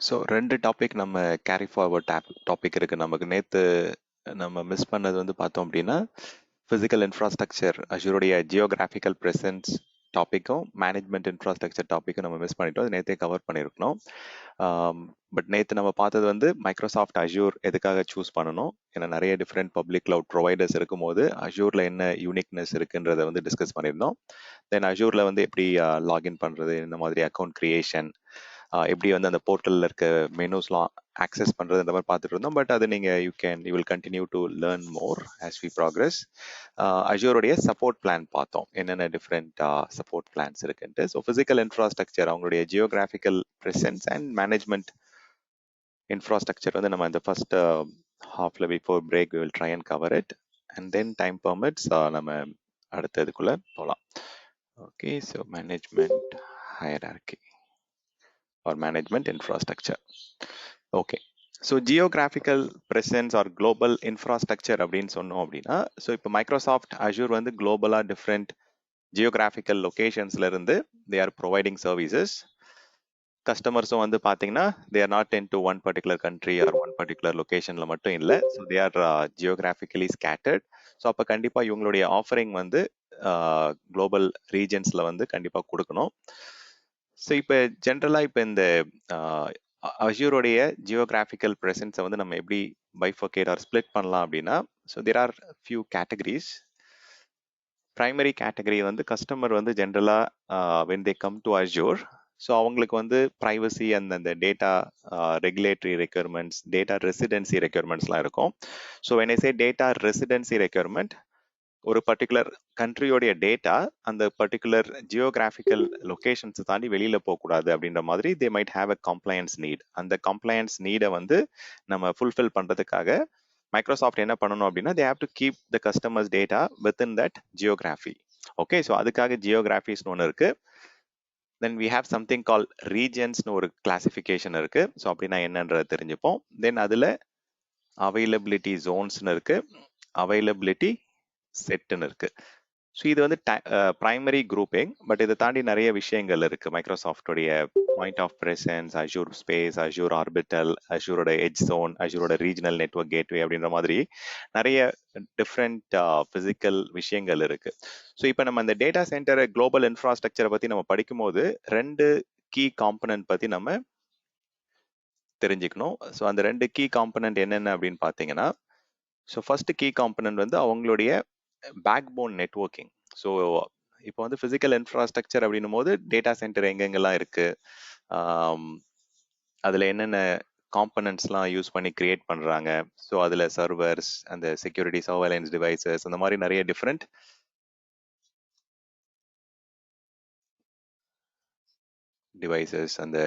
So 2 topic நம்ம carry forward topic இருக்கு. நமக்கு நேத்து நம்ம மிஸ் பண்ணது வந்து பார்த்தோம் அப்படின்னா, ஃபிசிக்கல் இன்ஃப்ராஸ்ட்ரக்சர் அஷூருடைய ஜியோகிராஃபிக்கல் பிரசன்ஸ் டாப்பிக்கும் மேனேஜ்மெண்ட் இன்ஃப்ராஸ்ட்ரக்சர் டாப்பிக்கும் நம்ம மிஸ் பண்ணிட்டோம். அது நேற்றே கவர் பண்ணியிருக்கணும். பட் நேற்று நம்ம பார்த்தது வந்து மைக்ரோசாஃப்ட் அஷூர் எதுக்காக சூஸ் பண்ணணும், ஏன்னா நிறைய டிஃப்ரெண்ட் பப்ளிக் கிளவுட் ப்ரொவைடர்ஸ் இருக்கும்போது அஷூரில் என்ன யூனிக்னஸ் இருக்குன்றதை வந்து டிஸ்கஸ் பண்ணியிருந்தோம். தென் அஷூரில் வந்து எப்படி லாகின் பண்ணுறது, இந்த மாதிரி அக்கௌண்ட் கிரியேஷன், எப்படி வந்து அந்த போர்ட்டலில் இருக்க மெனூஸ்லாம் ஆக்சஸ் பண்ணுறது, இந்த மாதிரி பார்த்துட்டு இருந்தோம். பட் அது நீங்கள் you will continue to learn more as we progress. அஷூருடைய சப்போர்ட் பிளான் பார்த்தோம், என்னென்ன டிஃப்ரெண்ட் சப்போர்ட் பிளான்ஸ் இருக்குன்ட்டு. ஸோ ஃபிசிக்கல் இன்ஃப்ராஸ்ட்ரக்சர், அவங்களுடைய geographical presence and management infrastructure வந்து நம்ம இந்த ஃபர்ஸ்ட் ஹாஃப்ல before break we will try and cover it, and then time permits நம்ம அடுத்ததுக்குள்ளே போகலாம். Okay, so management hierarchy or management infrastructure. Okay. So geographical presence or global infrastructure அப்படின்னு சொன்னோம் அப்படின்னா, ஸோ இப்போ மைக்ரோசாஃப்ட் அஷூர் வந்து குளோபலாக டிஃப்ரெண்ட் ஜியோகிராஃபிக்கல் லொக்கேஷன்ஸ்ல இருந்து தே ஆர் ப்ரொவைடிங் சர்வீசஸ். கஸ்டமர்ஸும் வந்து பார்த்தீங்கன்னா they are not into one particular country or one particular லொக்கேஷனில் மட்டும் இல்லை. So they are geographically scattered. So அப்போ கண்டிப்பாக இவங்களுடைய ஆஃபரிங் வந்து குளோபல் ரீஜன்ஸில் வந்து கண்டிப்பாக கொடுக்கணும். ஸோ இப்போ ஜென்ரலாக இப்போ இந்த அஷூரோடைய ஜியோகிராஃபிக்கல் ப்ரெசன்ஸை வந்து நம்ம எப்படி பைஃபோகேட் ஆர் ஸ்பிளிட் பண்ணலாம் அப்படின்னா, so there are few categories. Primary category வந்து கஸ்டமர் வந்து ஜென்ரலாக when they come to Azure, so அவங்களுக்கு வந்து ப்ரைவசி அண்ட் அந்த data regulatory requirements, data residency ரெக்யர்மெண்ட்ஸ்லாம் இருக்கும். So when I say data residency requirement, ஒரு பர்டிகுலர் கண்ட்ரியோடைய டேட்டா அந்த பர்டிகுலர் ஜியோகிராஃபிக்கல் லொக்கேஷன்ஸ் தாண்டி வெளியில போகக்கூடாது அப்படின்ற மாதிரி they might have a compliance need. அந்த கம்ப்ளையன்ஸ் நீடை வந்து நம்ம ஃபுல்ஃபில் பண்றதுக்காக மைக்ரோசாஃப்ட் என்ன பண்ணணும் அப்படின்னா, தே have to keep the customers data within that geography. Okay, so அதுக்காக ஜியோகிராஃபிஸ்னு ஒன்று இருக்கு. Then we have something call ரீஜன்ஸ்னு ஒரு கிளாசிஃபிகேஷன் இருக்கு. ஸோ அப்படின்னா என்னன்றதை தெரிஞ்சுப்போம். தென் அதுல அவைலபிலிட்டி ஜோன்ஸ்னு இருக்கு, அவைலபிலிட்டி செட்னு இருக்கு. ஸோ இது வந்து பிரைமரி குரூப்பிங். பட் இதை தாண்டி நிறைய விஷயங்கள் இருக்கு. மைக்ரோசாஃப்டோடைய point of presence, Azure space, Azure orbital, அஷூரோட எட்ஜ் ஜோன், அஷூரோட ரீஜனல் நெட்வொர்க் கேட்வே அப்படின்ற மாதிரி நிறைய டிஃப்ரெண்ட் பிசிக்கல் விஷயங்கள் இருக்கு. ஸோ இப்போ நம்ம இந்த டேட்டா சென்டர் குளோபல் இன்ஃப்ராஸ்ட்ரக்சரை பத்தி நம்ம படிக்கும்போது 2 கீ காம்பனன்ட் பத்தி நம்ம தெரிஞ்சுக்கணும். ஸோ அந்த 2 கீ காம்பனன்ட் என்னென்ன அப்படின்னு பார்த்தீங்கன்னா, ஸோ ஃபர்ஸ்ட் கீ காம்பனன்ட் வந்து அவங்களுடைய பேக்போன் நெட்வொர்க்கிங். ஸோ இப்போ வந்து ஃபிசிக்கல் இன்ஃப்ராஸ்ட்ரக்சர் அப்படின்னும் போது டேட்டா சென்டர் எங்கெங்கெல்லாம் இருக்கு, அதில் என்னென்ன காம்பனன்ட்ஸ்லாம் யூஸ் பண்ணி கிரியேட் பண்ணுறாங்க, ஸோ அதில் சர்வர்ஸ், அந்த செக்யூரிட்டி சர்வேலன்ஸ் டிவைசஸ், அந்த மாதிரி நிறைய டிஃப்ரெண்ட் டிவைசஸ் அந்த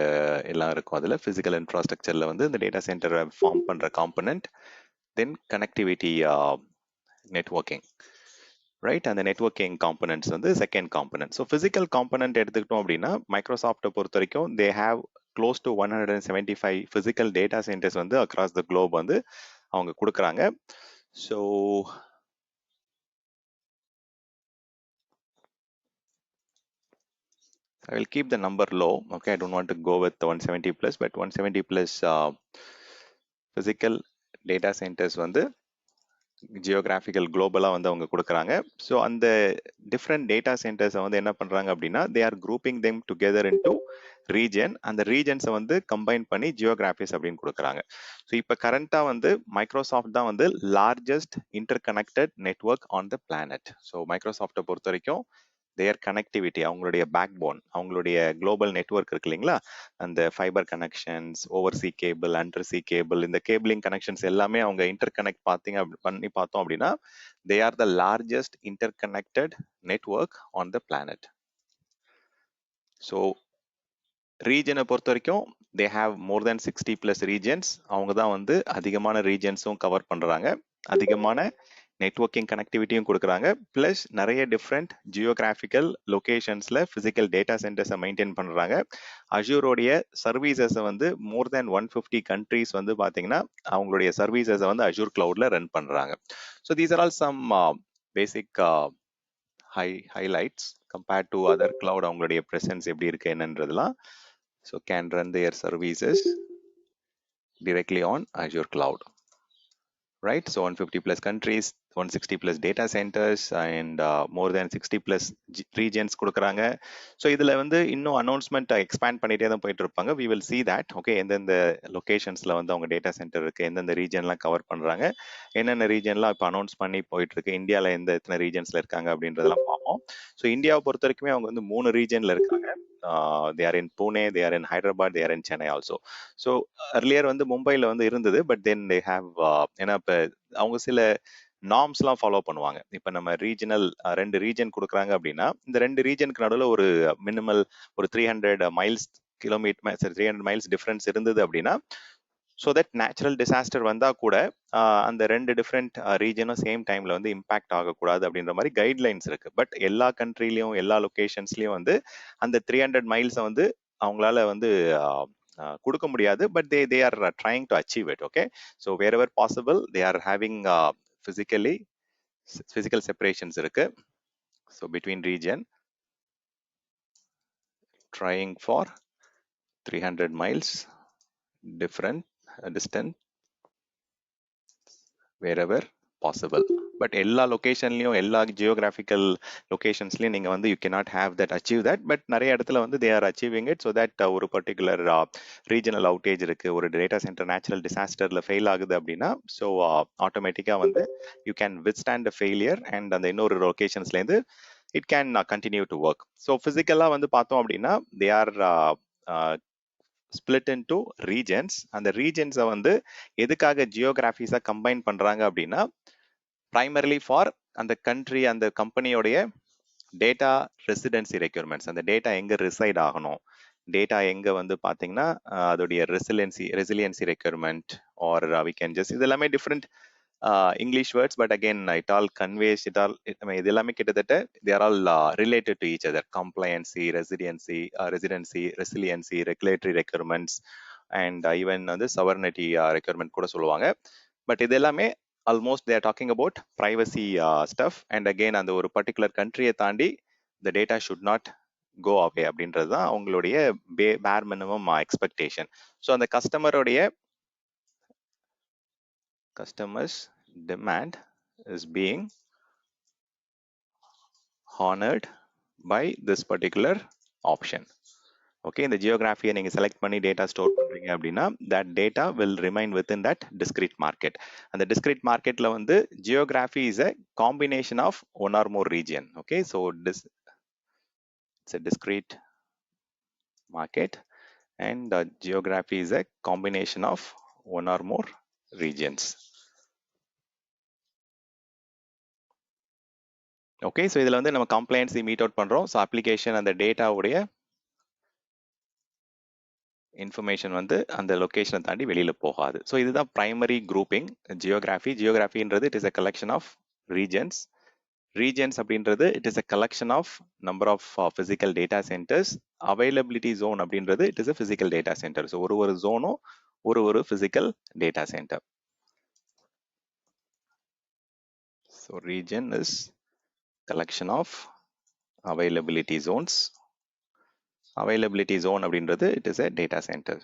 எல்லாம் இருக்கும். அதில் ஃபிசிக்கல் இன்ஃப்ராஸ்ட்ரக்சரில் வந்து இந்த டேட்டா சென்டரை ஃபார்ம் பண்ணுற காம்பனன்ட். தென் கனெக்டிவிட்டி நெட்வொர்க்கிங், ரைட்? அந்த நெட்வொர்க்கிங் காம்பனன்ட்ஸ் வந்து second component. So physical component எடுத்துக்கிட்டோம் அப்படின்னா, மைக்ரோசாஃப்ட்டை பொறுத்த வரைக்கும் they have close to 175 physical data centres வந்து அக்ராஸ் த குளோப் வந்து அவங்க கொடுக்குறாங்க. So I will keep the number low. Okay, I don't want to go with 170 plus, but 170 plus physical data centers வந்து geographical குளோபலாக வந்து அவங்க கொடுக்குறாங்க. So அந்த different data சென்டர்ஸை வந்து என்ன பண்ணுறாங்க அப்படின்னா, they R grouping them together in to region. அந்த ரீஜன்ஸை வந்து கம்பைன் பண்ணி ஜியோகிராஃபிஸ் அப்படின்னு கொடுக்குறாங்க. ஸோ இப்போ கரண்ட்டாக வந்து மைக்ரோசாஃப்ட் தான் வந்து largest interconnected network on the planet. So மைக்ரோசாஃப்டை பொறுத்த வரைக்கும் தேர் கனெக்டிவிட்டி, அவங்களுடைய பேக் போன், அவங்களுடைய குளோபல் நெட்வொர்க் இருக்கு இல்லைங்களா, அந்த fibre connections, oversea cable, undersea cable, இந்த கேபிளிங் கனெக்ஷன்ஸ் எல்லாமே அவங்க இன்டர் கனெக்ட் பண்ணி பார்த்தோம் அப்படின்னா, they are the largest interconnected network on the planet. So ரீஜனை பொறுத்த வரைக்கும் they have more than 60 plus regions. அவங்க தான் வந்து அதிகமான ரீஜன்ஸும் கவர் பண்றாங்க, அதிகமான நெட்வொர்க்கிங் கனெக்டிவிட்டியும் கொடுக்குறாங்க, பிளஸ் நிறைய டிஃப்ரெண்ட் ஜியோகிராஃபிக்கல் லொகேஷன்ஸ்ல பிசிக்கல் டேட்டா சென்டர்ஸை மெயின்டைன் பண்றாங்க. அஷூரோடைய சர்வீசஸை வந்து மோர் தேன் 150 கண்ட்ரீஸ் வந்து பாத்தீங்கன்னா அவங்களுடைய சர்வீசஸை வந்து அஷூர் கிளவுட்ல ரன் பண்றாங்க. So these are all some basic highlights compared to other cloud. அவங்களுடைய பிரசன்ஸ் எப்படி இருக்கு என்னன்றதுலாம். So can run their services directly on Azure Cloud. Right, so 150 plus countries, 160 plus data centers, and more than 60 plus regions கொடுக்குறாங்க. So இதில் வந்து இன்னும் announcement expand பண்ணிட்டே தான் போயிட்டு இருப்பாங்க. We will see that okay, எந்தெந்த லொகேஷன்ஸில் வந்து அவங்க டேட்டா சென்டர் இருக்கு, எந்தெந்த ரீஜன்லாம் கவர் பண்ணுறாங்க, என்னென்ன ரீஜன்லாம் இப்போ அனௌன்ஸ் பண்ணி போயிட்டு இருக்கு, இந்தியாவில் எத்தனை ரீஜன்ஸில் இருக்காங்க அப்படின்றதெல்லாம் பார்ப்போம். ஸோ இந்தியாவை பொறுத்த வரைக்குமே அவங்க வந்து 3 ரீஜனில் இருக்காங்க. They are in Pune, they are in Hyderabad, they are in Chennai also. So earlier வந்து மும்பையில் வந்து இருந்தது, பட் தென் தே ஹாவ் ஏன்னா இப்போ அவங்க சில நார்ம்ஸ்லாம் ஃபாலோ பண்ணுவாங்க. இப்போ நம்ம ரீஜனல் 2 ரீஜன் கொடுக்குறாங்க அப்படின்னா, இந்த 2 ரீஜனுக்கு நடுவில் ஒரு மினிமல் ஒரு 300 மைல்ஸ் கிலோமீட்டர், சரி 300 மைல்ஸ் டிஃபரன்ஸ் இருந்தது அப்படின்னா, ஸோ தட் நேச்சுரல் டிசாஸ்டர் வந்தா கூட அந்த 2 டிஃப்ரெண்ட் ரீஜனும் சேம் டைம்ல வந்து இம்பாக்ட் ஆகக்கூடாது அப்படின்ற மாதிரி கைட்லைன்ஸ் இருக்கு. பட் எல்லா கண்ட்ரிலையும் எல்லா லொகேஷன்ஸ்லயும் வந்து அந்த 300 மைல்ஸை வந்து அவங்களால வந்து கொடுக்க முடியாது. But they are trying to achieve it. Okay, so wherever possible they are having physical separations இருக்கு. So between region trying for 300 miles different distance wherever possible. But எல்லா லொகேஷன்லயும் எல்லா ஜியோகிராபிக்கல் லொகேஷன்ஸ்லயும் நீங்க வந்து you cannot have that achieve that. But நிறைய இடத்துல வந்து they are achieving it. So that ஒரு பர்டிகுலர் ரீஜனல் அவுட்டேஜ் இருக்கு, ஒரு டேட்டா சென்டர் நேச்சுரல் டிசாஸ்டர்ல ஃபெயில் ஆகுது அப்படின்னா, ஸோ ஆட்டோமேட்டிக்கா வந்து you can withstand failure and அந்த இன்னொரு லொகேஷன்ஸ்ல இருந்து it can continue to work. So பிசிக்கலா வந்து பார்த்தோம் அப்படின்னா they are split into regions. அந்த ரீஜன்ஸை வந்து எதுக்காக ஜியோகிராஃபிஸா கம்பைன் பண்றாங்க அப்படின்னா, primarily ஃபார் அந்த கண்ட்ரி அந்த கம்பெனியோடைய டேட்டா ரெசிடென்சி ரெக்யர்மெண்ட்ஸ். அந்த டேட்டா எங்க ரிசைட் ஆகணும், டேட்டா எங்க வந்து பாத்தீங்கன்னா அதோடைய resiliency requirement or we can just, இது எல்லாமே different English words. But again it all conveys, இது எல்லாமே கிட்டத்தட்ட they are all related to each other. Compliancy, residency, resiliency, regulatory requirements and even வந்து சவர்னிட்டி ரெக்யர்மெண்ட் கூட சொல்லுவாங்க. பட் இது எல்லாமே almost they are talking about privacy stuff. And again அந்த ஒரு பர்டிகுலர் கண்ட்ரியை தாண்டி the data should not go away அப்படின்றது தான் அவங்களுடைய பேர் மினிமம் எக்ஸ்பெக்டேஷன். ஸோ அந்த customers demand is being honored by this particular option. Okay, இந்த ஜியோகிராஃபியை நீங்கள் செலக்ட் பண்ணி டேட்டா ஸ்டோர் பண்ணுறீங்க அப்படின்னா that data will remain within that discrete market. அந்த டிஸ்கிரீட் மார்க்கெட்டில் வந்து geography is a combination of one or more region. Okay, so it's a discrete market and geography is a combination of one or more regions. Okay, so இதில் வந்து நம்ம கம்ப்ளைன்ஸை meet out பண்ணுறோம். So application அந்த டேட்டாவுடைய information வந்து அந்த லொக்கேஷனை தாண்டி வெளியில் போகாது. ஸோ இதுதான் பிரைமரி குரூப்பிங் ஜியோகிராஃபின்றது it is a collection of regions. Regions அப்படின்றது it is a collection of number of physical data centres. Availability zone அப்படின்றது it is a physical data centre. So ஒரு ஜோனும் ஒரு physical data centre. So region is collection of availability zones. Availability zone அப்படின்றது it is a data center.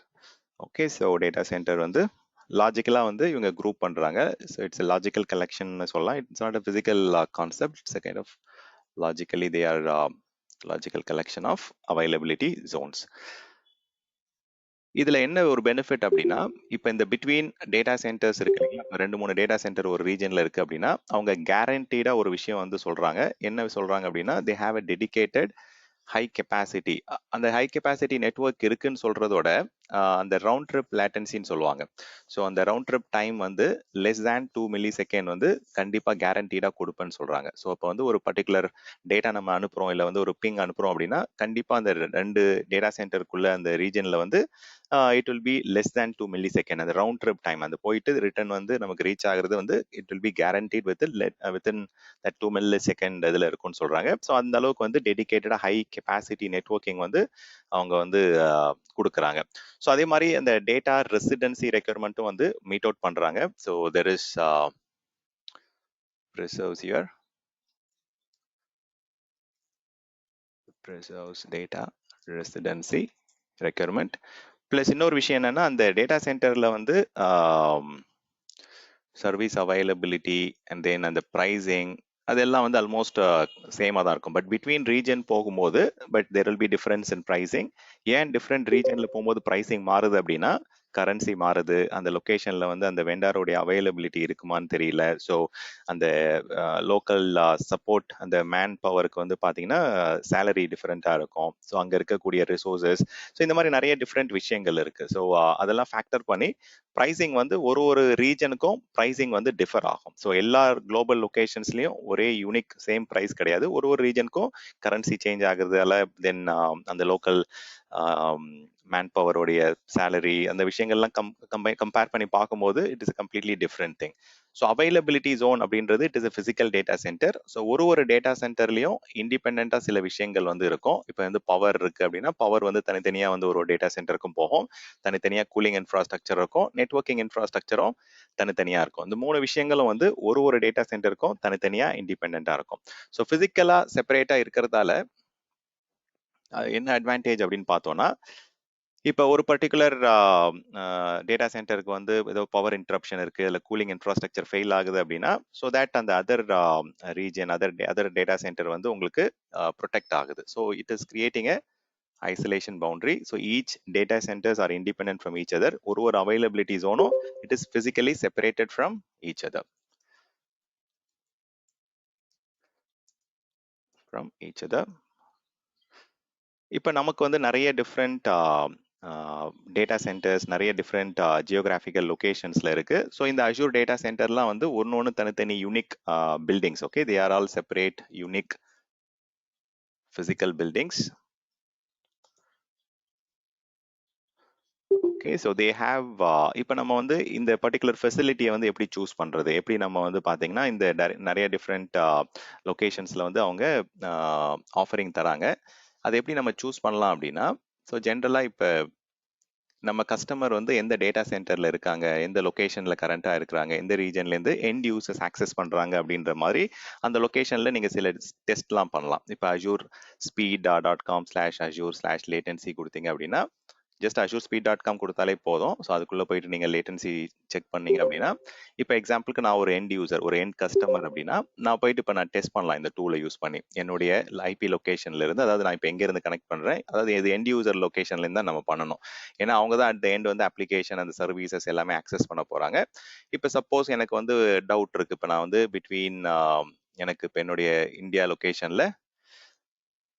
Okay, so data center வந்து லாஜிக்கலா வந்து இவங்க group பண்றாங்க. So it's a logical collection சொல்லலாம். It's not a physical concept. It's a kind of logically they are logical collection of availability zones. இதுல என்ன ஒரு benefit அப்படின்னா, இப்போ இந்த பிட்வீன் டேட்டா சென்டர்ஸ் இருக்கு இல்லைங்களா, 2-3 டேட்டா சென்டர் ஒரு ரீஜன்ல இருக்கு அப்படின்னா அவங்க கேரண்டீடா ஒரு விஷயம் வந்து சொல்றாங்க. என்ன சொல்றாங்க அப்படின்னா they have a dedicated high capacity. அந்த ஹை கெப்பாசிட்டி நெட்வொர்க் இருக்குன்னு சொல்றதோட அந்த ரவுண்ட் ட்ரிப் லேட்டன்சின்னு சொல்லுவாங்க. ஸோ அந்த ரவுண்ட் ட்ரிப் டைம் வந்து லெஸ் தேன் 2 மில்லி செகண்ட் வந்து கண்டிப்பாக கேரண்டீடாக கொடுப்பேன்னு சொல்றாங்க. ஸோ இப்போ வந்து ஒரு பர்டிகுலர் டேட்டா நம்ம அனுப்புறோம், இல்லை வந்து ஒரு பிங் அனுப்புறோம் அப்படின்னா கண்டிப்பாக அந்த 2 டேட்டா சென்டருக்குள்ள அந்த ரீஜன்ல வந்து it will B less than 2 milli second. அந்த ரவுண்ட் ட்ரிப் டைம் அந்த போயிட்டு ரிட்டர்ன் வந்து நமக்கு ரீச் ஆகுறது வந்து it will B guaranteed within that 2 milli second இதில் இருக்கும்னு சொல்றாங்க. ஸோ அந்த அளவுக்கு வந்து டெடிகேட்டடாக ஹை கெப்பாசிட்டி நெட்வொர்க்கிங் வந்து அவங்க வந்து கொடுக்குறாங்க. ஸோ அதே மாதிரி அந்த டேட்டா ரெசிடென்சி ரெக்யர்மெண்ட்டும் வந்து மீட் அவுட் பண்றாங்க. So there is preserves data residency requirement plus இன்னொரு விஷயம் என்னன்னா அந்த டேட்டா சென்டர்ல வந்து சர்வீஸ் அவைலபிலிட்டி அண்ட் தென் அந்த ப்ரைஸிங் அதெல்லாம் வந்து ஆல்மோஸ்ட் சேமாக தான் இருக்கும். பட் பிட்வீன் ரீஜன் போகும்போது there will be difference in pricing. ஏன் டிஃப்ரெண்ட் ரீஜனில் போகும்போது ப்ரைஸிங் மாறுது அப்படின்னா கரன்சி மாறுது, அந்த லொக்கேஷனில் வந்து அந்த வெண்டாரோடைய அவைலபிலிட்டி இருக்குமான்னு தெரியல. ஸோ அந்த லோக்கல் சப்போர்ட் அந்த மேன் பவருக்கு வந்து பார்த்தீங்கன்னா சேலரி டிஃப்ரெண்ட்டாக இருக்கும். ஸோ அங்கே இருக்கக்கூடிய ரிசோர்ஸஸ், ஸோ இந்த மாதிரி நிறைய டிஃப்ரெண்ட் விஷயங்கள் இருக்குது. ஸோ அதெல்லாம் ஃபேக்டர் பண்ணி ப்ரைஸிங் வந்து ஒரு ரீஜனுக்கும் ப்ரைஸிங் வந்து டிஃபர் ஆகும். ஸோ எல்லா குளோபல் லொகேஷன்ஸ்லயும் ஒரே யூனிக் சேம் ப்ரைஸ் கிடையாது. ஒரு ரீஜனுக்கும் கரன்சி சேஞ்ச் ஆகுறதால தென் அந்த லோக்கல் மேன் பவருடைய சேலரி அந்த விஷயங்கள்லாம் கம்பேர் பண்ணி பார்க்கும்போது it is completely different thing. So availability zone அப்படின்றது it is a physical data centre. So ஒரு டேட்டா சென்டர்லையும் இண்டிபெண்டா சில விஷயங்கள் வந்து இருக்கும். இப்போ வந்து பவர் இருக்கு அப்படின்னா பவர் வந்து தனித்தனியா வந்து ஒரு டேட்டா சென்டருக்கும் போகும். தனித்தனியா கூலிங் இன்ஃப்ராஸ்ட்ரக்சர் இருக்கும், நெட்வொர்க்கிங் இன்ஃப்ராஸ்ட்ரக்சரும் தனித்தனியா இருக்கும். இந்த மூணு விஷயங்களும் வந்து ஒரு டேட்டா சென்டருக்கும் தனித்தனியா இண்டிபெண்டா இருக்கும். ஸோ பிசிக்கலா செப்பரேட்டா இருக்கிறதால என்ன அட்வான்டேஜ் அப்படின்னு பார்த்தோம்னா, இப்போ ஒரு பர்டிகுலர் டேட்டா சென்டருக்கு வந்து ஏதோ பவர் இன்டரப்ஷன் இருக்கு, இல்லை கூலிங் இன்ஃப்ராஸ்ட்ரக்சர் ஃபெயில் ஆகுது அப்படின்னா, ஸோ தட் அந்த ரீஜன் அதர் டேட்டா சென்டர் வந்து உங்களுக்கு ப்ரொடெக்ட் ஆகுது. So it is creating a isolation boundary. So each data centers are independent from each other. ஒரு availability zone it is physically separated from each other. இப்போ நமக்கு வந்து நிறைய different data centres நிறைய different geographical லொகேஷன்ஸ்ல இருக்கு. So இந்த Azure data சென்டர்லாம் வந்து ஒன்று தனித்தனி unique buildings. Okay, they are all separate unique physical buildings. Okay, so they have இப்போ நம்ம வந்து இந்த பர்டிகுலர் ஃபெசிலிட்டியை வந்து எப்படி சூஸ் பண்ணுறது, எப்படி நம்ம வந்து பார்த்தீங்கன்னா இந்த நிறைய டிஃப்ரெண்ட் லொக்கேஷன்ஸில் வந்து அவங்க ஆஃபரிங் தராங்க. அதை எப்படி நம்ம சூஸ் பண்ணலாம் அப்படின்னா, ஸோ ஜென்ரலாக இப்போ நம்ம கஸ்டமர் வந்து எந்த டேட்டா சென்டரில் இருக்காங்க, எந்த லொக்கேஷனில் கரண்ட்டாக இருக்கிறாங்க, எந்த ரீஜன்லேருந்து எண்ட் யூசர்ஸ் ஆக்சஸ் பண்ணுறாங்க அப்படின்ற மாதிரி அந்த லொக்கேஷனில் நீங்கள் சில டெஸ்ட்லாம் பண்ணலாம். இப்போ அஷூர் speed.com/azure/latency கொடுத்தீங்க அப்படின்னா ஜஸ்ட் azurespeed.com கொடுத்தாலே போதும். ஸோ அதுக்குள்ளே போயிட்டு நீங்கள் லேட்டன்சி செக் பண்ணீங்க அப்படின்னா, இப்போ எக்ஸாம்பிளுக்கு நான் ஒரு எண்ட் யூசர், ஒரு எண்ட் கஸ்டமர் அப்படின்னா நான் போயிட்டு இப்போ நான் டெஸ்ட் பண்ணலாம் இந்த டூலை யூஸ் பண்ணி என்னுடைய ஐபி லொக்கேஷன்ல இருந்து. அதாவது நான் இப்போ எங்கேருந்து கனெக்ட் பண்ணுறேன், அதாவது இது எண்ட் யூசர் லொக்கேஷன்லேருந்து தான் நம்ம பண்ணணும். ஏன்னா அவங்க தான் அட் த எண்ட் வந்து அப்ளிகேஷன் அந்த சர்வீசஸ் எல்லாமே ஆக்சஸ் பண்ண போகிறாங்க. இப்போ சப்போஸ் எனக்கு வந்து டவுட் இருக்குது, இப்போ நான் வந்து பிட்வீன் எனக்கு இப்போ என்னுடைய இந்தியா லொக்கேஷனில்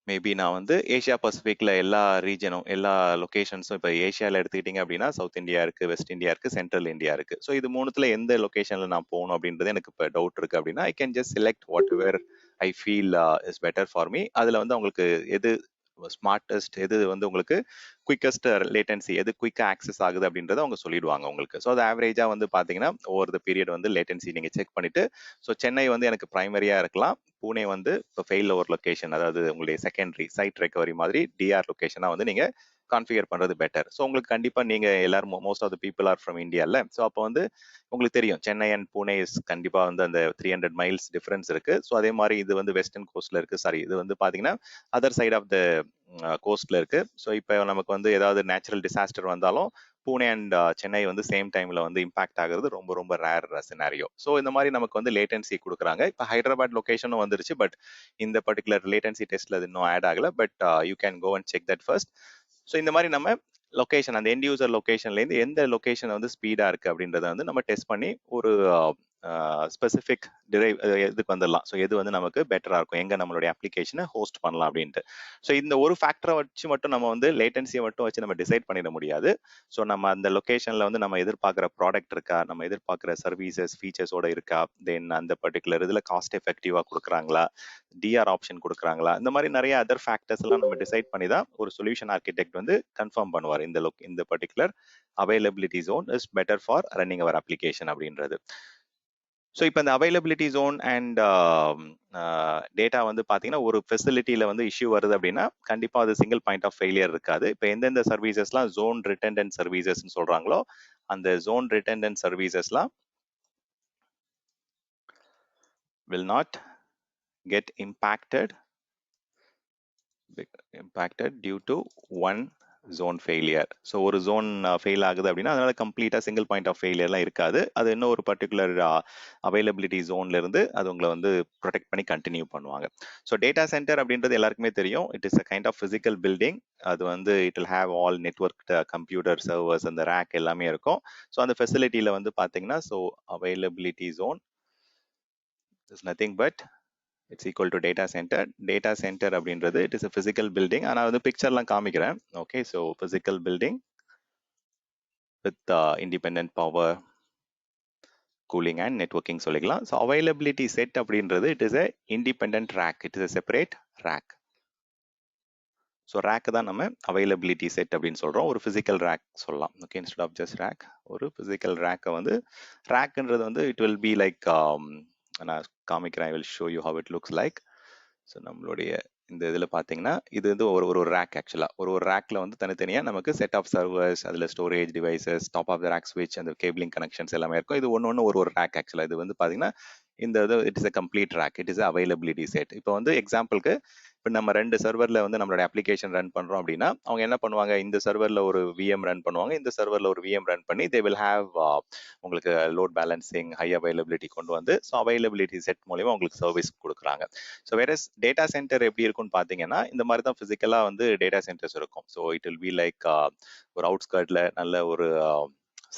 மேபி நான் வந்து ஏஷியா பசிபிக்ல எல்லா ரீஜனும் எல்லா லொகேஷன்ஸும் இப்போ ஏஷியாவில் எடுத்துக்கிட்டீங்க அப்படின்னா சவுத் இந்தியா இருக்கு, வெஸ்ட் இந்தியா இருக்கு, சென்ட்ரல் இந்தியா இருக்கு. ஸோ இது மூணுத்துல எந்த லொகேஷன்ல நான் போகணும் அப்படின்றது எனக்கு இப்போ டவுட் இருக்கு அப்படின்னா ஐ can just select what ever I feel is better for me. அதுல வந்து உங்களுக்கு எது ஸ்மார்ட்டஸ்ட், எது வந்து உங்களுக்கு குயிக்கஸ்ட் லேட்டன்சி, எது குயிக்காக ஆக்சஸ் ஆகுது அப்படின்றத அவங்க சொல்லிடுவாங்க உங்களுக்கு. ஸோ அது ஆவரேஜாக வந்து பார்த்தீங்கன்னா ஓவர் த பீரியட் வந்து லேட்டன்சி நீங்கள் செக் பண்ணிட்டு, ஸோ சென்னை வந்து எனக்கு ப்ரைமரியாக இருக்கலாம், பூனே வந்து இப்போ ஃபெயில் ஓவர் லொக்கேஷன், அதாவது உங்களுடைய செகண்டரி சைட் ரெக்கவரி மாதிரி டிஆர் லொக்கேஷனாக வந்து நீங்கள் கான்ஃபிகர் பண்ணுறது பெட்டர். ஸோ உங்களுக்கு கண்டிப்பாக நீங்கள் எல்லாரும் most of the people are from இந்தியாவில். ஸோ அப்போ வந்து உங்களுக்கு தெரியும் சென்னை அண்ட் பூனே கண்டிப்பாக வந்து அந்த 300 மைல்ஸ் டிஃபரன்ஸ் இருக்கு. ஸோ அதே மாதிரி இது வந்து வெஸ்டர்ன் கோஸ்ட்ல இருக்கு, சாரி இது வந்து பார்த்தீங்கன்னா அதர் சைட் ஆஃப் த கோஸ்ட்ல இருக்கு. ஸோ இப்போ நமக்கு வந்து ஏதாவது நேச்சுரல் டிசாஸ்டர் வந்தாலும் பூனே அண்ட் சென்னை வந்து சேம் டைம்ல வந்து இம்பாக்ட் ஆகுறது ரொம்ப ரொம்ப ரேர் சினாரியோ. ஸோ இந்த மாதிரி நமக்கு வந்து லேட்டன்சி கொடுக்குறாங்க. இப்போ ஹைதராபாத் லொகேஷனும் வந்துருச்சு, பட் இந்த பர்டிகுலர் லேட்டன்சி டெஸ்ட்ல அது இன்னும் ஆட் ஆகல. But you can go and check that first. So இந்த மாதிரி நம்ம லொகேஷன் அந்த எண்ட் யூசர் லொகேஷன்லேருந்து எந்த லொகேஷன் வந்து ஸ்பீடா இருக்கு அப்படின்றத வந்து நம்ம டெஸ்ட் பண்ணி ஒரு ஸ்பெசிஃபிக் டிரைவ் இதுக்கு வந்துடலாம். ஸோ எது வந்து நமக்கு பெட்டரா இருக்கும், எங்க நம்மளுடைய அப்ளிகேஷனை ஹோஸ்ட் பண்ணலாம் அப்படின்ட்டு. ஸோ இந்த ஒரு ஃபேக்டரை வச்சு மட்டும் நம்ம வந்து லேட்டன்சியை மட்டும் வச்சு நம்ம டிசைட் பண்ணிட முடியாது. ஸோ நம்ம அந்த லொகேஷன்ல வந்து நம்ம எதிர்பார்க்குற ப்ராடக்ட் இருக்கா, நம்ம எதிர்பார்க்குற சர்வீசஸ் ஃபீச்சர்ஸோட இருக்கா, தென் அந்த பர்டிகுலர் இதில் காஸ்ட் எஃபெக்டிவா கொடுக்குறாங்களா, டிஆர் ஆப்ஷன் கொடுக்குறாங்களா, இந்த மாதிரி நிறைய அதர் ஃபேக்டர்ஸ் எல்லாம் நம்ம டிசைட் பண்ணி தான் ஒரு சொல்யூஷன் ஆர்கிடெக்ட் வந்து கன்ஃபார்ம் பண்ணுவார் இந்த particular availability zone is better for running our application அப்படின்றது. ஸோ இப்போ இந்த அவைலபிலிட்டி ஜோன் அண்ட் டேட்டா வந்து பார்த்தீங்கன்னா ஒரு ஃபெசிலிட்டியில் வந்து இஷ்யூ வருது அப்படின்னா கண்டிப்பாக அது சிங்கிள் பாயிண்ட் ஆஃப் ஃபெயிலியர் இருக்காது. இப்போ எந்தெந்த சர்வீசஸ்லாம் ஜோன் ரிட்டன்டன்ட் சர்வீசஸ்ன்னு சொல்கிறாங்களோ அந்த ஜோன் ரிட்டன்டன்ட் சர்வீசஸ்லாம் will not get impacted due to one zone failure. So ஒரு ஜோன் ஃபெயில் ஆகுது அப்படின்னா அதனால கம்ப்ளீட்டாக சிங்கிள் பாயிண்ட் ஆஃப் ஃபெயிலியர்லாம் இருக்காது. அது இன்னும் ஒரு பர்டிகுலர் அவைலபிலிட்டி ஜோன்ல இருந்து அது உங்களை வந்து ப்ரொடெக்ட் பண்ணி கண்டினியூ பண்ணுவாங்க. ஸோ டேட்டா சென்டர் அப்படின்றது எல்லாருக்குமே தெரியும். It is a kind of physical building. அது வந்து it will have all network computer servers அந்த ரேக் எல்லாமே இருக்கும். ஸோ அந்த ஃபெசிலிட்டியில வந்து பார்த்தீங்கன்னா so availability zone is nothing but it's equal to data centre. Data centre அப்படின்றது it is a physical building. ஆனால் வந்து பிக்சர்லாம் காமிக்கிறேன். Okay, so physical building with independent power cooling and networking சொல்லிக்கலாம். ஸோ அவைலபிலிட்டி செட் அப்படின்றது it is a independent rack, it is a separate rack. So rack தான் நம்ம availability set அப்படின்னு சொல்கிறோம். ஒரு ஃபிசிக்கல் ரேக் சொல்லலாம். Okay, instead of just rack ஒரு physical ரேக்கை வந்து ரேக்குன்றது வந்து இட் வில் பி லைக் நான் காமிக்கிறேன். I will show you how it looks like. So நம்மளுடைய இந்த இதில் பார்த்தீங்கன்னா இது வந்து ஒரு ரேக் ஆக்சுவலாக ஒரு ரேக்கில் வந்து தனித்தனியாக நமக்கு செட் ஆஃப் சர்வர்ஸ், அதில் storage devices, top of the rack ஸ்விட்ச், அந்த கேபிளிங் கனெக்ஷன்ஸ் எல்லாமே இருக்கும். இது ஒன்று ஒரு ரேக் ஆக்சுவலாக. இது வந்து பார்த்தீங்கன்னா இந்த இது it is a complete rack, it is availability set. இப்போ வந்து எக்ஸாம்பிளுக்கு இப்போ நம்ம 2 சர்வரில் வந்து நம்மளோட அப்ளிகேஷன் ரன் பண்ணுறோம் அப்படின்னா அவங்க என்ன பண்ணுவாங்க, இந்த சர்வரில் ஒரு விஎம் ரன் பண்ணுவாங்க, இந்த சர்வரில் ஒரு விஎம் ரன் பண்ணி தே வில் ஹேவ் உங்களுக்கு லோட் பேலன்சிங், ஹை அவைலபிலிட்டி கொண்டு வந்து ஸோ அவைலபிலிட்டி செட் மூலியமா உங்களுக்கு சர்வீஸ் கொடுக்குறாங்க. ஸோ வேற டேட்டா சென்டர் எப்படி இருக்கும்னு பார்த்தீங்கன்னா இந்த மாதிரி தான் ஃபிசிக்கலாக வந்து டேட்டா சென்டர்ஸ் இருக்கும். So it will be like ஒரு அவுட்ஸ்கர்ட்ல நல்ல ஒரு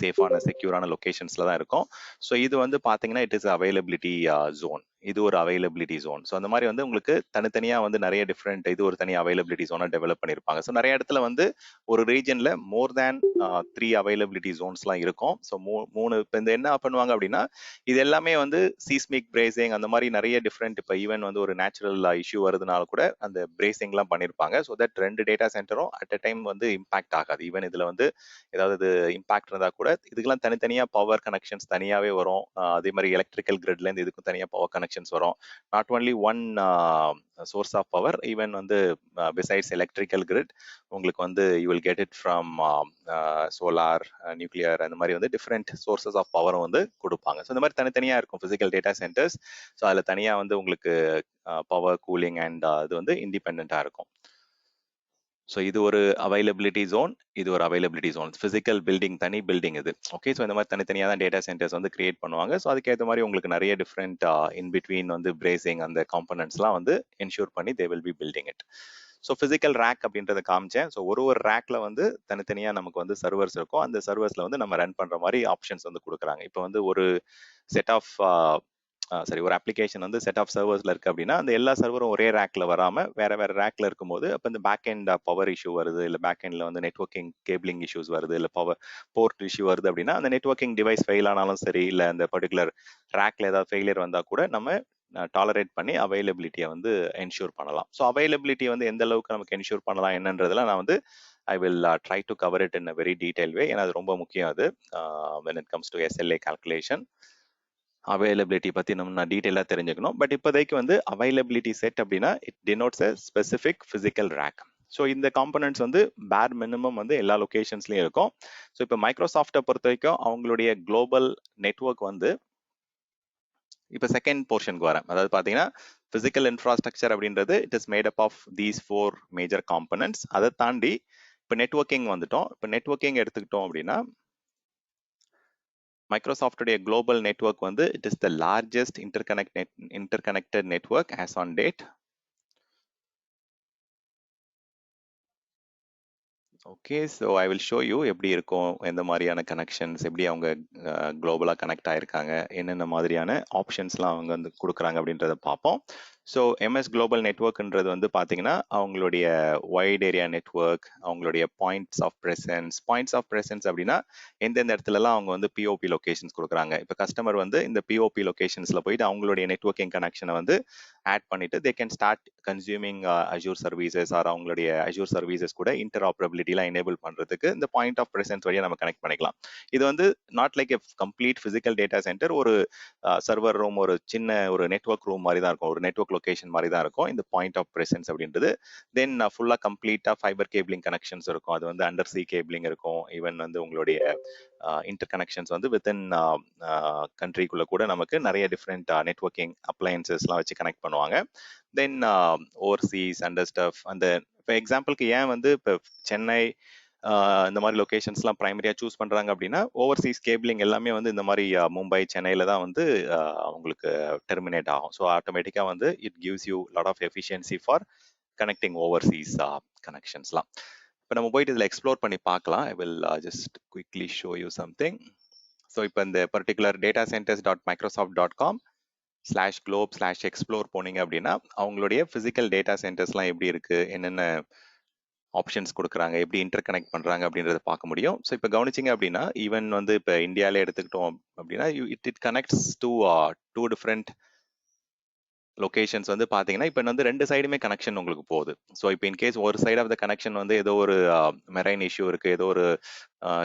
சேஃபான செக்யூரான லொகேஷன்ஸ்ல தான் இருக்கும். ஸோ இது வந்து பார்த்தீங்கன்னா இட் இஸ் அவைலபிலிட்டி ஜோன். இது ஒரு அவைலபிலிட்டி ஜோன். ஸோ அந்த மாதிரி வந்து உங்களுக்கு தனித்தனியாக வந்து நிறைய டிஃப்ரெண்ட் இது ஒரு தனி அவைலபிலிட்டி ஜோனை டெவலப் பண்ணியிருப்பாங்க. ஸோ நிறைய இடத்துல வந்து ஒரு ரீஜன்ல மோர் தேன் 3 அவைலபிலிட்டி ஜோன்ஸ்லாம் இருக்கும். ஸோ மூணு இப்போ இந்த என்ன பண்ணுவாங்க அப்படின்னா இது எல்லாமே வந்து சீஸ்மிக் பிரேசிங் அந்த மாதிரி நிறைய டிஃப்ரெண்ட் இப்போ ஈவன் வந்து ஒரு நேச்சுரல் இஷ்யூ வருதுனால கூட அந்த பிரேசிங்லாம் பண்ணியிருப்பாங்க. ஸோ தட் 2 டேட்டா சென்டரும் அட் அ டைம் வந்து இம்பாக்ட் ஆகாது. ஈவன் இதில் வந்து ஏதாவது இம்பாக்ட் இருந்தால் கூட இதுக்கெல்லாம் தனித்தனியாக பவர் கனெக்ஷன்ஸ் தனியாகவே வரும். அதே மாதிரி எலக்ட்ரிக்கல் கிரிட்லேருந்து இதுக்கும் தனியாக பவர் கனெக்ஷன்ஸ் வரும். Not only one source of power, even வந்து பிசைட்ஸ் எலக்ட்ரிக்கல் கிரிட் உங்களுக்கு வந்து you will get it from solar, nuclear, அந்த மாதிரி வந்து டிஃப்ரெண்ட் சோர்சஸ் ஆஃப் பவரும் வந்து கொடுப்பாங்க. ஸோ இந்த மாதிரி தனித்தனியாக இருக்கும் ஃபிசிக்கல் டேட்டா சென்டர்ஸ். ஸோ அதில் தனியாக வந்து உங்களுக்கு பவர் கூலிங் அண்ட் இது வந்து இண்டிபெண்ட்டாக இருக்கும். ஸோ இது ஒரு அவைலபிலிட்டி ஜோன், இது ஒரு அவைலபிலிட்டி ஜோன். ஃபிசிக்கல் பில்டிங் தனி பில்டிங் இது. ஓகே, ஸோ இந்த மாதிரி தனித்தனியாக தான் டேட்டா சென்டர்ஸ் வந்து கிரியேட் பண்ணுவாங்க. ஸோ அதுக்கேற்ற மாதிரி உங்களுக்கு நிறைய டிஃப்ரெண்ட் இன் பிட்வீன் வந்து பிரேசிங் அந்த காம்பனன்ட்ஸ்லாம் வந்து என்ஷூர் பண்ணி they will be building it. So physical rack அப்படின்றத காமிச்சேன். ஸோ ஒரு ரேக்ல வந்து தனித்தனியாக நமக்கு வந்து சர்வர்ஸ் இருக்கும். அந்த சர்வர்ஸ்ல வந்து நம்ம ரன் பண்ற மாதிரி ஆப்ஷன்ஸ் வந்து கொடுக்குறாங்க. இப்போ வந்து ஒரு செட் ஆஃப் சரி ஒரு அப்ளிகேஷன் வந்து செட் ஆஃப் சர்வர்ஸ்ல இருக்கு அப்படின்னா அந்த எல்லா சர்வரும் ஒரே ரேக்ல வராம வேற வேற ரேக்ல இருக்கும்போது அப்போ இந்த பேக் எண்ட் பவர் இஷ்யூ வருது, இல்லை பேக் எண்ட்ல வந்து நெட்வொர்க்கிங் கேபிளிங் இஷ்யூஸ் வருது, இல்லை பவர் போர்ட் இஷ்யூ வருது அப்படின்னா அந்த நெட்வொர்க்கிங் டிவைஸ் ஃபெயில் ஆனாலும் சரி, இல்லை அந்த பர்டிகுலர் ரேக்ல ஏதாவது ஃபெயிலியர் வந்தா கூட நம்ம டாலரேட் பண்ணி அவைலபிலிட்டியை வந்து என்ஷூர் பண்ணலாம். ஸோ அவைலபிலிட்டி வந்து எந்த அளவுக்கு நமக்கு என்ஷூர் பண்ணலாம் என்னன்றதுல நான் வந்து I will try to cover it in a very detail way. ஏன்னா அது ரொம்ப முக்கியம். அது when it comes to SLA calculation availability பற்றி நம்ம டீட்டெயிலாக தெரிஞ்சுக்கணும். பட் இப்போதைக்கு வந்து அவைலபிலிட்டி செட் அப்படின்னா it denotes a specific physical rack. So இந்த காம்பனன்ட்ஸ் வந்து பேர் மினிமம் வந்து எல்லா லொகேஷன்ஸ்லையும் இருக்கும். ஸோ இப்போ மைக்ரோசாஃப்டை பொறுத்த வரைக்கும் அவங்களுடைய குளோபல் நெட்வொர்க் வந்து இப்போ செகண்ட் போர்ஷனுக்கு வரேன். அதாவது பார்த்தீங்கன்னா ஃபிசிக்கல் இன்ஃப்ராஸ்ட்ரக்சர் அப்படின்றது it is made up of these 4 major components. அதை தாண்டி இப்போ நெட்வொர்க்கிங் வந்துட்டோம். இப்போ நெட்வொர்க்கிங் எடுத்துக்கிட்டோம் அப்படின்னா மைக்ரோசாஃப்டுடைய குளோபல் நெட்வொர்க் வந்து it is the largest interconnected network as on date. Okay, so I will show you எப்படி இருக்கும், எந்த மாதிரியான கனெக்ஷன்ஸ், எப்படி அவங்க குளோபலாக கனெக்ட் ஆகிருக்காங்க, என்னென்ன மாதிரியான ஆப்ஷன்ஸ்லாம் அவங்க வந்து கொடுக்குறாங்க அப்படின்றத பார்ப்போம். ஸோ எம்எஸ் குளோபல் நெட்வொர்க்ன்றது வந்து பார்த்தீங்கன்னா அவங்களுடைய வைட் ஏரியா நெட்வொர்க், அவங்களுடைய பாயிண்ட்ஸ் ஆஃப் ப்ரெசன்ஸ் அப்படின்னா எந்தெந்த இடத்துலலாம் அவங்க வந்து பிஓபி லொகேஷன்ஸ் கொடுக்குறாங்க. இப்போ கஸ்டமர் வந்து இந்த பிஓபி லொகேஷன்ஸில் போயிட்டு அவங்களுடைய நெட்வொர்க்கிங் கனெக்ஷனை வந்து ஆட் பண்ணிட்டு they can start consuming Azure services or அவங்களுடைய அஜூர் சர்வீசஸ் கூட இன்டர்ஆப்ரபிலிட்டிலாம் எனேபிள் பண்ணுறதுக்கு இந்த பாயிண்ட் ஆஃப் ப்ரெசன்ஸ் வழியாக நம்ம கனெக்ட் பண்ணிக்கலாம். இது வந்து not like a complete physical data center, ஒரு சர்வர் ரூம், ஒரு சின்ன ஒரு நெட்வொர்க் ரூம் மாதிரி தான் இருக்கும், ஒரு நெட்வொர்க் லொகேஷன் மாதிரி தான் இருக்கும் இந்த பாயிண்ட் ஆஃப் ப்ரெசன்ஸ் அப்படின்றது. தென் ஃபுல்லாக கம்ப்ளீட்டாக ஃபைபர் கேபிளிங் கனெக்ஷன்ஸ் இருக்கும், அது வந்து அண்டர் சி கேபிளிங் இருக்கும். ஈவன் வந்து உங்களுடைய இன்டர் கனெக்ஷன்ஸ் வந்து வித்தின் கண்ட்ரிக்குள்ள கூட நமக்கு நிறைய டிஃப்ரெண்ட் நெட்வொர்க்கிங் அப்ளையன்சஸ்லாம் வச்சு கனெக்ட் பண்ணுவாங்க. தென் ஓவர்சீஸ் அண்ட் ஸ்டஃப் அந்த இப்போ எக்ஸாம்பிளுக்கு ஏன் வந்து இப்போ சென்னை இந்த மாதிரி லொகேஷன்ஸ்லாம் ப்ரைமரியாக சூஸ் பண்ணுறாங்க அப்படின்னா ஓவர்சீஸ் கேபிளிங் எல்லாமே வந்து இந்த மாதிரி மும்பை சென்னையில் தான் வந்து உங்களுக்கு டெர்மினேட் ஆகும். ஸோ ஆட்டோமேட்டிக்காக வந்து it gives you lot of efficiency for connecting overseas கனெக்ஷன்ஸ்லாம். இப்போ நம்ம போயிட்டு இதில் எக்ஸ்ப்ளோர் பண்ணி பார்க்கலாம். I will just quickly show you something. So இப்போ இந்த particular data centres dot Microsoft dot com /globe/explore போனீங்க அப்படின்னா அவங்களுடைய பிசிக்கல் டேட்டா சென்டர்ஸ்லாம் எப்படி இருக்கு, என்னென்ன ஆப்ஷன்ஸ் கொடுக்குறாங்க, எப்படி இன்டர் கனெக்ட் பண்றாங்க அப்படின்றத பார்க்க முடியும். ஸோ இப்போ கவனிச்சிங்க அப்படின்னா ஈவன் வந்து இப்போ இந்தியாவிலே எடுத்துக்கிட்டோம் அப்படின்னா it connects to two different locations வந்து பாத்தீங்கன்னா இப்போ வந்து ரெண்டு சைடுமே கனெக்ஷன் உங்களுக்கு போகுது. ஸோ இப்போ இன்கேஸ் ஒரு சைடு ஆஃப் த கனெக்ஷன் வந்து ஏதோ ஒரு மெரைன் இஷ்யூ இருக்கு, ஏதோ ஒரு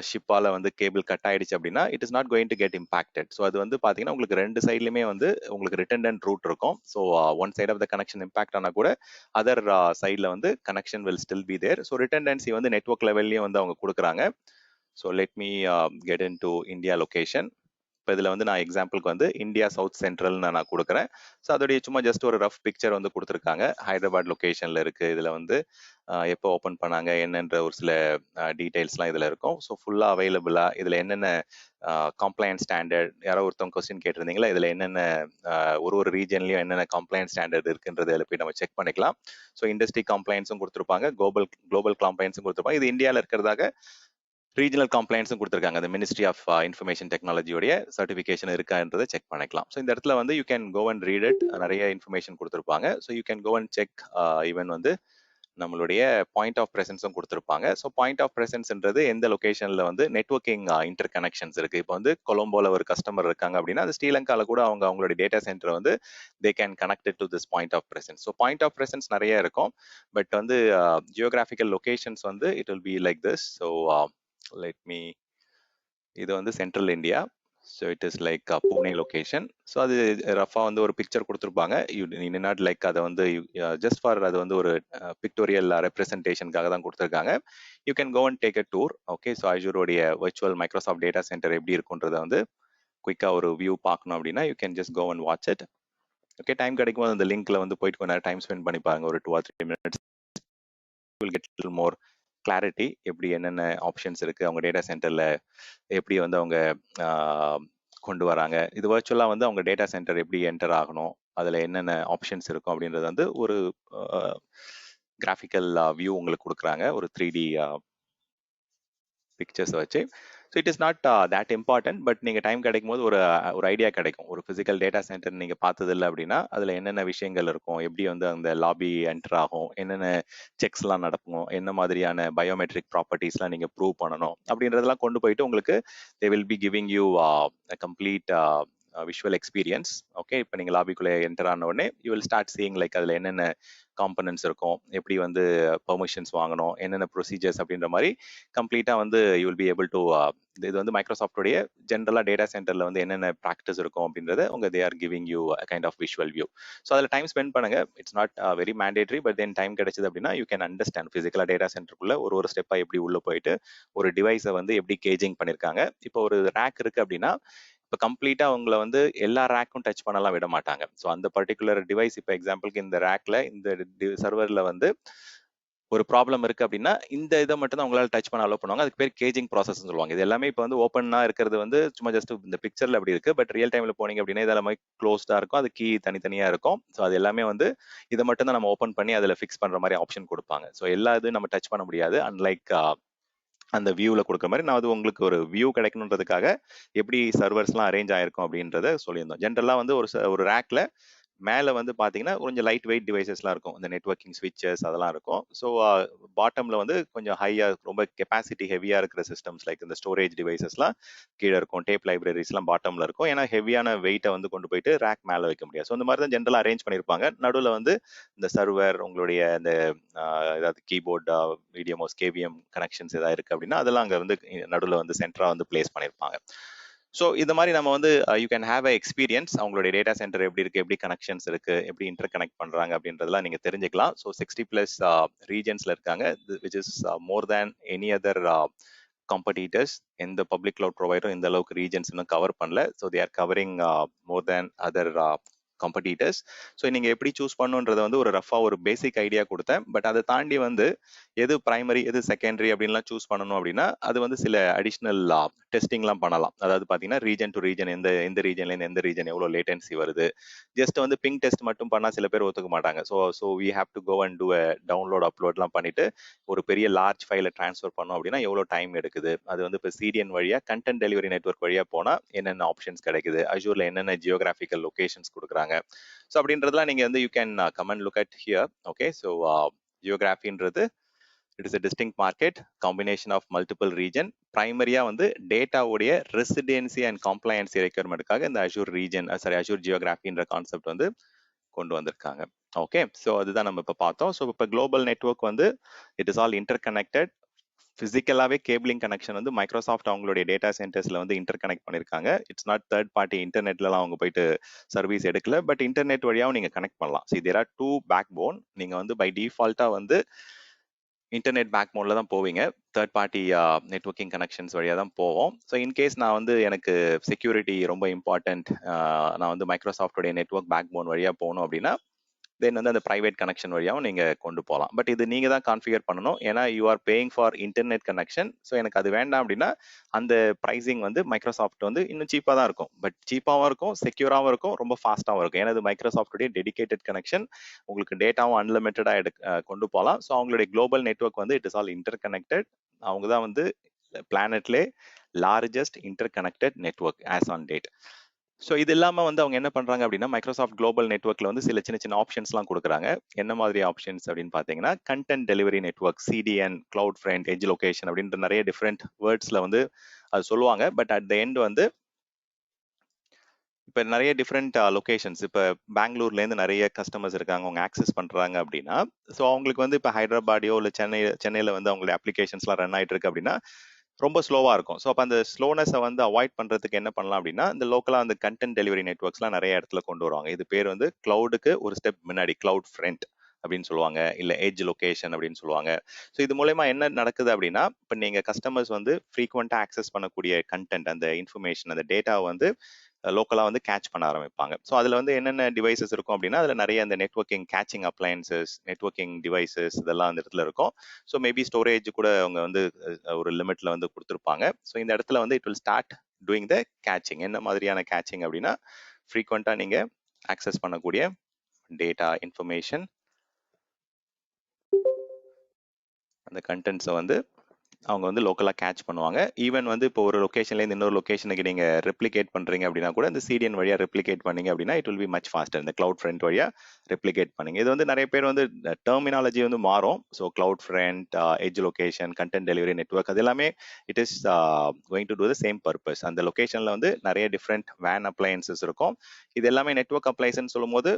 ஷிப்பால வந்து கேபிள் கட் ஆயிடுச்சு அப்படின்னா it is not going to get impacted. So அது வந்து பாத்தீங்கன்னா உங்களுக்கு ரெண்டு சைட்லயுமே வந்து உங்களுக்கு ரிட்டர்ன் ரூட் இருக்கும். So one side of the connection impact ஆனா கூட அதர் சைட்ல வந்து connection will still be there. So redundancy வந்து நெட்வொர்க் லெவல்லையும் வந்து அவங்க கொடுக்குறாங்க. So let me get into India location. இப்போ இதில் வந்து நான் எக்ஸாம்பிளுக்கு வந்து இந்தியா சவுத் சென்ட்ரல்னு நான் கொடுக்குறேன். ஸோ அதோடைய சும்மா ஜஸ்ட் ஒரு ரஃப் பிக்சர் வந்து கொடுத்துருக்காங்க. ஹைதராபாத் லொகேஷனில் இருக்குது. இதில் வந்து எப்போ ஓப்பன் பண்ணாங்க என்னன்ற ஒரு சில டீட்டெயில்ஸ்லாம் இதில் இருக்கும். ஸோ ஃபுல்லாக அவைலபிளாக இதில் என்னென்ன கம்ப்ளைண்ட் ஸ்டாண்டர்ட், யாரோ ஒருத்தவங்க கொஸ்டின் கேட்டிருந்தீங்களா, இதில் என்னென்ன ஒரு ரீஜன்லையும் என்னென்ன கம்ப்ளைண்ட் ஸ்டாண்டர்ட் இருக்குன்றது இதில் போய் நம்ம செக் பண்ணிக்கலாம். ஸோ இண்டஸ்ட்ரி கம்ப்ளைண்ட்ஸும் கொடுத்துருப்பாங்க, குளோபல் கம்ப்ளைண்ட்ஸும் கொடுத்துருப்பாங்க. இது இந்தியாவில் இருக்கிறதாக ரீஜனல் கம்ப்ளைண்ட்ஸும் கொடுத்துருக்காங்க. அந்த மினிஸ்ட்ரி ஆஃப் இன்ஃபர்மேஷன் டெக்னாலஜியோடைய சர்டிஃபிகேஷன் இருக்கான்றதை செக் பண்ணிக்கலாம். ஸோ இந்த இடத்துல வந்து you can go and read it. நிறைய இன்ஃபர்மேஷன் கொடுத்துருப்பாங்க. So you can go and check. Even வந்து நம்மளுடைய பாயிண்ட் ஆஃப் ப்ரெசன்ஸும் கொடுத்துருப்பாங்க. ஸோ பாயிண்ட் ஆஃப் ப்ரெசன்ஸ்ன்றது எந்த லொகேஷன்ல வந்து நெட்வொர்க்கிங் இன்டர் கனெக்ஷன்ஸ் இருக்கு. இப்போ வந்து கொலம்போல ஒரு கஸ்டமர் இருக்காங்க அப்படின்னா அது ஸ்ரீலங்கால கூட அவங்களுடைய டேட்டா சென்டர் வந்து they can connected to this point of presence. So point of presence நிறைய இருக்கும். பட் வந்து ஜியோகிராஃபிக்கல் லொகேஷன்ஸ் வந்து it will be like this. So let me, இது வந்து central India. So it is like Pune location. So அது ரஃபா வந்து ஒரு பிக்சர் கொடுத்துருப்பாங்க. யூ நாட் லைக் அதை வந்து ஜஸ்ட் ஃபார் அது வந்து ஒரு பிக்டோரியல் ரெப்ரஸன்டேஷனுக்காக தான் கொடுத்துருக்காங்க. You can go and take a tour. Okay, so அஜூரோடைய வர்ச்சுவல் மைக்ரோசாஃப்ட் டேட்டா சென்டர் எப்படி இருக்குன்றதை வந்து குயிக்காக ஒரு வியூ பார்க்கணும் அப்படின்னா you can just go and watch it. Okay, time கிடைக்கும் போது அந்த லிங்க்ல வந்து போயிட்டு கொஞ்சம் நேரம் டைம் ஸ்பெண்ட் பண்ணி பாருங்க, ஒரு 2 or 3 minutes. Will get little more clarity, எப்படி என்னென்ன ஆப்ஷன்ஸ் இருக்கு, அவங்க டேட்டா சென்டர்ல எப்படி வந்து அவங்க கொண்டு வராங்க, இது வர்ச்சுவலா வந்து அவங்க டேட்டா சென்டர் எப்படி என்டர் ஆகணும், அதுல என்னென்ன ஆப்ஷன்ஸ் இருக்கும் அப்படின்றது வந்து ஒரு கிராஃபிக்கல் வியூ உங்களுக்கு கொடுக்குறாங்க, ஒரு 3D பிக்சர்ஸ் வச்சு. So it is not that important. But நீங்கள் டைம் கிடைக்கும் போது ஒரு ஐடியா கிடைக்கும். ஒரு ஃபிசிக்கல் டேட்டா சென்டர் நீங்கள் பார்த்ததில்லை அப்படின்னா அதில் என்னென்ன விஷயங்கள் இருக்கும், எப்படி வந்து அந்த லாபி என்டர் ஆகும், என்னென்ன செக்ஸ்லாம் நடக்கும், என்ன மாதிரியான பயோமெட்ரிக் ப்ராப்பர்ட்டிஸ்லாம் நீங்கள் ப்ரூவ் பண்ணணும் அப்படின்றதெல்லாம் கொண்டு போயிட்டு உங்களுக்கு they will be giving you complete visual experience. Okay, இப்போ நீங்கள் லாபிக்குள்ளே என்டர் ஆன உடனே you will start seeing like அதில் என்னென்ன காம்பனன்ட்ஸ் இருக்கும், எப்படி வந்து பெர்மிஷன்ஸ் வாங்கணும், என்னென்ன ப்ரொசீஜர்ஸ் அப்படின்ற மாதிரி கம்ப்ளீட்டாக வந்து you will be able to. இது வந்து மைக்ரோசாஃப்டோடைய ஜென்ரலாக டேட்டா சென்டரில் வந்து என்னென்ன ப்ராக்டிஸ் இருக்கும் அப்படின்றத உங்க they are giving you kind of visual view. So அதில் டைம் ஸ்பெண்ட் பண்ணுங்க. It's not very mandatory, but then time கிடைச்சது அப்படின்னா யூ கேன் அண்டர்ஸ்டாண்ட் ஃபிசிக்கலாக டேட்டா சென்டருக்குள்ள ஒரு ஸ்டெப்பாக எப்படி உள்ள போயிட்டு ஒரு டிவைஸை வந்து எப்படி கேஜிங் பண்ணியிருக்காங்க. இப்போ ஒரு ரேக் இருக்கு அப்படின்னா இப்போ கம்ப்ளீட்டா உங்களை வந்து எல்லா ரேக்கும் டச் பண்ணலாம் விட மாட்டாங்க. ஸோ அந்த பர்டிகுலர் டிவைஸ் இப்போ எக்ஸாம்பிளுக்கு இந்த ரேக்ல இந்த சர்வர்ல வந்து ஒரு ப்ராப்ளம் இருக்கு அப்படின்னா இந்த இதை மட்டும் தான் உங்களால் டச் பண்ண அலோவ் பண்ணுவாங்க. அதுக்கு பேர் கேஜிங் ப்ராசஸ் சொல்லுவாங்க. இது எல்லாமே இப்போ வந்து ஓப்பனா இருக்கிறது வந்து சும்மா ஜஸ்ட் இந்த பிக்சர்ல அப்படி இருக்கு. பட் ரியல் டைம்ல போனீங்க அப்படின்னா இது எல்லாமே க்ளோஸ்டா இருக்கும், அது கீ தனித்தனியா இருக்கும். ஸோ அது எல்லாமே வந்து இதை மட்டும் தான் நம்ம ஓப்பன் பண்ணி அதில் ஃபிக்ஸ் பண்ற மாதிரி ஆப்ஷன் கொடுப்பாங்க. ஸோ எல்லா இதுவும் நம்ம டச் பண்ண முடியாது. அன்லைக் அந்த வியூவில் கொடுக்குற மாதிரி நான் அது உங்களுக்கு ஒரு வியூ கிடைக்கணுன்றதுக்காக எப்படி சர்வர்ஸ்லாம் அரேஞ்ச் ஆயிருக்கும் அப்படின்றத சொல்லியிருந்தோம். ஜென்ரலாக வந்து ஒரு ரேக்ல மேலே வந்து பார்த்தீங்கன்னா கொஞ்சம் லைட் வெயிட் டிவைசஸ்லாம் இருக்கும், இந்த நெட்வொர்க்கிங் ஸ்விட்சஸ் அதெல்லாம் இருக்கும். ஸோ பாட்டமில் வந்து கொஞ்சம் ஹையாக ரொம்ப கெப்பாசிட்டி ஹெவியாக இருக்கிற சிஸ்டம்ஸ் லைக் இந்த ஸ்டோரேஜ் டிவைசஸ்லாம் கீழே இருக்கும், டேப் லைப்ரரிஸ்லாம் பாட்டமில் இருக்கும். ஏன்னா ஹெவியான வெயிட்டை வந்து கொண்டு போயிட்டு ரேக் மேலே வைக்க முடியாது. ஸோ இந்த மாதிரி தான் ஜென்ரலாக அரேஞ்ச் பண்ணியிருப்பாங்க. நடுவில் வந்து இந்த சர்வர், உங்களுடைய இந்த ஏதாவது keyboard, video mouse, KVM connections ஏதாவது இருக்குது அப்படின்னா அதெல்லாம் அங்கே வந்து நடுவில் வந்து சென்டராக வந்து பிளேஸ் பண்ணியிருப்பாங்க. ஸோ இந்த மாதிரி நம்ம வந்து you can have a experience. அவங்களுடைய டேட்டா சென்டர் எப்படி இருக்கு, எப்படி கனெக்ஷன்ஸ் இருக்கு, எப்படி இன்டர் கனெக்ட் பண்றாங்க அப்படின்றதெல்லாம் நீங்க தெரிஞ்சுக்கலாம். ஸோ 60+ ரீஜன்ஸ்ல இருக்காங்க, which is more than any other competitors. எந்த பப்ளிக் கிளவுட் ப்ரொவைடரும் இந்த அளவுக்கு ரீஜன்ஸ் இன்னும் கவர் பண்ணல. So they R covering more than other competitors. So நீங்கள் எப்படி சூஸ் பண்ணுன்றதை வந்து ஒரு ரஃபாக ஒரு பேசிக் ஐடியா கொடுத்தேன். பட் அதை தாண்டி வந்து எது பிரைமரி எது செகண்டரி அப்படின்லாம் சூஸ் பண்ணணும் அப்படின்னா அது வந்து சில அடிஷ்னல் டெஸ்டிங்லாம் பண்ணலாம். அதாவது பார்த்தீங்கன்னா ரீஜன் டு ரீஜன் எந்த எந்த ரீஜன்லேருந்து எந்த ரீஜன் எவ்வளோ லேட்டன்சி வருது, ஜஸ்ட் வந்து பிங் டெஸ்ட் மட்டும் பண்ணால் சில பேர் ஒத்துக்க மாட்டாங்க. So we have to go and do download அப்லோட்லாம் பண்ணிட்டு ஒரு பெரிய லார்ஜ் ஃபைலை ட்ரான்ஸ்ஃபர் பண்ணோம் அப்படின்னா எவ்வளோ டைம் எடுக்குது, அது வந்து இப்போ சிடிஎன் வழியாக கண்டென்ட் டெலிவரி நெட்வொர்க் வழியாக போனால் என்னென்ன ஆப்ஷன்ஸ் கிடைக்குது, அஜூரில் என்னென்ன ஜியோகிராஃபிக்கல் லொகேஷன்ஸ் கொடுக்குறாங்க. ஸோ அப்படின்றதுலாம் நீங்கள் வந்து you can come and look at here. Okay, so ஜியோகிராஃபின்றது it is a distinct market combination of multiple region. பிரைமரியா வந்து டேட்டாவுடைய ரெசிடென்சி அண்ட் காம்ப்ளையன்சி ரெக்யர்மெண்ட்டுக்காக இந்த அஷூர் ரீஜன் சாரி அஷூர் ஜியோகிராஃபின்ற கான்செப்ட் வந்து கொண்டு வந்திருக்காங்க. ஓகே, ஸோ அதுதான் நம்ம இப்போ பார்த்தோம். ஸோ இப்போ குளோபல் நெட்வொர்க் வந்து it is all interconnected. பிசிக்கலாவே கேபிளிங் கனெக்ஷன் வந்து மைக்ரோசாஃப்ட் அவங்களுடைய டேட்டா சென்டர்ஸ்ல வந்து இன்டர் கனெக்ட் பண்ணிருக்காங்க. இட்ஸ் நாட் தேர்ட் பார்ட்டி இன்டர்நெட்லாம் அவங்க போயிட்டு சர்வீஸ் எடுக்கல, பட் இன்டர்நெட் வழியாவும் நீங்க கனெக்ட் பண்ணலாம். So there are two backbone. நீங்க வந்து பை டிஃபால்ட்டா வந்து இன்டர்நெட் பேக் மோட்ல தான் போவீங்க. தேர்ட் பார்ட்டி நெட்வொர்க்கிங் கனெக்ஷன்ஸ் வழியாக தான் போவோம். ஸோ இன்கேஸ் நான் வந்து எனக்கு செக்யூரிட்டி ரொம்ப இம்பார்ட்டன்ட், நான் வந்து மைக்ரோசாஃப்டோடைய நெட்வொர்க் பேக் போன் வழியாக போகணும் அப்படின்னா தென் வந்து அந்த பிரைவேட் கனெக்ஷன் வழியாகவும் நீங்கள் கொண்டு போகலாம். பட் இது நீங்கள் தான் கான்ஃபிகர் பண்ணணும். ஏன்னா you are paying for internet connection. So எனக்கு அது வேண்டாம் அப்படின்னா அந்த ப்ரைஸிங் வந்து மைக்ரோசாஃப்ட் வந்து இன்னும் சீப்பாக தான் இருக்கும். பட் சீப்பாகவும் இருக்கும், செக்யூராகவும் இருக்கும், ரொம்ப ஃபாஸ்ட்டாகவும் இருக்கும். ஏன்னா இது மைக்ரோசாஃப்டுடைய டெடிகேட்டட் கனெக்ஷன். உங்களுக்கு டேட்டாவும் அன்லிமிட்டடாக கொண்டு போகலாம். ஸோ அவங்களுடைய குளோபல் நெட்வொர்க் வந்து it is all interconnected. அவங்க தான் வந்து பிளானட்லே largest interconnected network as on date. So இது இல்லாமல் வந்து அவங்க என்ன பண்ணுறாங்க அப்படின்னா மைக்ரோசாஃப்ட் குளோபல் நெட்வொர்க்கில் வந்து சில சின்ன சின்ன ஆப்ஷன்ஸ்லாம் கொடுக்குறாங்க. என்ன மாதிரி ஆப்ஷன்ஸ் அப்படின்னு பார்த்தீங்கன்னா content delivery network, CDN, cloud front, edge location அப்படின்ற நிறைய டிஃப்ரெண்ட் வேர்ட்ஸில் வந்து அது சொல்லுவாங்க. பட் அட் த எண்ட் வந்து இப்போ நிறைய டிஃப்ரெண்ட் லொகேஷன்ஸ், இப்போ பெங்களூர்லேருந்து நிறைய கஸ்டமர்ஸ் இருக்காங்க, அவங்க ஆக்சஸ் பண்ணுறாங்க அப்படின்னா ஸோ அவங்களுக்கு வந்து இப்போ ஹைதராபாடியோ இல்லை சென்னையில் வந்து அவங்களுடைய அப்ளிகேஷன்ஸ்லாம் ரன் ஆகிட்டு இருக்கு அப்படின்னா ரொம்ப ஸ்லோவாக இருக்கும். ஸோ அப்போ அந்த ஸ்லோனஸை வந்து அவாய்ட் பண்ணுறதுக்கு என்ன பண்ணலாம் அப்படின்னா இந்த லோக்கலாக அந்த கண்டென்ட் டெலிவரி நெட்வொர்க்ஸ்லாம் நிறைய இடத்துல கொண்டு வருவாங்க. இது பேர் வந்து கிளவுடுக்கு ஒரு ஸ்டெப் முன்னாடி கிளவுட் ஃப்ரண்ட் அப்படின்னு சொல்லுவாங்க, இல்லை எட்ஜ் லொகேஷன் அப்படின்னு சொல்லுவாங்க. ஸோ இது மூலயமா என்ன நடக்குது அப்படின்னா இப்போ நீங்கள் கஸ்டமர்ஸ் வந்து ஃப்ரீக்வெண்ட்டாக ஆக்சஸ் பண்ணக்கூடிய கண்டென்ட், அந்த இன்ஃபர்மேஷன், அந்த டேட்டாவை வந்து லோக்கலாக வந்து கேட்ச் பண்ண ஆரம்பிப்பாங்க. ஸோ அதில் வந்து என்னென்ன டிவைசஸ் இருக்கும் அப்படின்னா அதில் நிறைய அந்த networking caching appliances, networking devices இதெல்லாம் அந்த இடத்துல இருக்கும். ஸோ மேபி ஸ்டோரேஜ் கூட அவங்க வந்து ஒரு லிமிட்ல வந்து கொடுத்துருப்பாங்க. ஸோ இந்த இடத்துல வந்து it will start doing the caching. என்ன மாதிரியான கேச்சிங் அப்படின்னா ஃப்ரீக்வெண்ட்டாக நீங்கள் ஆக்சஸ் பண்ணக்கூடிய டேட்டா, இன்ஃபர்மேஷன், அந்த கண்டென்ட்ஸை வந்து அவங்க வந்து லோக்கலாக கேட்ச் பண்ணுவாங்க. ஈவன் வந்து இப்போ ஒரு லொக்கேஷன்லேருந்து இன்னொரு லொக்கேஷனுக்கு நீங்கள் ரெப்ளிகேட் பண்ணுறீங்க அப்படின்னா கூட இந்த சிடிஎன் வழியாக ரெப்ளிகேட் பண்ணீங்க அப்படின்னா it will be much faster. இந்த கிளவுட் ஃப்ரண்ட் வழியாக ரெப்ளிகேட் பண்ணீங்க. இது வந்து நிறைய பேர் வந்து டெர்மினாலஜி வந்து மாறும். So cloud front, edge location, content delivery network அது எல்லாமே it is going to do the same purpose. அந்த லொகேஷனில் வந்து நிறைய டிஃப்ரெண்ட் வேன் அப்ளையன்சஸ் இருக்கும். இது எல்லாமே நெட்வொர்க் அப்ளையன்ஸ் சொல்லும்போது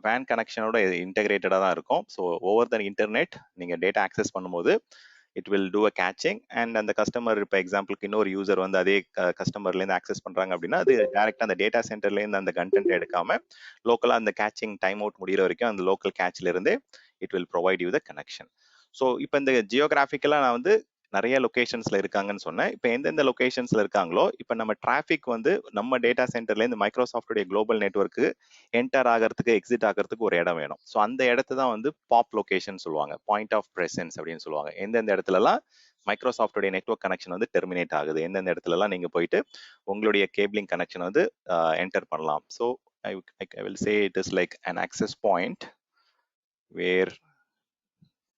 வேன் கனெக்ஷனோட இன்டெகிரேட்டடாக தான் இருக்கும். ஸோ ஓவர் த இன்டர்நெட் நீங்கள் டேட்டா ஆக்சஸ் பண்ணும்போது it will do a caching and அந்த கஸ்டமர் இப்போ எக்ஸாம்பிளுக்கு இன்னொரு யூசர் வந்து அதே கஸ்டமர்லேருந்து ஆக்சஸ் பண்ணுறாங்க அப்படின்னா அது டேரெக்டாக அந்த டேட்டா சென்டர்லேருந்து அந்த கண்டென்ட் எடுக்காம லோக்கலாக அந்த கேச்சிங் டைம் அவுட் முடிகிற வரைக்கும் அந்த லோக்கல் கேட்ச்லேருந்தே it will provide you the connection. So இப்போ இந்த ஜியோகிராஃபிக்கலாக நான் வந்து நிறைய லொகேஷன்ஸ்ல இருக்காங்கன்னு சொன்னேன். இப்போ எந்தெந்த லொகேஷன்ஸ்ல இருக்காங்களோ இப்போ நம்ம டிராஃபிக் வந்து நம்ம டேட்டா சென்டர்லேருந்து மைக்ரோசாஃப்டுடைய குளோபல் நெட்வொர்க்கு என்டர் ஆகிறதுக்கு எக்ஸிட் ஆகிறதுக்கு ஒரு இடம் வேணும். ஸோ அந்த இடத்த தான் வந்து பாப் லொகேஷன் சொல்லுவாங்க, பாயிண்ட் ஆஃப் பிரசன்ஸ் அப்படின்னு சொல்லுவாங்க. எந்தெந்த இடத்துலலாம் மைக்ரோசாஃப்டுடைய நெட்வொர்க் கனெக்ஷன் வந்து டெர்மினேட் ஆகுது, எந்தெந்த இடத்துலலாம் நீங்கள் போயிட்டு உங்களுடைய கேபிளிங் கனெக்ஷன் வந்து என்டர் பண்ணலாம். So I will say it is like an access point where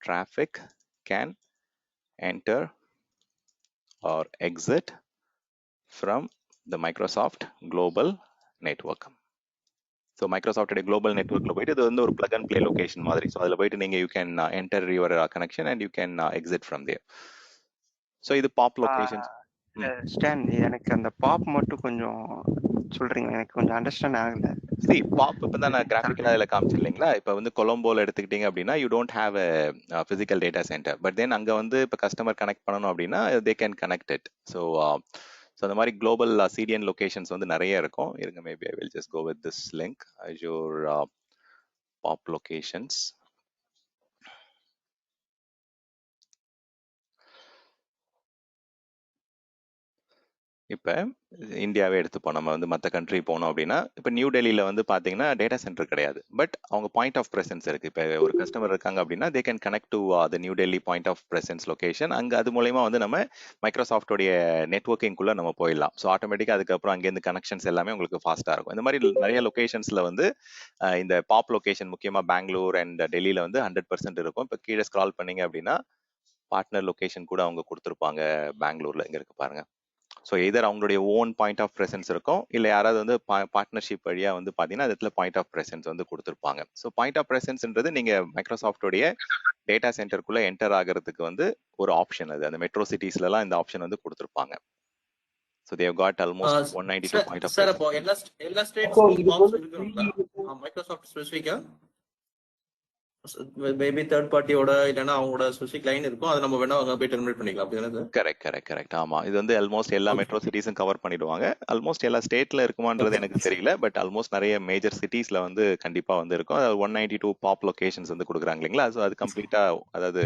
traffic can enter or exit from the Microsoft global network. So மைக்ரோசாஃப்டோட குளோபல் நெட்வொர்க்கில் போயிட்டு இது வந்து ஒரு பிளக் அண்ட் பிளே லொகேஷன் மாதிரி. ஸோ அதில் போயிட்டு நீங்கள் you can enter your connection and you can exit from there. So இது பாப் லொகேஷன். ஸ்டான், எனக்கு அந்த பாப் மட்டும் கொஞ்சம் சொல்றீங்க, எனக்கு கொஞ்சம் அண்டர்ஸ்டாண்ட் ஆகல. சரி, பாப் இப்போ தான் நான் கிராஃபிக்கலாக அதில் காமிச்சு இல்லைங்களா. இப்போ வந்து கொலம்போவில் எடுத்துக்கிட்டீங்க அப்படின்னா you don't have a physical data center, but then அங்கே வந்து இப்போ கஸ்டமர் கனெக்ட் பண்ணணும் அப்படின்னா they can connect it. So அந்த மாதிரி குளோபல் சிடிஎன் லொகேஷன்ஸ் வந்து நிறைய இருக்கும். இருங்க, maybe I will just go with this link, Azure POP locations. இப்போ இந்தியாவே எடுத்துப்போம், நம்ம வந்து மற்ற கண்ட்ரி போனோம் அப்படின்னா, இப்போ நியூ டெல்லியில் வந்து பார்த்தீங்கன்னா டேட்டா சென்டர் கிடையாது, பட் அவங்க பாயிண்ட் ஆஃப் ப்ரெசன்ஸ் இருக்கு. இப்போ ஒரு கஸ்டமர் இருக்காங்க அப்படின்னா they can connect to the New Delhi point of presence location. அங்கே அது மூலயமா வந்து நம்ம மைக்ரோசாஃப்டோடைய நெட்ஒர்க்கிங்குள்ளே நம்ம போயிடலாம். ஸோ ஆட்டோமேட்டிக்காக அதுக்கப்புறம் அங்கேருந்து கனெக்ஷன்ஸ் எல்லாமே உங்களுக்கு ஃபாஸ்ட்டாக இருக்கும். இந்த மாதிரி நிறைய லொகேஷன்ஸில் வந்து இந்த பாப் லொகேஷன் முக்கியமாக பெங்களூர் அண்ட் டெல்லியில் வந்து 100% இருக்கும். இப்போ கீழே ஸ்க்ரால் பண்ணீங்க அப்படின்னா பார்ட்னர் லொகேஷன் கூட அவங்க கொடுத்துருப்பாங்க. பெங்களூர்ல இங்க இருக்கு பாருங்க. ஸோ எதர் அவங்களுடைய ஓன் பாயிண்ட் ஆஃப் ப்ரெசன்ஸ் இருக்கும், இல்லை யாராவது வந்து பார்ட்னர்ஷிப் வழியாக வந்து பார்த்தீங்கன்னா அது இடத்துல பாயிண்ட் ஆஃப் ப்ரெசன்ஸ் வந்து கொடுத்துருப்பாங்க. ஸோ பாயிண்ட் ஆஃப் ப்ரெசன்ஸ்ன்றது நீங்கள் மைக்ரோசாஃப்டோடைய டேட்டா சென்டருக்குள்ளே என்டர் ஆகிறதுக்கு வந்து ஒரு ஆப்ஷன். அது அந்த மெட்ரோ சிட்டிஸ்லலாம் இந்த ஆப்ஷன் வந்து கொடுத்துருப்பாங்க. So they've got almost 192 point of சார். அப்போ எல்லா ஸ்டேட்ஸ்க்கும் மைக்ரோசாஃப்ட் ஸ்பெசிஃபிக்கா மேபி தேர்ட் பார்ட்டியோட இல்லைன்னா அவங்களோட ஸ்பெசிஃபிக் லைன் இருக்கும், அதை நம்ம வேணா அங்கே போய் டெர்மினேட் பண்ணிக்கலாம். அப்படி தானே? கரெக்ட். ஆமா, இது வந்து ஆல்மோஸ்ட் எல்லா மெட்ரோ சிட்டிஸும் கவர் பண்ணிடுவாங்க. ஆல்மோஸ்ட் எல்லா ஸ்டேட்ல இருக்குமான்றது எனக்கு தெரியல, பட் ஆல்மோஸ்ட் நிறைய மேஜர் சிட்டிஸ்ல வந்து கண்டிப்பா வந்து இருக்கும். 192 பாப் லொகேஷன்ஸ் வந்து கொடுக்குறாங்க இல்லைங்களா? ஸோ அது கம்ப்ளீட்டா, அதாவது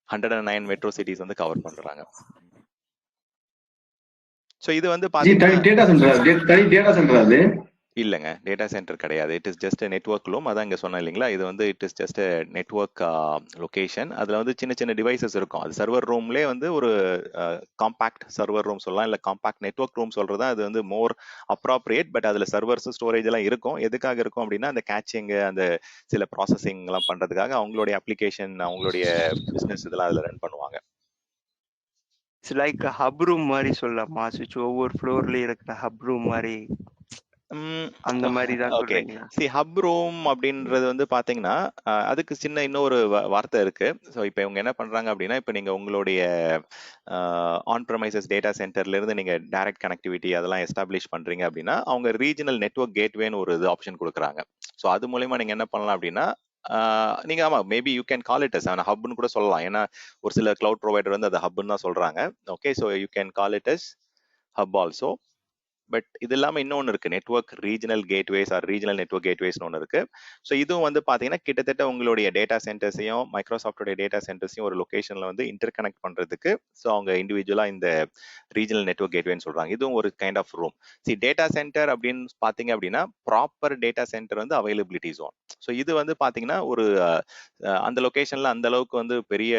109 மெட்ரோ சிட்டிஸ் வந்து கவர் பண்றாங்க. ஸோ இது வந்து இல்லைங்க, டேட்டா சென்டர் கிடையாது. It is just network room. அதான் இங்கே சொன்னேன் இல்லைங்களா, இது வந்து it is just network location. அதில் வந்து சின்ன சின்ன டிவைசஸ் இருக்கும். அது சர்வர் ரூம்லேயே வந்து ஒரு காம்பாக்ட் சர்வர் ரூம் சொல்லலாம், இல்லை காம்பாக்ட் நெட்வொர்க் ரூம் சொல்றது அது வந்து மோர் அப்ராப்ரியேட். பட் அதில் சர்வர்ஸ் ஸ்டோரேஜ் எல்லாம் இருக்கும். எதுக்காக இருக்கும் அப்படின்னா அந்த கேச்சிங், அந்த சில ப்ராசஸிங் எல்லாம் பண்றதுக்காக அவங்களுடைய அப்ளிகேஷன், அவங்களுடைய பிசினஸ் இதெல்லாம் அதில் ரன் பண்ணுவாங்க. இட்ஸ் லைக் ஹப் ரூம் மாதிரி சொல்லலாமா? சுவிட்ச் ஒவ்வொரு ஃப்ளோர்லயும் இருக்கிற ஹப் ரூம் மாதிரி அந்த மாதிரி தான் சொல்றீங்களா? சி ஹப் ரூம் அப்படின்றது வந்து பாத்தீங்கன்னா அதுக்கு சின்ன இன்னொரு வார்த்தை இருக்கு. ஸோ இப்போ இவங்க என்ன பண்றாங்க அப்படின்னா, இப்போ நீங்க உங்களுடைய ஆன் ப்ரமைசஸ் டேட்டா சென்டர்ல இருந்து நீங்க டைரக்ட் கனெக்டிவிட்டி அதெல்லாம் எஸ்டாப்ளிஷ் பண்றீங்க அப்படின்னா அவங்க ரீஜனல் நெட்வொர்க் கேட்வேன்னு ஒரு இது ஆப்ஷன் கொடுக்குறாங்க. ஸோ அது மூலயமா நீங்க என்ன பண்ணலாம் அப்படின்னா, நீங்க ஆமா maybe you can call it as ஹப்னு கூட சொல்லலாம். ஏன்னா ஒரு சில கிளவுட் ப்ரொவைடர் வந்து அது ஹப்னு தான் சொல்றாங்க. Okay, so you can call it as hub also. But இது இல்லாமல் இன்னொன்று இருக்கு, network regional gateways or regional network கேட்வேஸ்னு ஒன்று இருக்கு. ஸோ இதுவும் வந்து பார்த்தீங்கன்னா கிட்டத்தட்ட உங்களுடைய டேட்டா சென்டர்ஸையும் மைக்ரோசாஃப்டோடைய டேட்டா சென்டர்ஸையும் ஒரு லொகேஷனில் வந்து இன்டர் கனெக்ட் பண்ணுறதுக்கு ஸோ அவங்க இண்டிவிஜுவலாக இந்த ரீஜனல் நெட்வொர்க் கேட்வேன்னு சொல்கிறாங்க. இதுவும் ஒரு கைண்ட் ஆஃப் ரூம். சி டேட்டா சென்டர் அப்படின்னு பார்த்தீங்க அப்படின்னா ப்ராப்பர் டேட்டா சென்டர் வந்து அவைலபிலிட்டி ஜோன். ஸோ இது வந்து பார்த்தீங்கன்னா ஒரு அந்த லொகேஷனில் அந்த அளவுக்கு வந்து பெரிய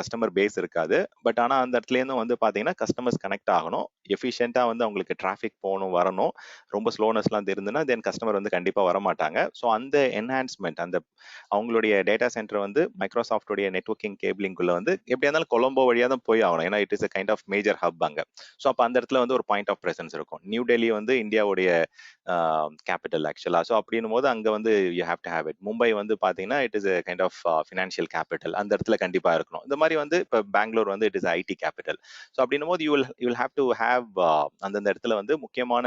கஸ்டமர் பேஸ் இருக்காது. பட் ஆனால் அந்த இடத்துலேருந்து வந்து பார்த்தீங்கன்னா கஸ்டமர்ஸ் கனெக்ட் ஆகணும், எஃபிஷியண்டாக வந்து அவங்களுக்கு டிராஃபிக் போகணும் வரணும். ரொம்ப ஸ்லோனஸ்லாம் தெரிஞ்சுன்னா தென் கஸ்டமர் வந்து கண்டிப்பாக வரமாட்டாங்க. ஸோ அந்த என்ஹான்ஸ்மெண்ட், அந்த அவங்களுடைய டேட்டா சென்டர் வந்து மைக்ரோசாஃப்டோடைய நெட்வொர்க்கிங் கேபிளிங்குள்ள வந்து எப்படியா இருந்தாலும் கொலம்போ வழியாக தான் போய் ஆகணும். ஏன்னா it is a kind of major hub அங்கே. ஸோ அப்போ அந்த இடத்துல வந்து ஒரு பாயிண்ட் ஆஃப் பிரசன்ஸ் இருக்கும். நியூ டெல்லி வந்து இந்தியாவுடைய கேபிட்டல் ஆக்சுவலாக. ஸோ அப்படின்னும் போது அங்கே வந்து you have to have it. Mumbai வந்து பார்த்தீங்கன்னா it is a kind of financial capital, அந்த இடத்துல கண்டிப்பாக இருக்கணும். இந்த மாதிரி வந்து இப்போ பெங்களூர் வந்து it is IT capital. So அப்படின்னும் போது you will have to have அந்தந்த இடத்துல வந்து முக்கியமான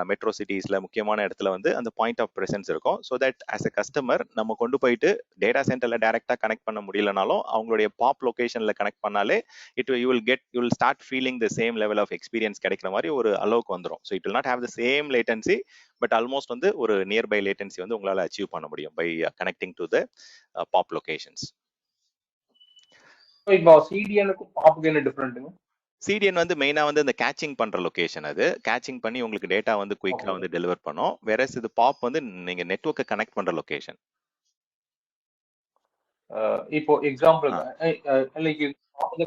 மெட்ரோ சிட்டிஸ்ல முக்கியமான இடத்துல வந்து அந்த பாயிண்ட் ஆஃப் பிரசன்ஸ் இருக்கும். So that as a customer நம்ம கொண்டு போயிட்டு டேட்டா சென்டர்ல டைரக்டா கனெக்ட் பண்ண முடியலனாலும் அவங்களுடைய பாப் லொகேஷன்ல கனெக்ட் பண்ணாலே you will start feeling the same level of experience கிடைக்கிற மாதிரி ஒரு அளவுக்கு வந்துடும். So it will not have the same latency, but almost வந்து ஒரு நியர்பை லேட்டன்சி வந்து உங்களால் அச்சீவ் பண்ண முடியும் by connecting to the POP locations. இப்போ சிடிஎனுக்கு பாப்புக்கு என்ன டிஃபரெண்ட்டுங்க? சிடிஎன் வந்து மெயினா வந்து இந்த கேச்சிங் பண்ற லொகேஷன். அது கேச்சிங் பண்ணி உங்களுக்கு டேட்டா வந்து குயிக்கா வந்து டெலிவர் பண்ணும். வேறஸ் இது பாப் வந்து நீங்க நெட்வொர்க்கை கனெக்ட் பண்ற லொகேஷன். இப்போ எக்ஸாம்பிள்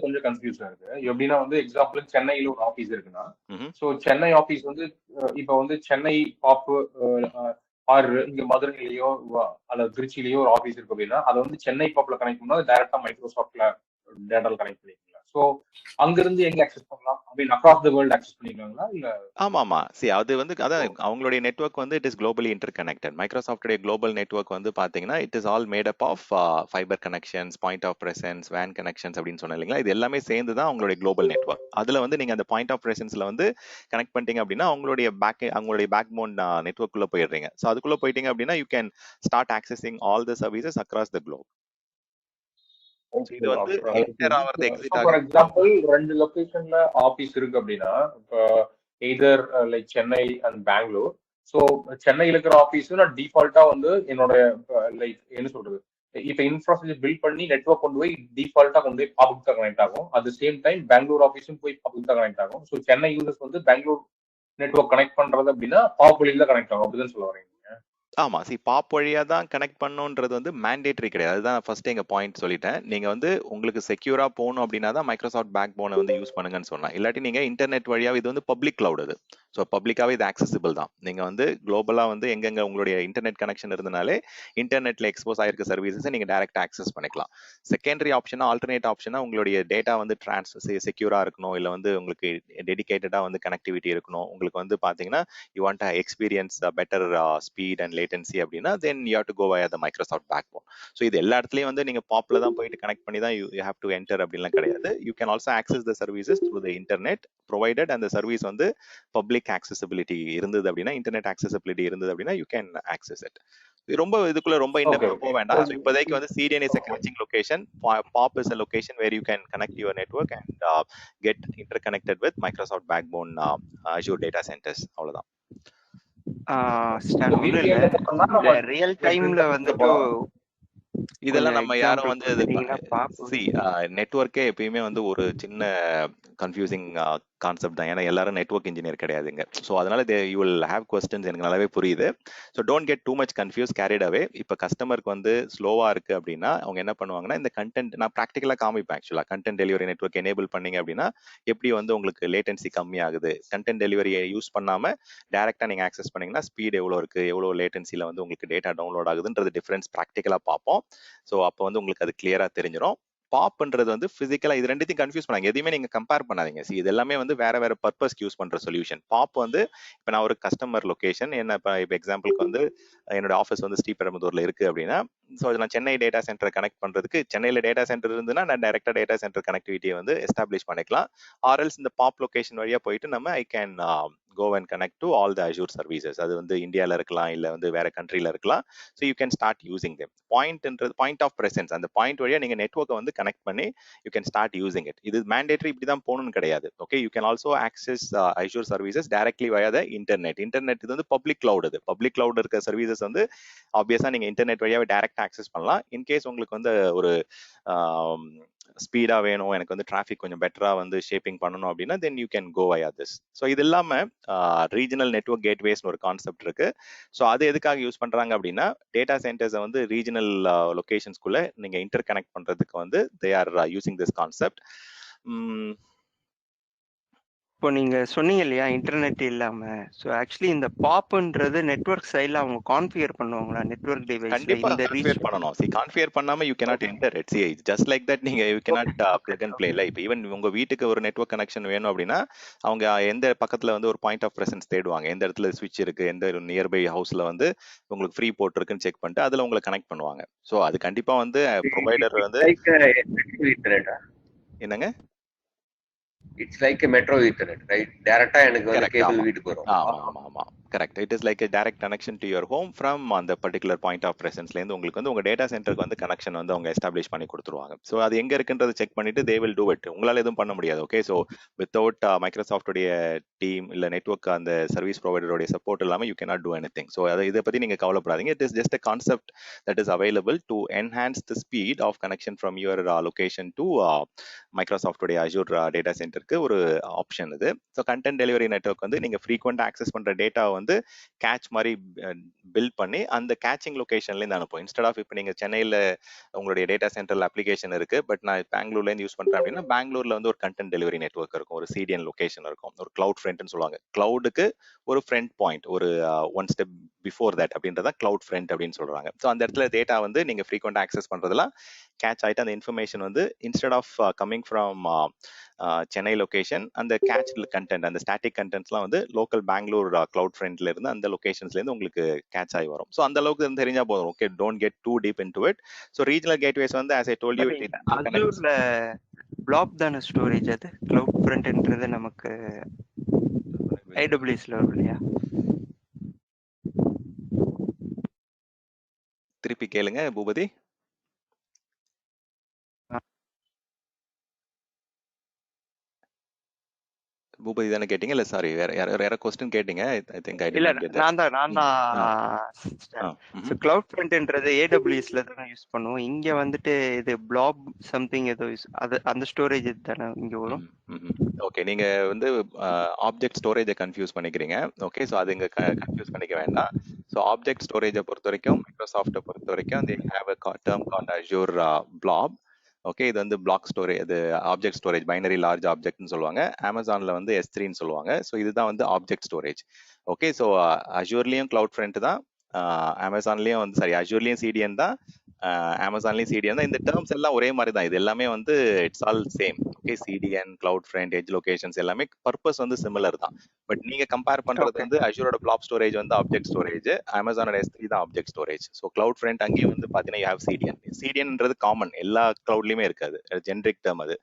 கொஞ்சம் கன்ஃபியூஸா இருக்கு. எப்படின்னா வந்து எக்ஸாம்பிள் சென்னையில ஒரு ஆபீஸ் இருக்குன்னா, சோ சென்னை ஆபீஸ் வந்து இப்ப வந்து சென்னை பாப் ஆர் இங்க மதுரையிலயோ அல்லது திருச்சியிலயோ ஒரு ஆபீஸ் இருக்கு அப்படின்னா அதை வந்து சென்னை பாப்ல கனெக்ட் பண்ணா டைரக்டா மைக்ரோசாஃப்ட்ல டேட்டால கனெக்ட் பண்ணிக்கலாம். ஸோ அங்கிருந்து எங்க அக்சஸ் பண்ணலாம்? I mean across the world access பண்ணிக்கலாங்களா? இல்ல ஆமா சரி, அது வந்து அதான் அவங்களுடைய நெட்வொர்க் வந்து it is globally interconnected. மைக்ரோசாஃப்டோடைய குளோபல் நெட்வொர்க் வந்து பாத்தீங்கன்னா it is all made up of fibre connections, point of presence, வேன் கனெக்ஷன்ஸ் அப்படின்னு சொன்னேன் இல்லைங்களா. இது எல்லாமே சேர்ந்து தான் அவங்களுடைய குளோபல் நெட்வொர்க். அதுல வந்து நீங்க அந்த பாயிண்ட் ஆஃப் பிரசன்ஸ்ல வந்து கனெக்ட் பண்ணிட்டீங்க அப்படின்னா அவங்களுடைய பேக் போன் நெட்வொர்க்குள்ள போயிடுறீங்க. ஸோ அதுக்குள்ள போயிட்டீங்க அப்படின்னா you can start accessing all the services across the globe. இது வந்து என்டர் ஆவறது எக்ஸிட் ஆகுது. ஃபார் எக்ஸாம்பிள் 2 லொகேஷன்ல ஆபீஸ் இருக்கு அப்படின்னா, இப்போ either like Chennai and Bangalore. So சென்னையில் இருக்கிற ஆபீஸ் நான் டிஃபால்ட்டா வந்து என்னோட லைக் என்ன சொல்றது இப்ப இன்ஃப்ராஸ்ட்ரக்சர் பில்ட் பண்ணி நெட்வொர்க் கொண்டு போய் டிஃபால்ட்டா கொண்டு போய் பாப்புக்கு தான் கனெக்ட் ஆகும். அட் சேம் டைம் பெங்களூர் ஆஃபீஸும் போய் பாப்புக்கு தான் கனெக்ட் ஆகும். ஸோ சென்னை யூசர்ஸ் வந்து பெங்களூர் நெட்வொர்க் கனெக்ட் பண்றது அப்படின்னா பாப் வழியில தான் கனெக்ட் ஆகும். அப்படிதான் சொல்ல வரீங்க? ஆமா, பாப் வழியா தான் கனெக்ட் பண்ணணும்ன்றது வந்து மேண்டேட்டரி கிடையாது. அதுதான் ஃபர்ஸ்ட் எங்க பாயிண்ட் சொல்லிட்டேன். நீங்க வந்து உங்களுக்கு செக்யூரா போகணும் அப்படின்னா தான் மைக்ரோசாஃப்ட் பேக் போனை வந்து யூஸ் பண்ணுங்கன்னு சொன்னா. இல்லாட்டி நீங்க இன்டர்நெட் வழியா, இது வந்து பப்ளிக் கிளவுட், அது ஸோ பப்ளிக்காவே இது ஆக்சசிபிள் தான். நீங்க வந்து குளோபலா வந்து எங்கெங்க உங்களுடைய இன்டர்நெட் கனெக்ஷன் இருந்தனாலே இன்டர்நெட்ல எக்ஸ்போஸ் ஆயிருக்க சர்வீசஸ் நீங்க டைரக்டா ஆக்சஸ் பண்ணிக்கலாம். செகண்டரி ஆப்ஷனா, ஆல்டர்னேட் ஆப்ஷனா, உங்களுடைய டேட்டா வந்து செக்யூரா இருக்கணும், இல்ல வந்து உங்களுக்கு டெடிகேட்டடா வந்து கனெக்டிவிட்டி இருக்கணும், உங்களுக்கு வந்து பாத்தீங்கன்னா you want to experience better speed and latency அப்படின்னா then you have to go via the Microsoft backbone. So இது எல்லா இடத்துலயும் வந்து நீங்க பாப்ல தான் போயிட்டு கனெக்ட் பண்ணி தான் யூ ஹேவ் டு என்டர் அப்படின்லாம் கிடையாது. You can also access the services through the internet provided. அந்த சர்வீஸ் வந்து பப்ளிக் ஆக்சசிபிலிட்டி இருந்தது அப்படின்னா, இன்டர்நெட் ஆக்சசிபிலிட்டி இருந்தது அப்படின்னா யூ கேன் ஆக்சஸ் இட். ரொம்ப இதுக்குள்ள ரொம்ப இன்டெப்தா போக வேண்டாம். ஸோ இப்போதைக்கு வந்து CDN is a catching location, POP is a location where you can connect your network and get interconnected with Microsoft backbone Azure data centers. அவ்வளவுதான். ரியல் டைம்ல வந்துட்டு இதெல்லாம் நம்ம யாரும் வந்து நெட்வொர்க்கே எப்பயுமே வந்து ஒரு சின்ன கன்ஃபியூசிங் கான்செப்ட் தான். ஏன்னா எல்லாரும் நெட்வொர்க் இன்ஜினியர் கிடையாதுங்க. ஸோ அதனால யூ வில் ஹேவ் கொஸ்டின்ஸ், எனக்கு நல்லாவே புரியுது. So don't get too much confuse, carried away. இப்போ கஸ்டமருக்கு வந்து ஸ்லோவா இருக்கு அப்படின்னா அவங்க என்ன பண்ணுவாங்கன்னா, இந்த கண்டென்ட் நான் ப்ராக்டிகலா காமிப்பேன். ஆக்சுவலா கண்டென்ட் டெலிவரி நெட்வொர்க் எனேபிள் பண்ணீங்க அப்படின்னா எப்படி வந்து உங்களுக்கு லேட்டன்சி கம்மியாகுது, கண்டென்ட் டெலிவரியை யூஸ் பண்ணாம டைரக்டா நீங்க ஆக்சஸ் பண்ணீங்கன்னா ஸ்பீட் எவ்வளோ இருக்கு, எவ்வளோ லேட்டன்சில வந்து உங்களுக்கு டேட்டா டவுன்லோட் ஆகுதுன்றது டிஃபரன்ஸ் ப்ராக்டிகலா பார்ப்போம். ஸோ அப்போ வந்து உங்களுக்கு அது கிளியரா தெரிஞ்சிடும். பாப்ன்றது வந்து பிசிக்கலா, இது ரெண்டுத்தையும் கன்ஃபியூஸ் பண்ணாங்க, எதையுமே நீங்க கம்பேர் பண்ணாதீங்க. இது எல்லாமே வந்து வேற வேற பர்பஸ்க்கு யூஸ் பண்ற சொல்யூஷன். பாப் வந்து இப்போ நான் ஒரு கஸ்டமர் லொகேஷன் என்ன, இப்போ எக்ஸாம்பிளுக்கு வந்து என்னோட ஆஃபீஸ் வந்து ஸ்ரீபெரும்புதூர்ல இருக்கு அப்படின்னா, ஸோ நான் சென்னை டேட்டா சென்டர் கனெக்ட் பண்றதுக்கு, சென்னையில டேட்டா சென்டர் இருந்துன்னா நான் டைரக்டா டேட்டா சென்டர் கனெக்டிவிட்டியை வந்து எஸ்டாப்ளிஷ் பண்ணிக்கலாம். ஆர்எல்ஸ் இந்த பாப் லொகேஷன் வழியா போயிட்டு நம்ம I can go and connect to all the Azure services. அது வந்து இந்தியால இருக்கலாம், இல்ல வந்து வேற கண்ட்ரில இருக்கலாம். So you can start using them. Point of presence, அந்த பாயிண்ட் வழியா நீங்க நெட்வொர்க்கை வந்து கனெக்ட் பண்ணி you can start using it. இது மேண்டேட்டரி இப்படி தான் போகணும்னு கிடையாது. Okay, you can also access Azure services directly via the internet. Internet இது வந்து பப்ளிக் கிளவுட். இது பப்ளிக் கிளவுட் இருக்க சர்வீசஸ் வந்து ஆப்வியஸா நீங்க இன்டர்நெட் வழியாவே டைரக்ட் ஆக்சஸ் பண்ணலாம். இன்கேஸ் உங்களுக்கு வந்து ஒரு ஸ்பீடா வேணும், எனக்கு வந்து டிராஃபிக் கொஞ்சம் பெட்டரா வந்து ஷேப்பிங் பண்ணணும் அப்படின்னா then you can go via this. So இது இல்லாம ரீஜனல் நெட்வொர்க் கேட்வேஸ்னு ஒரு கான்செப்ட் இருக்கு. ஸோ அது எதுக்காக யூஸ் பண்றாங்க அப்படின்னா, டேட்டா சென்டர்ஸை வந்து ரீஜனல் லொகேஷன்ஸ்குள்ள நீங்க இன்டர் கனெக்ட் பண்றதுக்கு வந்து they are using this concept. இப்போ நீங்க சொன்னீங்க இல்லையா இன்டர்நெட் இல்லாம, ஸோ ஆக்சுவலி இந்த பாப்ன்றது நெட்வொர்க் சைட்ல அவங்க கான்ஃபிகர் பண்ணுவாங்களா நெட்வொர்க் டிவைஸ்ல? கண்டிப்பா கான்ஃபிகர் பண்ணணும். கான்ஃபிகர் பண்ணாம you cannot enter it. just like that நீங்க you cannot plug and play. இப்போ ஈவன் உங்க வீட்டுக்கு ஒரு நெட்வொர்க் கனெக்ஷன் வேணும் அப்படின்னா அவங்க எந்த பக்கத்துல வந்து ஒரு பாயிண்ட் ஆஃப் பிரசன்ஸ் தேடுவாங்க, எந்த இடத்துல ஸ்விட்ச் இருக்கு, எந்த நியர்பை ஹவுஸ்ல வந்து உங்களுக்கு ஃப்ரீ போர்ட் இருக்குன்னு செக் பண்ணிட்டு அதுல உங்களை கனெக்ட் பண்ணுவாங்க. ஸோ அது கண்டிப்பா வந்து ப்ரொவைடர் வந்து என்னங்க, it's like metro ethernet, right? டைரக்டா எனக்கு வந்து கேபிள் வீட்டுக்கு வரும். ஆமா correct. It is like a direct connection to your home from அந்த பர்டிகுலர் பாயிண்ட் ஆஃப் பிரசன்ஸ்ல இருந்து உங்களுக்கு வந்து உங்க டேட்டா சென்டருக்கு வந்து கனெக்ஷன் வந்து அவங்க எஸ்டாப்ளிஷ் பண்ணி கொடுத்துருவாங்க. ஸோ அது எங்க இருக்குன்றதை செக் பண்ணிட்டு they will do it. உங்களால எதுவும் பண்ண முடியாது. ஓகே, ஸோ வித்தவுட் மைக்ரோசாஃப்டோடைய டீம் இல்ல நெட்வொர்க் அந்த சர்வீஸ் ப்ரொவைடருடைய சப்போர்ட் இல்லாம you cannot do anything. So அதை இதை பத்தி நீங்க கவலைப்படாதீங்க. It is just a concept that is available to enhance the speed of connection from your location to மைக்ரோசாஃப்டோடைய அஜூர் டேட்டா சென்டருக்கு ஒரு ஆப்ஷன் இது. ஸோ கண்டென்ட் டெலிவரி நெட்வொர்க் வந்து நீங்க ஃப்ரீக்வெண்டா ஆக்சஸ் பண்ற டேட்டா வந்து கேட்ச் மாதிரி பில்ட் பண்ணி அந்த கேச்சிங் லொகேஷன்ல இருந்து அனுப்பும். இன்ஸ்டெட் ஆஃப் இப்போ நீங்க சென்னையில உங்களுடைய டேட்டா சென்டர்ல அப்ளிகேஷன் இருக்கு, பட் நான் பெங்களூர்ல இருந்து யூஸ் பண்றேன் அப்படின்னா பெங்களூர்ல வந்து ஒரு கண்டென்ட் டெலிவரி நெட்வொர்க் இருக்கும், ஒரு CDN லொகேஷன் இருக்கும், ஒரு கிளவுட் ஃப்ரண்ட்னு சொல்லுவாங்க. கிளவுடுக்கு ஒரு ஃப்ரண்ட் பாயிண்ட், ஒரு ஒன் ஸ்டெப் பிஃபோர் தட் அப்படின்றத கிளவுட் ஃப்ரண்ட் அப்படின்னு சொல்றாங்க. ஸோ அந்த இடத்துல டேட்டா வந்து நீங்க ஃப்ரீக்வெண்டா ஆக்சஸ் பண்றதுலாம் கேட்ச் ஆயிட்டு அந்த இன்ஃபர்மேஷன் வந்து instead of coming from Chennai location, அந்த கேட்ச் கண்டென்ட், அந்த ஸ்டாட்டிக் கண்டென்ட்ஸ்லாம் வந்து லோக்கல் பெங்களூர் கிளவுட் ஃப்ரண்ட்ல இருந்து அந்த லொகேஷன்ஸ்ல இருந்து உங்களுக்கு கேட்ச் ஆகி வரும். ஸோ அந்த அளவுக்கு தெரிஞ்சா போதும். Okay, don't get too deep into it. So regional gateways வந்து as I told you அஜூர்ல பிளாப் தான ஸ்டோரேஜ், அது கிளவுட் ஃப்ரண்ட்ன்றது நமக்கு AWSல வரும் இல்லையா? திருப்பி கேளுங்க பூபதி. பூபதி தானே கேட்டீங்க? இல்ல சாரி, வேற கொஸ்டின் கேட்டீங்க. ஐ திங்க் ஐ டிட் இல்ல நாட் கெட் தட். நான் தான் கிளவுட் ஃப்ரண்ட்ன்றது ஏடபிள்யூஎஸ்ல தான் யூஸ் பண்ணுவோம். இங்க வந்துட்டு இது பிளாப் சம்திங் ஏதோ அந்த ஸ்டோரேஜ் தானே இங்க வரும். ஓகே, நீங்க வந்து ஆப்ஜெக்ட் ஸ்டோரேஜை கன்ஃபியூஸ் பண்ணிக்கிறீங்க. ஓகே, ஸோ அது இங்க கன்ஃபியூஸ் பண்ணிக்க வேண்டாம். ஸோ ஆப்ஜெக்ட் ஸ்டோரேஜை பொறுத்த வரைக்கும், மைக்ரோசாஃப்ட்டை பொறுத்த வரைக்கும் they have a term called Azure Blob. Okay, இது வந்து பிளாக் ஸ்டோரேஜ், அது ஆப்ஜெக்ட் ஸ்டோரேஜ், பைனரி லார்ஜ் ஆப்ஜெக்ட்னு சொல்லுவாங்க. அமேசான்ல வந்து S3ன்னு சொல்லுவாங்க. ஸோ இதுதான் வந்து ஆப்ஜெக்ட் ஸ்டோரேஜ். ஓகே, ஸோ அஜூர்லயும் கிளவுட் ஃப்ரண்ட் தான், அமேசான்லயும் வந்து சாரி அஜூர்லயும் சிடிஎன் தான், அமேசான்லயும் சிடிஎன் தான். இந்த டேர்ம்ஸ் எல்லாம் ஒரே மாதிரி தான். இது எல்லாமே வந்து it's all same. Okay, CDN, cloud front, edge locations எல்லாமே பர்பஸ் வந்து சிமிலர் தான். பட் நீங்க கம்பேர் பண்றது வந்து அஜூரோட பிளாப் ஸ்டோரேஜ் வந்து ஆப்ஜெக்ட் ஸ்டோரேஜ், அமேசானோட S3 தான் object storage. So cloud front அங்கேயும் வந்து பாத்தீங்கன்னா யூ ஹேவ் சிடிஎன். சிடிஎன்ன்றது காமன், எல்லா கிளவுட்லயுமே இருக்காது, ஜென்ரிக் டேர்ம் அது.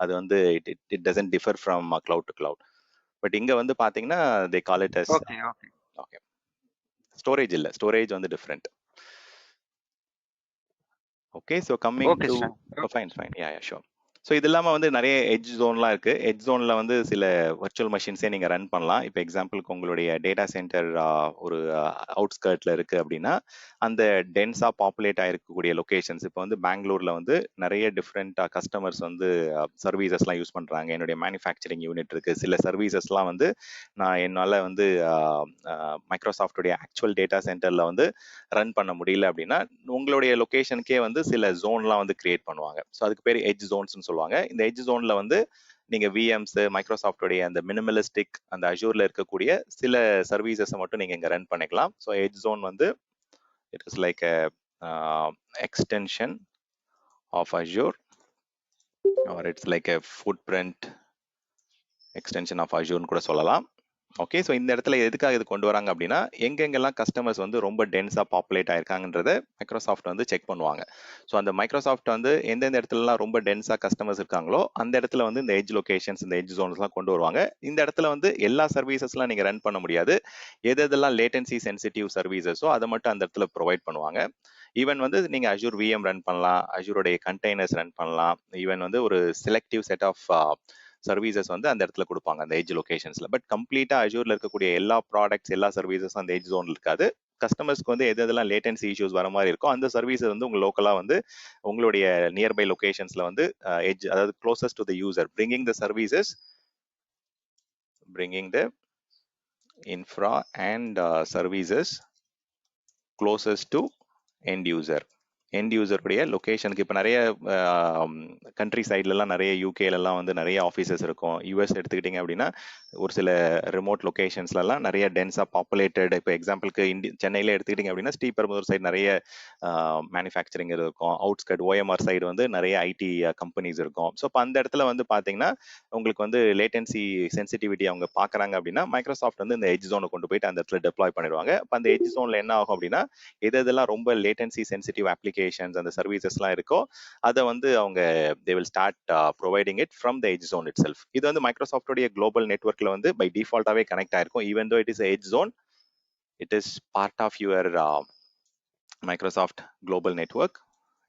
அது வந்து it doesn't differ from cloud to cloud. But இங்க வந்து பாத்தீங்கன்னா they call it as okay storage. இல்ல, ஸ்டோரேஜ் வந்து different. Okay, so coming to fine yeah sure. So இது இல்லாமல் வந்து நிறைய எட்ஜ் ஜோன்லாம் இருக்குது. எட்ஜ் ஜோனில் வந்து சில வர்ச்சுவல் மெஷின்ஸே நீங்கள் ரன் பண்ணலாம். இப்போ எக்ஸாம்பிளுக்கு உங்களுடைய டேட்டா சென்டர் ஒரு அவுட்ஸ்கர்ட்டில் இருக்குது அப்படின்னா, அந்த டென்ஸாக பாப்புலேட் ஆகிருக்கக்கூடிய லொக்கேஷன்ஸ், இப்போ வந்து பெங்களூரில் வந்து நிறைய டிஃப்ரெண்ட் கஸ்டமர்ஸ் வந்து சர்வீசஸ்லாம் யூஸ் பண்ணுறாங்க. என்னுடைய மேனுஃபேக்சரிங் யூனிட் இருக்குது. சில சர்வீசஸ்லாம் வந்து என்னால் வந்து மைக்ரோசாஃப்டுடைய ஆக்சுவல் டேட்டா சென்டரில் வந்து ரன் பண்ண முடியல அப்படின்னா, உங்களுடைய லொக்கேஷனுக்கே வந்து சில ஜோன்லாம் வந்து கிரியேட் பண்ணுவாங்க. ஸோ அதுக்கு பேர் எட்ஜ் ஜோன்ஸ்னு சொல்லுவாங்க. இந்த எட்ஜ் ஜோன்ல வந்து நீங்க விஎம்ஸ், மைக்ரோசாஃப்டோடைய அந்த மினிமலிஸ்டிக் அந்த அஜூர்ல இருக்கக்கூடிய சில சர்வீசஸை மட்டும் நீங்க இங்க ரன் பண்ணிக்கலாம். ஸோ எட்ஜ் ஜோன் வந்து it is like extension of Azure, or it's like a footprint extension of Azure கூட சொல்லலாம். ஓகே, ஸோ இந்த இடத்துல எதுக்காக இது கொண்டு வராங்க அப்படின்னா, எங்கெங்கெல்லாம் கஸ்டமர்ஸ் வந்து ரொம்ப டென்ஸாக பாப்புலேட் ஆயிருக்காங்கன்றத மைக்ரோசாஃப்ட் வந்து செக் பண்ணுவாங்க. ஸோ அந்த மைக்ரோசாஃப்ட் வந்து எந்தெந்த இடத்துலலாம் ரொம்ப டென்ஸாக கஸ்டமர்ஸ் இருக்காங்களோ அந்த இடத்துல வந்து இந்த எட்ஜ் லொகேஷன்ஸ், இந்த எட்ஜ் ஜோன்ஸ்லாம் கொண்டு வருவாங்க. இந்த இடத்துல வந்து எல்லா சர்வீசஸ்லாம் நீங்கள் ரன் பண்ண முடியாது. எதெல்லாம் லேட்டன்சி சென்சிட்டிவ் சர்வீசஸோ அதை மட்டும் அந்த இடத்துல ப்ரொவைட் பண்ணுவாங்க. ஈவன் வந்து நீங்க அஜூர் விஎம் ரன் பண்ணலாம், அஜூரோடைய கண்டெய்னர்ஸ் ரன் பண்ணலாம். ஈவன் வந்து ஒரு செலக்டிவ் செட் ஆஃப் சர்வீசஸ் வந்து அந்த இடத்துல கொடுப்பாங்க அந்த எட்ஜ் லொகேஷன்ஸ்ல. பட் கம்ப்ளீட்டா அஜூர்ல இருக்கக்கூடிய எல்லா ப்ராடக்ட்ஸ், எல்லா சர்வீசஸும் அந்த எட்ஜ் ஜோன்ல இருக்காது. கஸ்டமர்ஸ்க்கு வந்து எதெல்லாம் லேட்டன்சி இஷ்யூஸ் வர மாதிரி இருக்கும் அந்த சர்வீஸ் வந்து உங்க லோக்கலா வந்து உங்களுடைய நியர்பை லொகேஷன்ஸ்ல வந்து எட்ஜ், அதாவது closest to the user, bringing the services, bringing the infra and services closest to end user. End யூசருடைய லொக்கேஷனுக்கு இப்போ நிறைய கண்ட்ரி சைட்லலாம் நிறைய யூகேலலாம் வந்து நிறைய ஆஃபீஸஸ் இருக்கும். யூஎஸ் எடுத்துக்கிட்டிங்க அப்படின்னா ஒரு சில ரிமோட் லொக்கேஷன்ஸ்லாம் நிறைய டென்ஸாக பாப்புலேட்டட், இப்போ எக்ஸாம்பிளுக்கு சென்னையில் எடுத்துக்கிட்டிங்க அப்படின்னா ஸ்ரீபெரும்புதூர் சைடு நிறைய மேனுஃபேக்சரிங் இருக்கும். அவுட்ஸ்கட் ஓஎம்ஆர் சைடு வந்து நிறைய ஐடி கம்பெனிஸ் இருக்கும். ஸோ இப்போ அந்த இடத்துல வந்து பார்த்தீங்கன்னா உங்களுக்கு வந்து லேட்டன்சி சென்சிட்டிவிட்டி அவங்க பார்க்குறாங்க அப்படின்னா மைக்ரோசாஃப்ட் வந்து இந்த எட்ஜ் ஜோனை கொண்டு போயிட்டு அந்த இடத்துல டெப்ளாய் பண்ணிடுவாங்க. இப்போ அந்த எட்ஜ் ஜோனில் என்ன ஆகும் அப்படின்னா, இதெல்லாம் ரொம்ப லேட்டன்சி சென்சிட்டிவ் அப்ளிகேஷன்ஸ், அந்த சர்வீசஸ்லாம் இருக்கோ அதை வந்து அவங்க they will start providing it from the edge zone itself. இது வந்து மைக்ரோசாஃப்டோடைய குளோபல் நெட்வொர்க்ல வந்து பை டிஃபால்ட்டாவே கனெக்ட் ஆயிருக்கும். Even though it is edge zone, it is part of your Microsoft global network.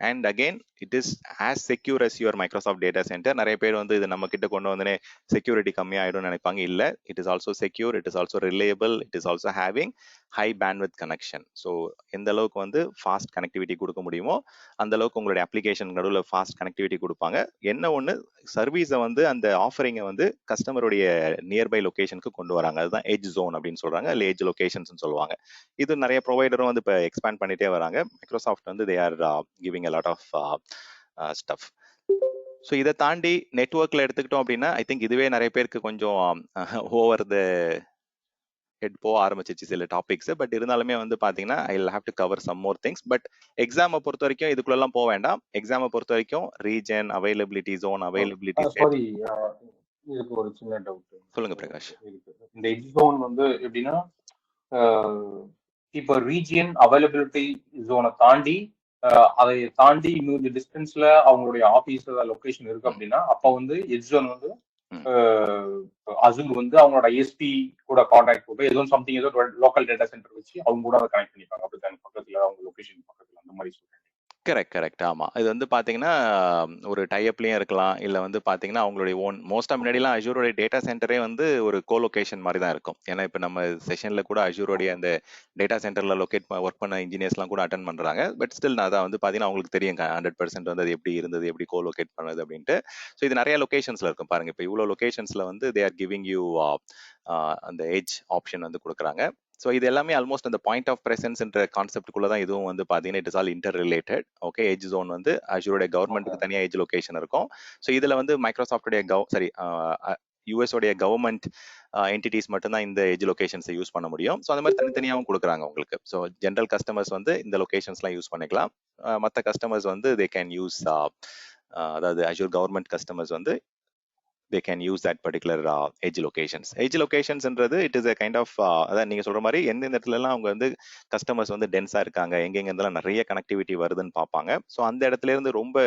And again it is as secure as your Microsoft data center. நிறைய பேர் வந்து இது நம்ம கிட்ட கொண்டு வந்தனே செக்யூரிட்டி கம்மியாயிடும் நினைப்பாங்க. இல்லை, it is also secure, it is also reliable, it is also having high bandwidth connection. So எந்த அளவுக்கு வந்து ஃபாஸ்ட் கனெக்டிவிட்டி கொடுக்க முடியுமோ அந்த அளவுக்கு உங்களுடைய அப்ளிகேஷன் நடுவில் ஃபாஸ்ட் கனெக்டிவிட்டி கொடுப்பாங்க. என்ன ஒன்று, சர்வீஸை வந்து அந்த ஆஃபரிங்கை வந்து கஸ்டமருடைய நியர்பை லொகேஷனுக்கு கொண்டு வராங்க. அதுதான் எட்ஜ் ஜோன் அப்படின்னு சொல்றாங்க, இல்லை எட்ஜ் லொகேஷன்ஸ் சொல்லுவாங்க. இது நிறைய ப்ரொவைடரும் வந்து இப்போ எக்ஸ்பேண்ட் பண்ணிட்டே வராங்க. மைக்ரோசாஃப்ட் வந்து they are giving a lot of stuff. So இதை தாண்டி நெட்வொர்க்ல எடுத்துக்கிட்டோம் அப்படின்னா ஐ திங்க் இதுவே நிறைய பேருக்கு கொஞ்சம் ஓவர் த ஹெட் போக ஆரம்பிச்சிச்சு சில டாபிக்ஸ். பட் இருந்தாலுமே வந்து பாத்தீங்கன்னா I will have to cover some more things. But எக்ஸாமை பொறுத்த வரைக்கும் இதுக்குள்ளெல்லாம் போக வேண்டாம். எக்ஸாமை பொறுத்த வரைக்கும் region, availability, zone availability. Sorry, இதுக்கு ஒரு சின்ன டவுட். சொல்லுங்க பிரகாஷ். இந்த எட்ஜ் ஜோன் வந்து எப்படின்னா, இப்போ ரீஜியன் அவைலபிலிட்டி ஜோனை தாண்டி அதை தாண்டி இன்னொரு டிஸ்டன்ஸ்ல அவங்களுடைய ஆபீஸ் லொகேஷன் இருக்கு அப்படின்னா அப்ப வந்து எட்ஜ் ஜோன் வந்து அசூர் வந்து அவங்களோட ஐஎஸ்பி கூட கான்டாக்ட் போட்டு ஏதோ சம்திங் ஏதோ லோக்கல் டேட்டா சென்டர் வச்சு அவங்க கூட அதை கனெக்ட் பண்ணிப்பாங்க. அப்படிதான் பக்கத்துல அவங்க லொகேஷன் பக்கத்துல அந்த மாதிரி சொல்றேன். கரெக்ட். ஆமா. இது வந்து பார்த்தீங்கன்னா, ஒரு டைஅப்லயும் இருக்கலாம். இல்ல வந்து பார்த்தீங்கன்னா, அவங்களுடைய ஓன் மோஸ்ட்டா முன்னாடிலாம் அஷூரோடைய டேட்டா சென்டரே வந்து ஒரு கோலொகேஷன் மாரி தான் இருக்கும். ஏன்னா, இப்ப நம்ம செஷன்ல கூட அஷூரோடைய அந்த டேட்டா சென்டர்ல ஒர்க் பண்ண இன்ஜினியர்ஸ்லாம் கூட அட்டெண்ட் பண்றாங்க. பட் ஸ்டில் நான் அதான் வந்து பார்த்தீங்கன்னா, அவங்களுக்கு தெரியும் 100% வந்து அது எப்படி இருந்தது, எப்படி கோலொகேட் பண்ணது அப்படின்ட்டு. ஸோ இது நெறைய லொகேஷன்ஸ்ல இருக்கும் பாருங்க. இப்ப இவ்ளோ லொகேஷன்ஸ்ல வந்து தே ஆர் கிவிங் யூ அந்த எட்ஜ் ஆப்ஷன் வந்து குடுக்குறாங்க. ஸோ இது எல்லாமே ஆல்மோஸ்ட் அந்த பாயிண்ட் ஆஃப் பிரசன்ஸ்ன்ற கான்செப்டுக்குள்ள தான் இதுவும் வந்து பார்த்தீங்கன்னா it is all interrelated. Okay, edge zone வந்து அஷூரோட கவர்மெண்ட்டுக்கு தனியாக எட்ஜ் லொகேஷன் இருக்கும். ஸோ இதில் வந்து மைக்ரோசாஃப்டோடைய யூஎஸோடைய கவர்மெண்ட் என்டிட்டிஸ் மட்டும்தான் இந்த எட்ஜ் லொகேஷன்ஸை யூஸ் பண்ண முடியும். ஸோ அந்த மாதிரி தனித்தனியாகவும் கொடுக்குறாங்க உங்களுக்கு. ஸோ ஜென்ரல் கஸ்டமர்ஸ் வந்து இந்த லொகேஷன்ஸ்லாம் யூஸ் பண்ணிக்கலாம். மற்ற கஸ்டமர்ஸ் வந்து தே கேன் யூஸ் அதாவது அஷூர் கவர்மெண்ட் கஸ்டமர்ஸ் வந்து they can use that particular edge locations. Edge locationsன்றது it is a kind of அதான் நீங்க சொல்ற மாதிரி எந்தெந்த இடத்துலலாம் அவங்க வந்து கஸ்டமர்ஸ் வந்து டென்ஸா இருக்காங்க, எங்கெங்க இருந்தெல்லாம் நிறைய கனெக்டிவிட்டி வருதுன்னு பார்ப்பாங்க. ஸோ அந்த இடத்துல இருந்து ரொம்ப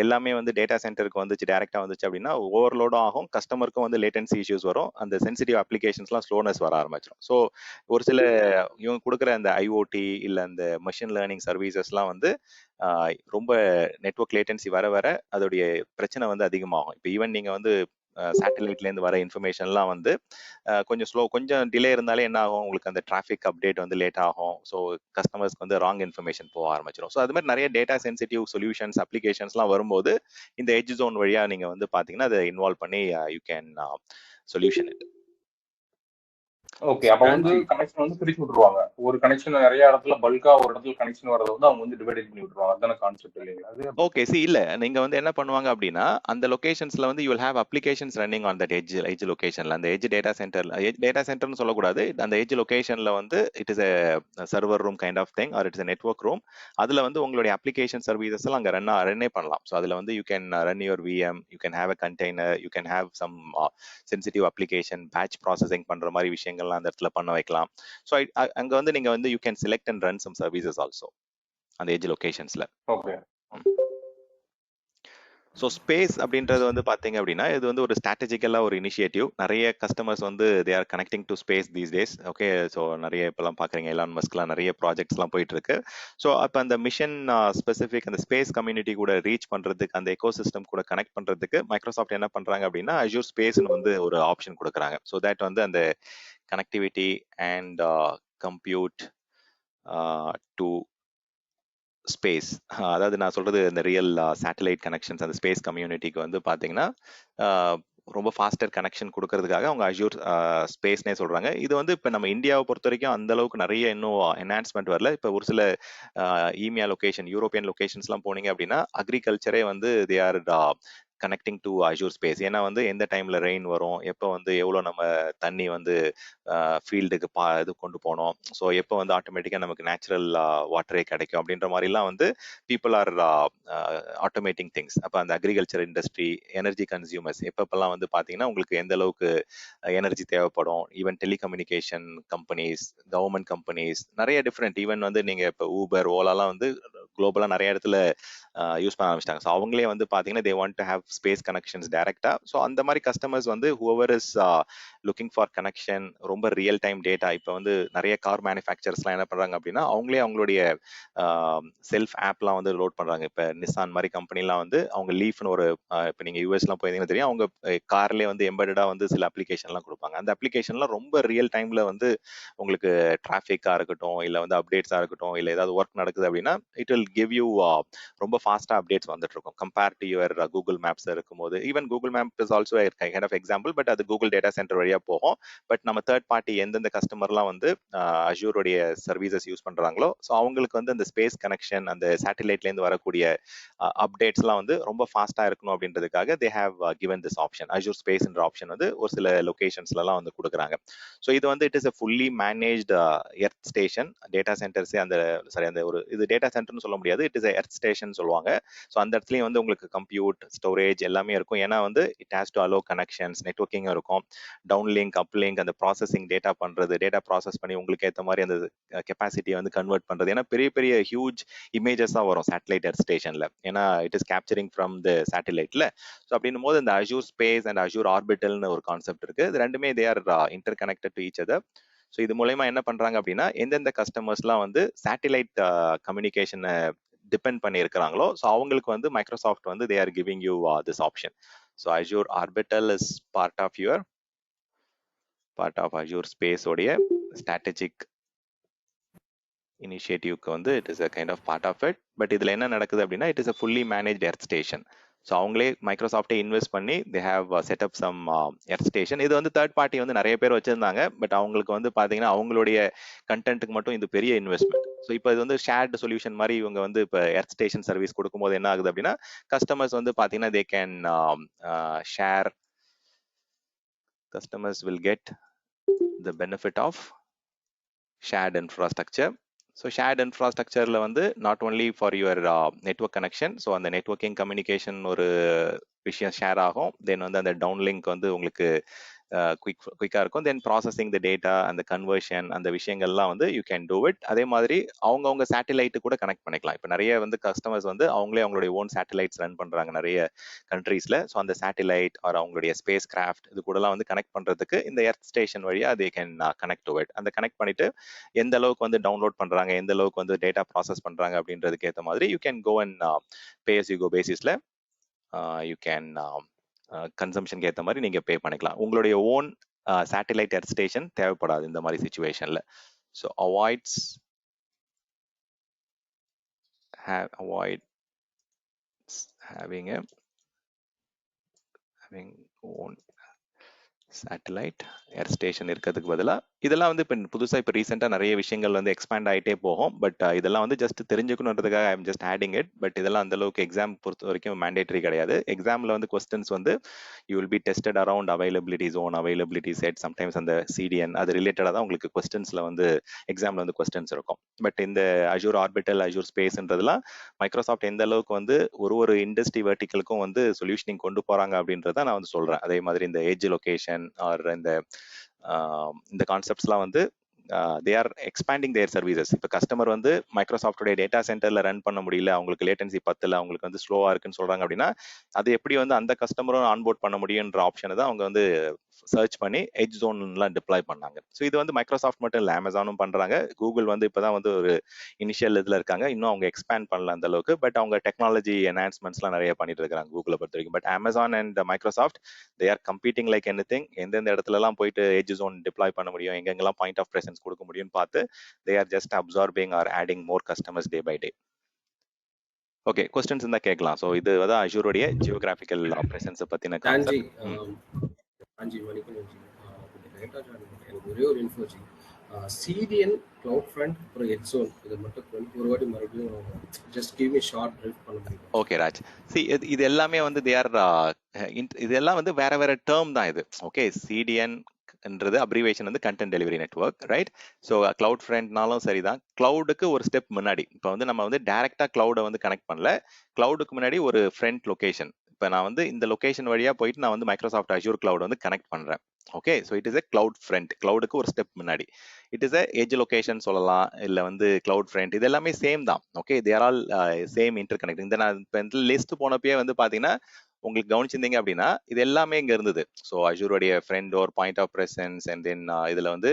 எல்லாமே வந்து டேட்டா சென்டருக்கு வந்துச்சு, டைரக்டா வந்துச்சு அப்படின்னா ஓவர்லோடும் ஆகும், கஸ்டமருக்கும் வந்து லேட்டன்சி இஷ்யூஸ் வரும், அந்த சென்சிட்டிவ் அப்ளிகேஷன்ஸ்லாம் ஸ்லோனஸ் வர ஆரம்பிச்சிடும். ஸோ ஒரு சில இவங்க கொடுக்குற அந்த ஐஓடி இல்லை அந்த மெஷின் லேர்னிங் சர்வீசஸ்லாம் வந்து ரொம்ப நெட்வொர்க் லேட்டன்சி வர வர அதோடைய பிரச்சனை வந்து அதிகமாகும். இப்போ ஈவன் நீங்க வந்து சேட்டலைட்லேருந்து வர இன்ஃபர்மேஷன்லாம் வந்து கொஞ்சம் டிலே இருந்தாலே என்ன ஆகும், உங்களுக்கு அந்த டிராஃபிக் அப்டேட் வந்து லேட் ஆகும். ஸோ கஸ்டமர்ஸ்க்கு வந்து ராங் இன்ஃபர்மேஷன் போக ஆரம்பிச்சிடும். ஸோ அது மாதிரி நிறைய டேட்டா சென்சிட்டிவ் சொல்யூஷன்ஸ் அப்ளிகேஷன்ஸ்லாம் வரும்போது இந்த எட்ஜ் ஜோன் வழியா நீங்க வந்து பாத்தீங்கன்னா அதை இன்வால்வ் பண்ணி you can solution it. Okay, அப்ப வந்து கனெக்ஷன் வந்து பிரிச்சு விட்டுருவாங்க. ஒரு கனெக்ஷன் நிறைய இடத்துல பல்கா ஒரு இடத்துல கனெக்ஷன் வரது வந்து அவங்க வந்து டிவைட் பண்ணி விட்டுருவாங்க. அதான கான்செப்ட் இல்லைங்களா அது? ஓகே, இல்ல நீங்க வந்து என்ன பண்ணுவாங்க அப்படின்னா அந்த லொகேஷன்ஸ்ல வந்து you will have applications running on that edge லொகேஷன்ல. அந்த எட்ஜ் டேட்டா சென்டர்னு சொல்லக்கூடாது, அந்த எட்ஜ் லொகேஷன்ல வந்து it is a server room kind of thing or it's a network room. அதுல வந்து உங்களுடைய அப்ளிகேஷன் சர்வீசஸ் எல்லாம் அங்க ரன்னே பண்ணலாம். ஸோ அதுல வந்து you can run your VM, you can have a container, you can have some sensitive application batch processing பண்ற மாதிரி விஷயங்கள்லாம் அந்த இடத்துல பண்ண வைக்கலாம். ஸோ அங்க வந்து நீங்க வந்து you can select and run some services also அந்த எட்ஜ் லொகேஷன்ஸ்ல. ஓகே. ஸோ ஸ்பேஸ் அப்படின்றது வந்து பார்த்தீங்க அப்படின்னா இது வந்து ஒரு ஸ்ட்ராட்டஜிக்கலாக ஒரு இனிஷியேட்டிவ். நிறைய கஸ்டமர்ஸ் வந்து they R connecting to space these days. Okay, so நிறைய இப்போலாம் பார்க்குறீங்க எலான் மஸ்க்லாம் நிறைய ப்ராஜெக்ட்ஸ்லாம் போயிட்டு இருக்கு. ஸோ அப்போ அந்த மிஷன் ஸ்பெசிஃபிக் அந்த ஸ்பேஸ் கம்யூனிட்டி கூட ரீச் பண்ணுறதுக்கு, அந்த எக்கோ சிஸ்டம் கூட கனெக்ட் பண்ணுறதுக்கு மைக்ரோசாஃப்ட் என்ன பண்ணுறாங்க அப்படின்னா அஷூர் ஸ்பேஸ்னு வந்து ஒரு ஆப்ஷன் கொடுக்குறாங்க. ஸோ தட் வந்து அந்த connectivity and compute to space, அதாவது நான் சொல்றது இந்த ரியல் சேட்டலைட் கனெக்ஷன்ஸ் அந்த ஸ்பேஸ் கம்யூனிட்டிக்கு வந்து பார்த்தீங்கன்னா ரொம்ப ஃபாஸ்டர் கனெக்ஷன் கொடுக்கறதுக்காக அவங்க அஷூர் ஸ்பேஸ்னே சொல்றாங்க. இது வந்து இப்போ நம்ம இந்தியாவை பொறுத்த வரைக்கும் அந்த அளவுக்கு நிறைய இன்னும் என்ஹான்ஸ்மெண்ட் வரல. இப்போ ஒரு சில ஈமியா லொகேஷன், யூரோப்பியன் லொகேஷன்ஸ்லாம் போனீங்க அப்படின்னா அக்ரிகல்ச்சரே வந்து they R connecting to Azure space. ஏன்னா வந்து எந்த டைம்ல ரெயின் வரும், எப்போ வந்து எவ்வளோ நம்ம தண்ணி வந்து ஃபீல்டுக்கு இது கொண்டு போனோம், ஸோ எப்போ வந்து ஆட்டோமேட்டிக்காக நமக்கு நேச்சுரல் வாட்டரே கிடைக்கும் அப்படின்ற மாதிரிலாம் வந்து பீப்புள் ஆர் ஆட்டோமேட்டிங் திங்ஸ். அப்போ அந்த அக்ரிகல்ச்சர் இண்டஸ்ட்ரி, எனர்ஜி கன்சியூமர்ஸ் எப்பப்பெல்லாம் வந்து பார்த்தீங்கன்னா உங்களுக்கு எந்த அளவுக்கு எனர்ஜி தேவைப்படும், even telecommunication companies, government companies, நிறைய டிஃப்ரெண்ட், ஈவன் வந்து நீங்கள் இப்போ ஊபர் ஓலாலாம் வந்து குளோபலாக நிறைய இடத்துல யூஸ் பண்ண ஆரம்பிச்சிட்டாங்க. ஸோ அவங்களே வந்து பார்த்தீங்கன்னா they want to have space connections டைரக்டா. ஸோ அந்த மாதிரி கஸ்டமர்ஸ் வந்து whoever is looking for connection, ரொம்ப ரியல் டைம் டேட்டா. இப்போ வந்து நிறைய கார் மேனுஃபேக்சர்ஸ்லாம் என்ன பண்ணுறாங்க அப்படின்னா அவங்களே அவங்களுடைய செல்ஃப் ஆப்லாம் வந்து லோட் பண்ணுறாங்க. இப்போ நிசான் மாதிரி கம்பெனிலாம் வந்து அவங்க லீஃப்னு ஒரு இப்போ நீங்கள் யூஎஸ்லாம் போயிருந்தீங்கன்னா தெரியும், அவங்க கார்லேயே வந்து எம்பெடடாக வந்து சில அப்ளிகேஷன்லாம் கொடுப்பாங்க. அந்த அப்ளிகேஷன்லாம் ரொம்ப ரியல் டைமில் வந்து உங்களுக்கு டிராஃபிக்காக இருக்கட்டும், இல்லை வந்து அப்டேட்ஸாக இருக்கட்டும், இல்லை ஏதாவது ஒர்க் நடக்குது அப்படின்னா இட் வில் கிவ் யூ ரொம்ப ஃபாஸ்டா அப்டேட்ஸ் வந்துட்டு இருக்கும் compare to your Google Maps இருக்கும்போது. Even Google map is also kind of example, but அது கூகுள் டேட்டா சென்டர் வழியா போகும். பட் நம்ம தேர்ட் பார்ட்டி எந்தெந்த கஸ்டமர்லாம் வந்து அஷூருடைய சர்வீசஸ் யூஸ் பண்றாங்களோ ஸோ அவங்களுக்கு வந்து அந்த ஸ்பேஸ் கனெக்ஷன், அந்த சேட்டலைட்லேருந்து வரக்கூடிய அப்டேட்ஸ்லாம் வந்து ரொம்ப ஃபாஸ்டா இருக்கணும் அப்படின்றதுக்காக they have given this option. Azure ஸ்பேஸ்ன்ற ஆப்ஷன் வந்து ஒரு சில லொகேஷன்ஸ்லாம் வந்து கொடுக்குறாங்க. ஸோ இது வந்து it is a fully managed earth station. Data சென்டர்ஸே அந்த அந்த ஒரு இது டேட்டா சென்டர்னு சொல்ல முடியாது, இட் இஸ் எர்த் ஸ்டேஷன் சொல்லுவாங்க. ஸோ அந்த இடத்துலயும் வந்து உங்களுக்கு கம்ப்யூட், ஸ்டோரேஜ் எல்லாமே இருக்கும். ஏன்னா வந்து it has to allow connections, networking இருக்கும், டவுன் லிங்க், அப் லிங்க், அந்த ப்ராசஸிங் டேட்டா பண்றது, டேட்டா ப்ராசஸ் பண்ணி உங்களுக்கு ஏற்ற மாதிரி அந்த கெப்பாசிட்டியை வந்து கன்வெர்ட் பண்றது. ஏன்னா பெரிய பெரிய ஹியூஜ் இமேஜஸ் தான் வரும் சேட்டலைட் எர்த் ஸ்டேஷன்ல, ஏன்னா it is capturing from the சேட்டலைட்ல. ஸோ அப்படின்னும் போது இந்த அஷூர் ஸ்பேஸ் அண்ட் அஷூர் ஆர்பிட்டல்னு ஒரு கான்செப்ட் இருக்கு. இது ரெண்டுமே they are interconnected to each other. So இது மூலயமா என்ன பண்றாங்க அப்படின்னா எந்தெந்த கஸ்டமர்ஸ்லாம் வந்து சேட்டலைட் கம்யூனிகேஷனை டிபெண்ட் பண்ணி இருக்கிறாங்களோ ஸோ அவங்களுக்கு வந்து மைக்ரோசாஃப்ட் வந்து they are giving you this option. So Azure orbital is part of Azure space உடைய ஸ்ட்ராட்டஜிக் இனிஷியேட்டிவ்க்கு வந்து it is a kind of part of it. But இதில் என்ன நடக்குது அப்படின்னா it is a fully managed earth station. So அவங்களே மைக்ரோசாஃப்டே invest பண்ணி they have set up some earth station. இது வந்து தேர்ட் பார்ட்டி வந்து நிறைய பேர் வச்சிருந்தாங்க. பட் அவங்களுக்கு வந்து பார்த்தீங்கன்னா அவங்களுடைய கண்டென்ட்டுக்கு மட்டும் இது பெரிய இன்வெஸ்ட்மெண்ட். ஸோ இப்போ இது வந்து ஷேர்டு சொல்யூஷன் மாதிரி இவங்க வந்து இப்போ எர்த் ஸ்டேஷன் சர்வீஸ் கொடுக்கும்போது என்ன ஆகுது அப்படின்னா கஸ்டமர்ஸ் வந்து பார்த்தீங்கன்னா they can share, customers will get the benefit of shared infrastructure. So shared infrastructure la வந்து not only for your network connection, so அந்த networking communication ஒரு விஷயம் ஷேர் ஆகும். தென் வந்து அந்த டவுன்லிங்க் வந்து உங்களுக்கு குயிக்காக இருக்கும். தென் ப்ராசஸிங் த டேட்டா, அந்த கன்வர்ஷன், அந்த விஷயங்கள்லாம் வந்து யூ கேன் டூ இட். அதே மாதிரி அவங்கவுங்க சேட்டலைட்டு கூட கனெக்ட் பண்ணிக்கலாம். இப்போ நிறைய வந்து கஸ்டமர்ஸ் வந்து அவங்களே அவங்களுடைய ஓன் சேட்டலைட்ஸ் ரன் பண்ணுறாங்க நிறைய கண்ட்ரீஸில். ஸோ அந்த சேட்டலைட் ஆர் அவங்களுடைய ஸ்பேஸ் கிராஃப்ட் இது கூடலாம் வந்து கனெக்ட் பண்ணுறதுக்கு இந்த எர்த் ஸ்டேஷன் வழியாக தே கேன் கனெக்ட் டு இட். அந்த கனெக்ட் பண்ணிட்டு எந்த அளவுக்கு வந்து டவுன்லோட் பண்ணுறாங்க, எந்த அளவுக்கு வந்து டேட்டா ப்ராசஸ் பண்ணுறாங்க அப்படின்றதுக்கு ஏற்ற மாதிரி you can go and pay as you go பேசிஸில் யூ கேன் கன்சம்ஷனுக்கு ஏற்ற மாதிரி நீங்கள் பே பண்ணிக்கலாம். உங்களுடைய ஓன் சேட்டலைட் எர்த் ஸ்டேஷன் தேவைப்படாது இந்த மாதிரி சுச்சுவேஷனில். So avoid having own satellite earth station இருக்கிறதுக்கு பதிலாக இதெல்லாம் வந்து இப்போ புதுசாக இப்போ ரீசெண்டாக நிறைய விஷயங்கள் வந்து எக்ஸ்பேண்ட் ஆகிட்டே போகும். பட் இதெல்லாம் வந்து ஜஸ்ட் தெரிஞ்சுக்கணுன்றதுக்காக I am just adding it. But இதெல்லாம் அந்த அளவுக்கு எக்ஸாம் பொறுத்த வரைக்கும் மேண்டேட்டரி கிடையாது. எக்ஸாமில் வந்து கொஸ்டின்ஸ் வந்து you will be tested around availability zone, availability set, sometimes அந்த சிடிஎன் அது ரிலேட்டடாக தான் உங்களுக்கு கொஸ்டின்ஸில் வந்து எக்ஸாமில் வந்து கொஸ்டின்ஸ் இருக்கும். பட் இந்த அஜூர் ஆர்பிட்டல், அஜூர் ஸ்பேஸ்ன்றதுலாம் மைக்ரோசாஃப்ட் எந்த அளவுக்கு வந்து ஒரு இண்டஸ்ட்ரி வெர்டிக்கலுக்கும் வந்து சொல்யூஷனிங் கொண்டு போகிறாங்க அப்படின்றத நான் வந்து சொல்கிறேன். அதே மாதிரி இந்த எட்ஜ் லொகேஷன் ஆர் இந்த கான்செப்ட்ஸ்லாம் வந்து they are expanding their services. இப்போ கஸ்டமர் வந்து மைக்ரோசாஃப்டோடைய டேட்டா சென்டர்ல ரன் பண்ண முடியல, அவங்களுக்கு லேட்டன்சி பத்தல, அவங்களுக்கு வந்து ஸ்லோவா இருக்குன்னு சொல்றாங்க அப்படின்னா அது எப்படி வந்து அந்த கஸ்டமரும் ஆன்போர்ட் பண்ண முடியுன்ற ஆப்ஷனை தான் அவங்க வந்து சர்ச் பண்ணி எட்ஜ் ஜோன்லாம் டிப்ளாய் பண்ணாங்க. ஸோ இது வந்து மைக்ரோசாஃப்ட் மட்டும் இல்லை, அமேசானும் பண்றாங்க. கூகுள் வந்து இப்போதான் வந்து ஒரு இனிஷியல் இதுல இருக்காங்க, இன்னும் அவங்க எக்ஸ்பேண்ட் பண்ணல அந்த அளவுக்கு. பட் அவங்க டெக்னாலஜி என்ஹான்ஸ்மெண்ட்ஸ்லாம் நிறைய பண்ணிட்டு இருக்காங்க கூகுளை பொறுத்த வரைக்கும். But Amazon and Microsoft they are competing like anything. எந்தெந்த இடத்துலலாம் போயிட்டு எட்ஜ் ஜோன் டிப்ளாய் பண்ண முடியும், எங்கெங்கெல்லாம் பாயிண்ட் ஆஃப் பிரசன்ஸ் கொடுக்க முடியும்னு பார்த்து they are just absorbing or adding more customers day by day. Okay, questions இருந்தா கேட்கலாம். சோ இது வந்து அஜூரோட ஜியோகிராபிக்கல் பிரசன்ஸ் பத்தின கான்செப்ட். ஆஞ்சி மணிக்கணும் ஜி, டேட்டா எனக்கு ஒரே ஒரு info G, CDN, cloud front, அப்புறம் எட்ஜ் ஜோன், இதை மட்டும் ஒரு வாட்டி மறுபடியும் just give me short brief பண்ண முடியும்? ஓகே ராஜ், see இது எல்லாமே வந்து they are இதெல்லாம் வந்து வேற வேற டேர்ம் தான் இது. ஓகே, சிடிஎன் ன்றது அப்ரிவேஷன் வந்து content delivery network, right? So கிளவுட் ஃப்ரண்ட்னாலும் சரிதான். கிளவுடுக்கு ஒரு ஸ்டெப் முன்னாடி, இப்போ வந்து நம்ம வந்து டைரக்டா கிளவுடை வந்து கனெக்ட் பண்ணல, கிளவுடுக்கு முன்னாடி ஒரு ஃப்ரண்ட் லொகேஷன். இப்போ நான் வந்து இந்த லொகேஷன் வழியா போயிட்டு நான் வந்து மைக்ரோசாஃப்ட் அஜூர் கிளவுட் வந்து கனெக்ட் பண்றேன். Okay, so it is a CloudFront. கிளவுடுக்கு ஒரு ஸ்டெப் முன்னாடி it is a edge location சொல்லலாம், இல்லை வந்து கிளவுட் ஃப்ரண்ட். இது எல்லாமே சேம் தான். Okay, they are all same interconnect. இந்த நான் இப்போ லிஸ்ட் போனப்பே வந்து பாத்தீங்கன்னா உங்களுக்கு கவனிச்சிருந்தீங்க அப்படின்னா இது எல்லாமே இங்க இருந்தது. ஸோ அஜூரோடைய front door, point of presence, and then இதுல வந்து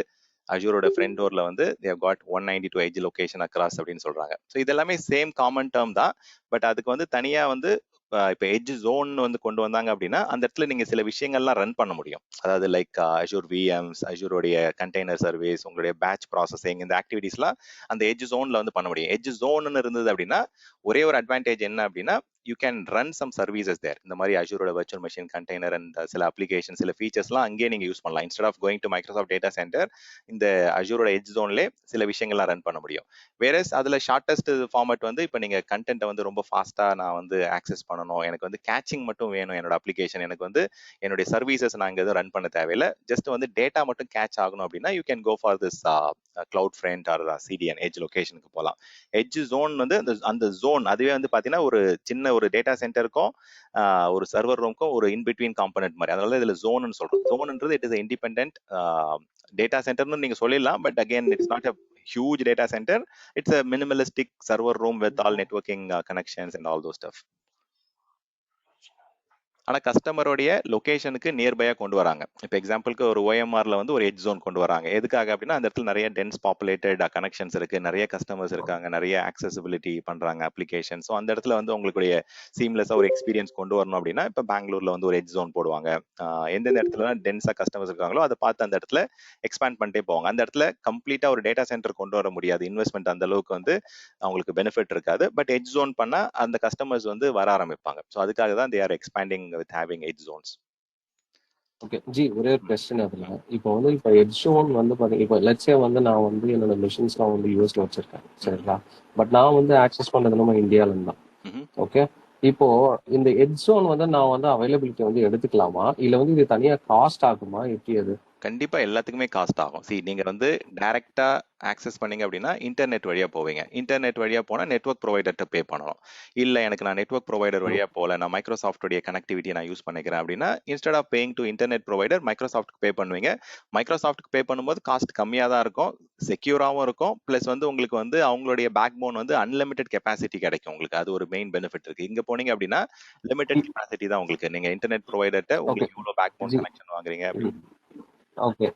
அஜூரோட ஃப்ரண்ட் டோர்ல வந்து they have got 192 edge location across அப்படின்னு சொல்றாங்க. ஸோ இது எல்லாமே சேம் காமன் டேர்ம் தான். பட் அதுக்கு வந்து தனியா வந்து இப்போ எட்ஜ் ஜோன் வந்து கொண்டு வந்தாங்க அப்படின்னா அந்த இடத்துல நீங்க சில விஷயங்கள்லாம் ரன் பண்ண முடியும். அதாவது லைக் அஜூர் விஎம்ஸ், அஜூரோடைய கண்டெய்னர் சர்வீஸ், உங்களுடைய பேட்ச் ப்ராசஸிங், இந்த ஆக்டிவிட்டிஸ்லாம் அந்த எட்ஜ் ஜோன்ல வந்து பண்ண முடியும். எட்ஜ் ஜோன் இருந்தது அப்படின்னா ஒரே ஒரு அட்வான்டேஜ் என்ன அப்படின்னா you can run some services there. இந்த மாதிரி அஜூரோட வர்ச்சுவல் மெஷின், கண்டெய்னர் அண்ட் சில அப்ளிகேஷன், சில ஃபீச்சர்ஸ்லாம் அங்கேயே நீங்க யூஸ் பண்ணலாம். Instead of going to Microsoft data centre, இந்த அஜூரோட எட்ஜ் ஜோன்லேயே சில விஷயங்கள்லாம் ரன் பண்ண முடியும். வேறஸ் அதுல ஷார்ட்டஸ்ட் ஃபார்மேட் வந்து இப்போ நீங்க கண்டென்ட்டை வந்து ரொம்ப ஃபாஸ்டா நான் வந்து ஆக்சஸ் பண்ணணும், எனக்கு வந்து கேச்சிங் மட்டும் வேணும் என்னோட அப்ளிகேஷன், எனக்கு வந்து என்னுடைய சர்வீசஸ் நான் இங்க எதுவும் ரன் பண்ண தேவையில்லை, ஜஸ்ட் வந்து டேட்டா மட்டும் கேட்ச் ஆகணும் அப்படின்னா you can go for this CloudFront or CDN edge லொகேஷனுக்கு போகலாம். எட்ஜ் ஜோன் வந்து அந்த ஜோன் அதுவே வந்து பாத்தீங்கன்னா ஒரு சின்ன ஒரு டேட்டா சென்டருக்கும் ஒரு சர்வர் ரூமுக்கும் ஒரு இன்பிட்வீன் காம்பனன்ட் மாதிரி. அதனால இதுல ஜோன்னு சொல்றோம். ஜோன்ன்றது இட் இஸ் இண்டிபெண்டன்ட் டேட்டா சென்டர்னு நீங்க சொல்லிடலாம். But again it's not a huge data center, it's a minimalistic server room with all networking connections and all those stuff. ஆனால் கஸ்டமருடைய லொகேஷனுக்கு நியர்பையாக கொண்டு வராங்க. இப்போ எக்ஸாம்பிளுக்கு ஒரு OMRல வந்து ஒரு எட்ஜ் ஜோன் கொண்டு வராங்க. எதுக்காக அப்படின்னா அந்த இடத்துல நிறைய டென்ஸ் பாப்புலேட்டட் கனெக்ஷன்ஸ் இருக்கு, நிறைய கஸ்டமர்ஸ் இருக்காங்க, நிறைய ஆக்சசிபிலிட்டி பண்றாங்க அப்ளிகேஷன். ஸோ அந்த இடத்துல வந்து உங்களுடைய சீம்லெஸ்ஸாக ஒரு எக்ஸ்பீரியன்ஸ் கொண்டு வரணும் அப்படின்னா இப்போ பெங்களூர்ல வந்து ஒரு எட்ஜ் ஜோன் போடுவாங்க. எந்தெந்த இடத்துல டென்ஸா கஸ்டமர்ஸ் இருக்காங்களோ அதை பார்த்து அந்த இடத்துல எக்ஸ்பேண்ட் பண்ணிட்டே போவாங்க. அந்த இடத்துல கம்ப்ளீட்டா ஒரு டேட்டா சென்டர் கொண்டு வர முடியாது, இன்வெஸ்ட்மெண்ட் அந்த அளவுக்கு வந்து அவங்களுக்கு பெனிஃபிட் இருக்காது. பட் எட்ஜ் ஜோன் பண்ணா அந்த கஸ்டமர்ஸ் வந்து வர ஆரம்பிப்பாங்க. ஸோ அதுக்காக தான் they are expanding with having edge zones. Okay ji, ஒரே ஒரு கொஸ்டின் அதுல. இப்போ வந்து இப்போ எட்ஜ் ஜோன் வந்து பாத்தீங்க, இப்போ லெட்ஸே வந்து நான் வந்து என்னோட மிஷின்ஸ்லாம் வந்து யூஎஸ்ல வச்சிருக்கேன், சரிங்களா? பட் நான் வந்து ஆக்சஸ் பண்ணது நம்ம இந்தியால இருந்து தான். ஓகே, இப்போ இந்த எட்ஜ் ஜோன் வந்து நான் வந்து அவைலபிலிட்டி வந்து எடுத்துக்கலாமா, இல்ல வந்து இது தனியா காஸ்ட் ஆகுமா, எப்படி அது? கண்டிப்பா எல்லாத்துக்குமே காஸ்ட் ஆகும். நீங்க வந்து டைரக்டா ஆக்சஸ் பண்ணீங்க அப்படின்னா இன்டர்நெட் வழியா போவீங்க. இன்டர்நெட் வழியா போனா நெட்வொர்க் ப்ரொவைடர்கிட்ட பே பண்ணணும். இல்ல எனக்கு நான் நெட்வொர்க் ப்ரொவைடர் வழியா போல, நான் மைக்ரோசாஃப்டோடைய கனெக்டிவிட்டி நான் யூஸ் பண்ணிக்கிறேன் அப்படின்னா instead of paying to internet provider மைக்ரோசாஃப்ட்க்கு பே பண்ணுவீங்க. மைக்ரோசாஃப்ட்க்கு பே பண்ணும்போது காஸ்ட் கம்மியா தான் இருக்கும், செக்யூராகவும் இருக்கும். பிளஸ் வந்து உங்களுக்கு வந்து அவங்களுடைய பேக் போன் வந்து அன்லிமிட்டெட் கெப்பாசிட்டி கிடைக்கும் உங்களுக்கு. அது ஒரு மெயின் பெனிஃபிட் இருக்கு. இங்க போனீங்க அப்படின்னா லிமிடெட் கெப்பாசிட்டி தான் உங்களுக்கு. நீங்க இன்டர்நெட் ப்ரொவைடர்கிட்ட உங்களுக்கு எவ்வளவு பேக் போன் கனெக்ஷன் வாங்குறீங்க அப்படி. ஓகே,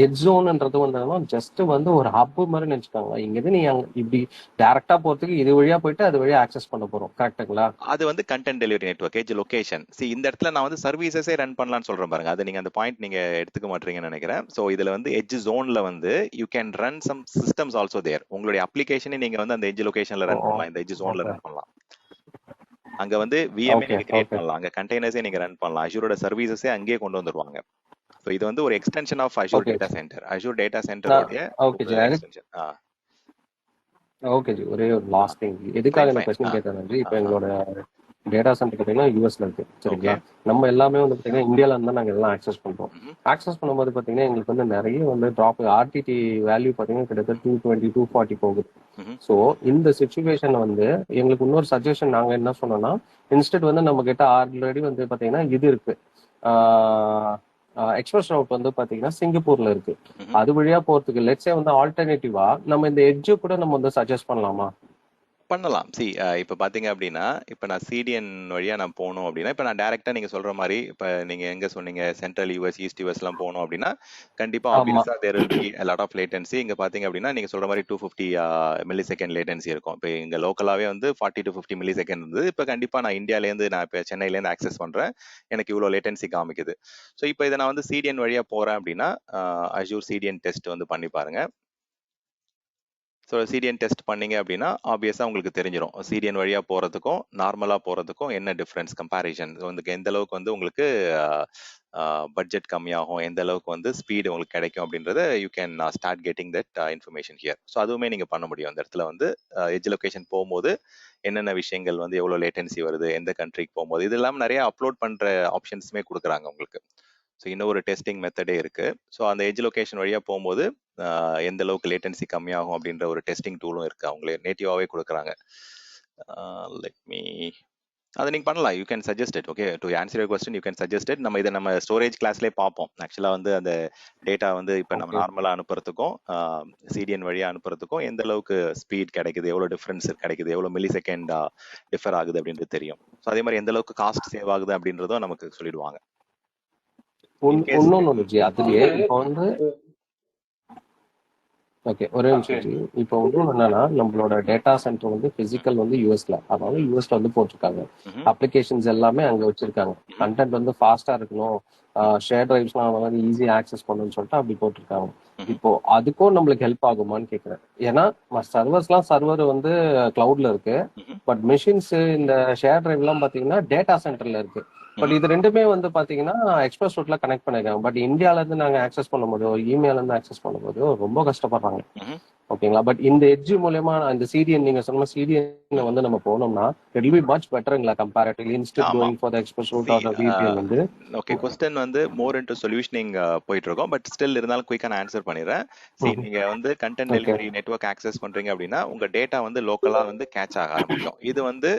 எட்ஜ் ஜோன்ன்றது வந்து ஜஸ்ட் வந்து ஒரு ஹப் மாதிரி நினைச்சுக்காங்களா? இங்க இருந்து நீ இப்படி டைரக்டா போறதுக்கு இது வழியா போயிட்டு அது வழியா ஆக்சஸ் பண்ண போறோம், கரெக்ட்டுங்களா? அது வந்து content delivery network, edge location. இந்த இடத்துல நான் வந்து சர்வீசஸே ரன் பண்ணலாம்னு சொல்றேன் பாருங்க. அது நீங்க அந்த பாயிண்ட் நீங்க எடுத்துக்க மாட்டீங்கன்னு நினைக்கிறேன். சோ இதுல வந்து எட்ஜ் ஜோன்ல வந்து you can run some systems also there. உங்களுடைய அப்ளிகேஷனை நீங்க வந்து அந்த எட்ஜ் லொகேஷன்ல ரன் பண்ணலாம், இந்த எட்ஜ் ஜோன்ல ரன் பண்ணலாம். அங்க வந்து விஎம்ஏ நீங்க கிரியேட் பண்ணலாம், அங்க கண்டெய்னர்ஸே நீங்க ரன் பண்ணலாம், அஷூரோட சர்வீசஸே அங்கேயே கொண்டு வந்துருவாங்க. So இது வந்து ஒரு extension of Azure data centre. Azure data சென்டரோட எக்ஸ்டென்ஷன். ஓகே ஜி, ஒரே ஒரு லாஸ்ட் திங், எதுக்காக இந்த क्वेश्चन கேட்டேன்னா, இப்போ எங்களோட டேட்டா சென்டர் பார்த்தீங்கன்னா யூஎஸ்ல இருக்கு, சரிங்களா? நம்ம எல்லாமே வந்து பார்த்தீங்கன்னா இந்தியால இருந்தா நாங்க எல்லாம் ஆக்சஸ் பண்றோம். ஆக்சஸ் பண்ணும்போது பார்த்தீங்கன்னா எங்களுக்கு வந்து நிறைய வந்து ட்ராப், ஆர்டிடி வேல்யூ பார்த்தீங்கன்னா கிட்டத்தட்ட 220 240 போகுது. ஸோ இந்த சுச்சுவேஷன் வந்து எங்களுக்கு இன்னொரு சஜஷன் நாங்க என்ன சொன்னோம்னா, இன்ஸ்டெட் வந்து நம்ம கிட்ட ஆல்ரெடி வந்து பார்த்தீங்கன்னா இது இருக்கு, எக்ஸ்பிரஸ் ரவுட் வந்து பாத்தீங்கன்னா சிங்கப்பூர்ல இருக்கு. அது வழியா போறதுக்கு லெட்ஸே வந்து ஆல்டர்னேட்டிவா நம்ம இந்த எட்ஜ் கூட நம்ம வந்து சஜஸ்ட் பண்ணலாமா? பண்ணலாம். இப்போ பாத்தீங்க அப்படின்னா, இப்போ நான் சிடிஎன் வழியா நான் போகணும் அப்படின்னா, இப்போ நான் டைரக்டா நீங்க சொல்ற மாதிரி, இப்போ நீங்க எங்க சொன்னீங்க சென்ட்ரல் யூஎஸ் ஈஸ்ட் யூஎஸ் எல்லாம் போகணும் அப்படின்னா கண்டிப்பா ஆப்வியஸா there will be a lot of latency. இங்க பாத்தீங்க அப்படின்னா நீங்க சொல்ற மாதிரி 250 மில்லி செகண்ட் லேட்டன்சி இருக்கும். இப்போ இங்க லோக்கலாவே வந்து 40 to 50 மில்லி செகண்ட் இருந்தது. இப்போ கண்டிப்பா நான் இந்தியால இருந்து, நான் இப்போ சென்னையில இருந்து ஆக்சஸ் பண்றேன், எனக்கு இவ்வளவு லேட்டன்சி காமிக்குது. ஸோ இப்போ இதை நான் வந்து சிடிஎன் வழியா போறேன் அப்படின்னா அஷூர் சிடிஎன் டெஸ்ட் வந்து பண்ணி பாருங்க. ஸோ சிடிஎன் டெஸ்ட் பண்ணீங்க அப்படின்னா ஆப்வியஸாக உங்களுக்கு தெரிஞ்சிடும் சிடிஎன் வழியாக போகிறதுக்கும் நார்மலாக போகிறதுக்கும் என்ன டிஃப்ரென்ஸ், கம்பேரிஷன் வந்து எந்த அளவுக்கு வந்து உங்களுக்கு பட்ஜெட் கம்மியாகும், எந்த அளவுக்கு வந்து ஸ்பீடு உங்களுக்கு கிடைக்கும் அப்படின்றத you can start getting that information here. So அதுவுமே நீங்கள் பண்ண முடியும். அந்த இடத்துல வந்து எட்ஜ் லொகேஷன் போகும்போது என்னென்ன விஷயங்கள் வந்து எவ்வளோ லேட்டன்சி வருது, எந்த கண்ட்ரிக்கு போகும்போது, இது இல்லாமல் நிறைய அப்லோட் பண்ணுற ஆப்ஷன்ஸுமே கொடுக்குறாங்க உங்களுக்கு. ஸோ இன்னும் ஒரு டெஸ்டிங் மெத்தடே இருக்கு. ஸோ அந்த எட்ஜ் லொகேஷன் வழியாக போகும்போது எந்த அளவுக்கு லேட்டன்சி கம்மியாகும் அப்படின்ற ஒரு டெஸ்டிங் டூலும் இருக்கு, அவங்களே நேட்டிவாகவே கொடுக்குறாங்க. லெட் மீ, அதை நீங்கள் பண்ணலாம். You can suggest it. Okay, to answer your question you can suggest it. நம்ம இதை நம்ம ஸ்டோரேஜ் கிளாஸ்லேயே பார்ப்போம். ஆக்சுவலாக வந்து அந்த டேட்டா வந்து இப்போ நம்ம நார்மலாக அனுப்புறதுக்கும் சிடிஎன் வழியாக அனுப்புறதுக்கும் எந்த அளவுக்கு ஸ்பீட் கிடைக்குது, எவ்வளோ டிஃப்ரென்ஸ் கிடைக்குது, எவ்வளோ மில்லி செகண்ட் டிஃபர் ஆகுது அப்படின்றது தெரியும். ஸோ அதே மாதிரி எந்த அளவுக்கு காஸ்ட் சேவ் ஆகுது அப்படின்றதும் நமக்கு சொல்லிடுவாங்க. இன்னொன்னு ஜி, அதுலயே இப்போ வந்து ஓகே ஒரே நிமிஷம் ஜி, இப்போ வந்து என்னன்னா நம்மளோட டேட்டா சென்டர் வந்து பிசிக்கல் வந்து யூஎஸ்ல, அதனால யூஎஸ்ல வந்து போட்டிருக்காங்க, அப்ளிகேஷன்ஸ் எல்லாமே அங்க வச்சிருக்காங்க, கண்டென்ட் வந்து ஃபாஸ்டா இருக்கணும், ஷேர் டிரைவ்ஸ்லாம் வந்து ஈஸியா ஆக்சஸ் பண்ணணும்னு சொல்லிட்டு அப்படி போட்டிருக்காங்க. இப்போ அதுக்கும் நம்மளுக்கு ஹெல்ப் ஆகுமான்னு கேக்குறேன். ஏன்னா சர்வர் வந்து கிளவுட்ல இருக்கு, பட் மெஷின்ஸ் இந்த ஷேர் டிரைவ் எல்லாம் பாத்தீங்கன்னா டேட்டா சென்டர்ல இருக்கு. பட் இது ரெண்டுமே வந்து பாத்தீங்கன்னா எக்ஸ்பிரஸ் ரூட்ல கனெக்ட் பண்ணிருக்காங்க. பட் இந்தியால இருந்து நாங்க ஆக்சஸ் பண்ணும்போதோ இமெயில இருந்து ஆக்சஸ் பண்ணும்போதோ ரொம்ப கஷ்டப்படுறாங்க. ஓகேங்களா? பட் இந்த எட்ஜ் மூலமா இந்த சிடிஎன் நீங்க சொன்ன சிடிஎன் வந்து நம்ம போனோம்னா இட் வில் பி மச் பெட்டர்ங்களா comparatively instead going for the express route or the VPN வந்து. ஓகே, क्वेश्चन வந்து மோர் இன்டு சொல்யூஷனிங் போயிட்டு இருக்கோம். பட் ஸ்டில் இருந்தாலும் குயிக்கா நான் ஆன்சர் பண்ணிடுறேன். நீங்க வந்து கண்டென்ட் டெலிவரி நெட்வொர்க் ஆக்சஸ் பண்றீங்க அப்படின்னா உங்க டேட்டா வந்து லோக்கலா வந்து கேட்ச் ஆக ஆரம்பிக்கும். இது வந்து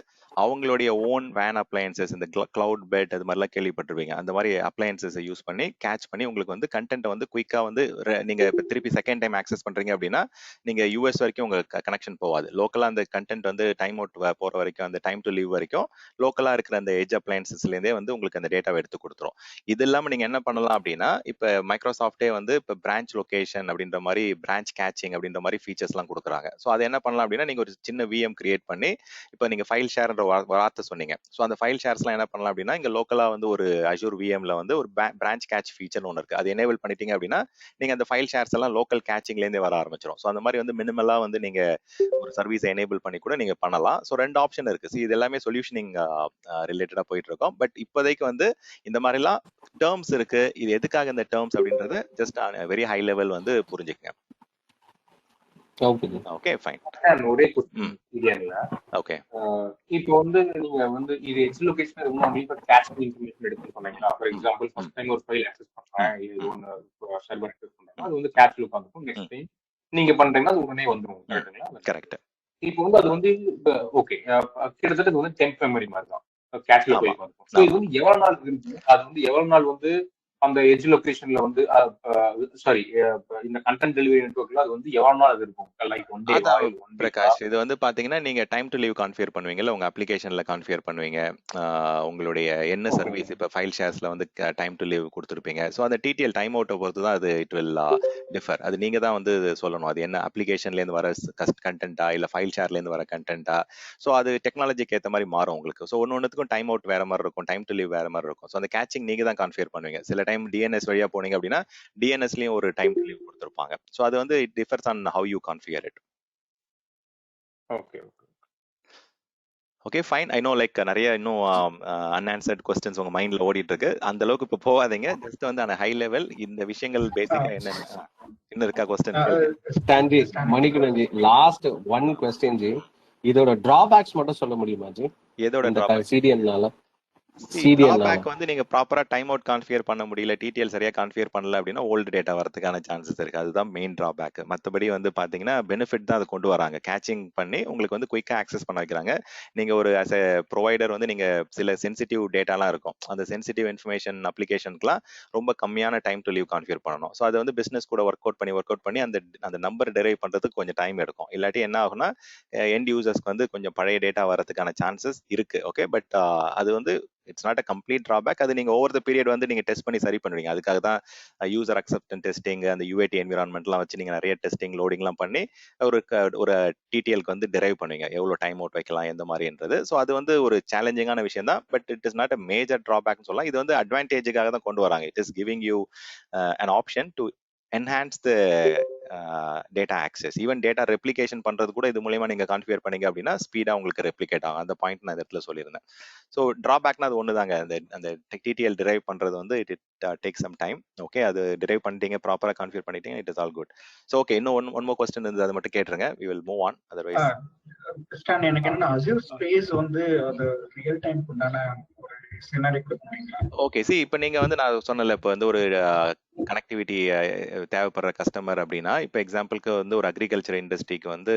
அவங்களுடைய ஓன் வேன் அப்ளையன்சஸ், இந்த கிளவுட் பெட் அது மாதிரிலாம் கேள்விப்பட்டிருப்பீங்க. அந்த மாதிரி அப்ளையன்சஸை யூஸ் பண்ணி கேட்ச் பண்ணி உங்களுக்கு வந்து கண்டென்ட்டை வந்து குயிக்காக வந்து நீங்க இப்போ திருப்பி செகண்ட் டைம் ஆக்சஸ் பண்றீங்க அப்படின்னா நீங்க யூஎஸ் வரைக்கும் உங்க கனெக்ஷன் போகாது. லோக்கலா அந்த கண்டென்ட் வந்து டைம் அவுட் போற வரைக்கும், அந்த டைம் டு லீவ் வரைக்கும் லோக்கலா இருக்கிற அந்த எட்ஜ் அப்ளையன்சஸ்ல இருந்தே வந்து உங்களுக்கு அந்த டேட்டாவை எடுத்து கொடுத்துரும். இது இல்லாம நீங்க என்ன பண்ணலாம் அப்படின்னா, இப்ப மைக்ரோசாஃப்டே வந்து இப்ப பிரான்ச் லொகேஷன் அப்படின்ற மாதிரி, பிரான்ச் கேச்சிங் அப்படின்ற மாதிரி ஃபீச்சர்ஸ் எல்லாம் கொடுக்குறாங்க. ஸோ அதை என்ன பண்ணலாம் அப்படின்னா, நீங்க ஒரு சின்ன விஎம் கிரியேட் பண்ணி, இப்போ நீங்க ஃபைல் ஷேர்ன்ற வார்த்தை சொன்னீங்க. ஸோ அந்த ஃபைல் ஷேர்ஸ்லாம் என்ன பண்ணலாம் அப்படின்னா, இங்க லோக்கலா வந்து ஒரு அஜூர் விஎம்ல வந்து ஒரு பிரான்ச் கேட்ச் ஃபீச்சர் ஒன்று இருக்கு. அது எனேபிள் பண்ணிட்டீங்க அப்படின்னா நீங்க அந்த ஃபைல் ஷேர்ஸ் எல்லாம் லோக்கல் கேச்சிங்ல இருந்தே வர ஆரம்பிச்சிடும். ஸோ அந்த மாதிரி வந்து மினிமலா வந்து நீங்க ஒரு சர்வீஸ் எனேபிள் பண்ணி கூட நீங்க பண்ணலாம். ஸோ 2 ஆப்ஷன் இருக்கு. இது எல்லாமே சொல்யூஷனிங் ரிலேட்டடா போயிட்டு இருக்கோம். பட் இப்போதைக்கு வந்து இந்த மாதிரிலாம் டேர்ம்ஸ் இருக்கு. இது எதுக்காக இந்த டேர்ம்ஸ் அப்படின்றது ஜஸ்ட் வெரி ஹை லெவல் வந்து புரிஞ்சுக்கங்க. Okay fine. ஒரே क्वेश्चन இல்லையா? ஓகே, இப்போ வந்து நீங்க வந்து இது எட்ஜ் லொகேஷன் ரொம்ப கேட்ச் இன்ஃபர்மேஷன் எடுத்து சொன்னீங்களா? ஃபார் எக்ஸாம்பிள் ஃபர்ஸ்ட் டைம் ஒரு ஃபைல் ஆக்சஸ் பண்றேன், இது ஒன்னு சர்வர் ஆக்சஸ் பண்றேன், அது வந்து கேட்ச் லுக் ஆகும். நெக்ஸ்ட் டைம் நீங்க பண்றீங்கன்னா அது உடனே வந்துரும். கரெக்ட்டுங்களா? கரெக்ட். இப்போ வந்து அது வந்து ஓகே, கிட்டத்தட்ட இது வந்து டெம்ப் மெமரி மாதிரி தான் கேட்ச்ல போய் இருக்கும். ஸோ இது வந்து எவ்வளவு நாள் இருக்கு? அது வந்து எவ்வளவு நாள் வந்து அந்த எட்ஜ் லொகேஷன்ல வந்து சாரி இந்த கண்டென்ட் டெலிவரி நெட்வொர்க்ல அது வந்து எவ்வளவு நாள் அது இருக்கும்? Like one day. பிரகாஷ், இது வந்து பாத்தீங்கன்னா நீங்க டைம் டு லீவ் கான்ஃபிகர் பண்ணுவீங்கல்ல, உங்க அப்ளிகேஷன்ல கான்ஃபிகர் பண்ணுவீங்க. உங்களுடைய என்ன சர்வீஸ் இப்போ ஃபைல் ஷேர்ஸ்ல வந்து டைம் டு லீவ் கொடுத்துருப்பீங்க. ஸோ அந்த டிடிஎல் டைம் அவுட்டை பொறுத்து தான் அது இட் வில் டிஃபர். அது நீங்க தான் வந்து சொல்லணும், அது என்ன அப்ளிகேஷன்ல இருந்து வர கண்டென்ட்டா இல்ல ஃபைல் ஷேர்ல இருந்து வர கண்டென்ட்டா. ஸோ அது டெக்னாலஜிக்கு ஏற்ற மாதிரி மாறும் உங்களுக்கு. ஸோ ஒன்னொன்னுக்கும் டைம் அவுட் வேற மாதிரி இருக்கும், டைம் டு லீவ் வேற மாதிரி இருக்கும். ஸோ அந்த கேச்சிங் நீங்க தான் கான்ஃபிகர் பண்ணுவீங்க. சில டைம் டிஎன்எஸ் வழியா போனீங்க அப்படின்னா டிஎன்எஸ்லயும் ஒரு டைம் டு லீவ் கொடுத்துருப்பாங்க. ஸோ அது வந்து it differs on how you configure it. Okay fine. I know like நிறைய இன்னும் அன்ஆன்சர்ட் கொஸ்டின்ஸ் உங்க மைண்ட்ல ஓடிட்டு இருக்கு. அந்த அளவுக்கு இப்போ போகாதீங்க. ஜஸ்ட் வந்து அந்த ஹை லெவல் இந்த விஷயங்கள் பேசிக்கா என்னென்ன இன்னும் இருக்கா கொஸ்டின்? மணிக்குணஞ்சி லாஸ்ட் ஒன் கொஸ்டின் ஜி, இதோட டிராபேக்ஸ் மட்டும் சொல்ல முடியுமா ஜி? எதோட டிராபேக்? சிடிஎன்னால டிராபேக் வந்து நீங்க ப்ராப்பரா டைம் அவுட் கான்ஃபிகர் பண்ண முடியல, டிடிஎல் சரியா கான்ஃபிகர் பண்ணல அப்படின்னா ஓல்டு டேட்டா வரதுக்கான சான்சஸ் இருக்கு. அதுதான் மெயின் டிராபேக். மற்றபடி வந்து பாத்தீங்கன்னா பெனிஃபிட் தான் அதை கொண்டு வராங்க. கேச்சிங் பண்ணி உங்களுக்கு வந்து குயிக்கா ஆக்சஸ் பண்ண வைக்கிறாங்க. நீங்க ஒரு அஸ் எ ப்ரொவைடர் வந்து நீங்க சில சென்சிட்டிவ் டேட்டாலாம் இருக்கும், அந்த சென்சிட்டிவ் இன்ஃபர்மேஷன் அப்ளிகேஷனுக்குலாம் ரொம்ப கம்மியான டைம் டு லீவ் கான்ஃபிகர் பண்ணணும். ஸோ அது வந்து பிசினஸ் கூட ஒர்க் அவுட் பண்ணி அந்த நம்பர் டெரைவ் பண்றதுக்கு கொஞ்சம் டைம் எடுக்கும். இல்லாட்டி என்ன ஆகும்னா எண்ட் யூசர்ஸ்க்கு வந்து கொஞ்சம் பழைய டேட்டா வரதுக்கான சான்சஸ் இருக்கு. ஓகே, பட் அது வந்து it's not a complete drawback. அது நீங்க ஓவர் த பீரியட் வந்து நீங்க டெஸ்ட் பண்ணி சரி பண்ணுவீங்க. அதுக்காக தான் யூசர் அக்செப்டன்ஸ் டெஸ்டிங், அந்த யூஏடி என்விரான்மெண்ட்லாம் வச்சு நீங்க நிறைய டெஸ்டிங் லோடிங்லாம் பண்ணி ஒரு டிடிஎல்க்கு வந்து டிரைவ் பண்ணுவீங்க, எவ்வளவு டைம் அவுட் வைக்கலாம் எந்த மாதிரின்றது. ஸோ அது வந்து ஒரு சேலஞ்சிங்கான விஷயம் தான். But it is not a major டிராபேக்னு சொல்லலாம். இது வந்து அட்வான்டேஜுக்காக தான் கொண்டு வராங்க. It is giving you an option to enhance the data access. Even data replication பண்றது கூட இது மூலமா நீங்க கான்ஃபிகர் பண்ணீங்க அப்படின்னா ஸ்பீடா உங்களுக்கு ரெப்ளிகேட் ஆகும். அந்த பாயிண்ட் நான் இந்த இடத்துல சொல்லியிருந்தேன். ஸோ டிராபேக்னா அது ஒண்ணுதாங்க, அந்த டிடிஎல் டிரைவ் பண்றது வந்து it take some time. Okay, அது டிரைவ் பண்ணிட்டீங்க, ப்ராப்பரா கான்ஃபிகர் பண்ணிட்டீங்க, it is all good. So okay, இன்னும் ஒன் மோர் கொஸ்டின் இருந்தது, அதை மட்டும் கேட்டுருங்க. we will move on. otherwise எனக்கு என்ன அஸ்யூர் ஸ்பேஸ் வந்து அது ரியல் டைம் உண்டான ஒரு சினாரியோ. ஓகே, சி இப்போ நீங்க வந்து நான் சொன்னல, இப்போ வந்து ஒரு கனெக்டிவிட்டி தேவைப்படுற கஸ்டமர் அப்படின்னா, இப்போ எக்ஸாம்பிளுக்கு வந்து ஒரு அக்ரிகல்ச்சர் இண்டஸ்ட்ரிக்கு வந்து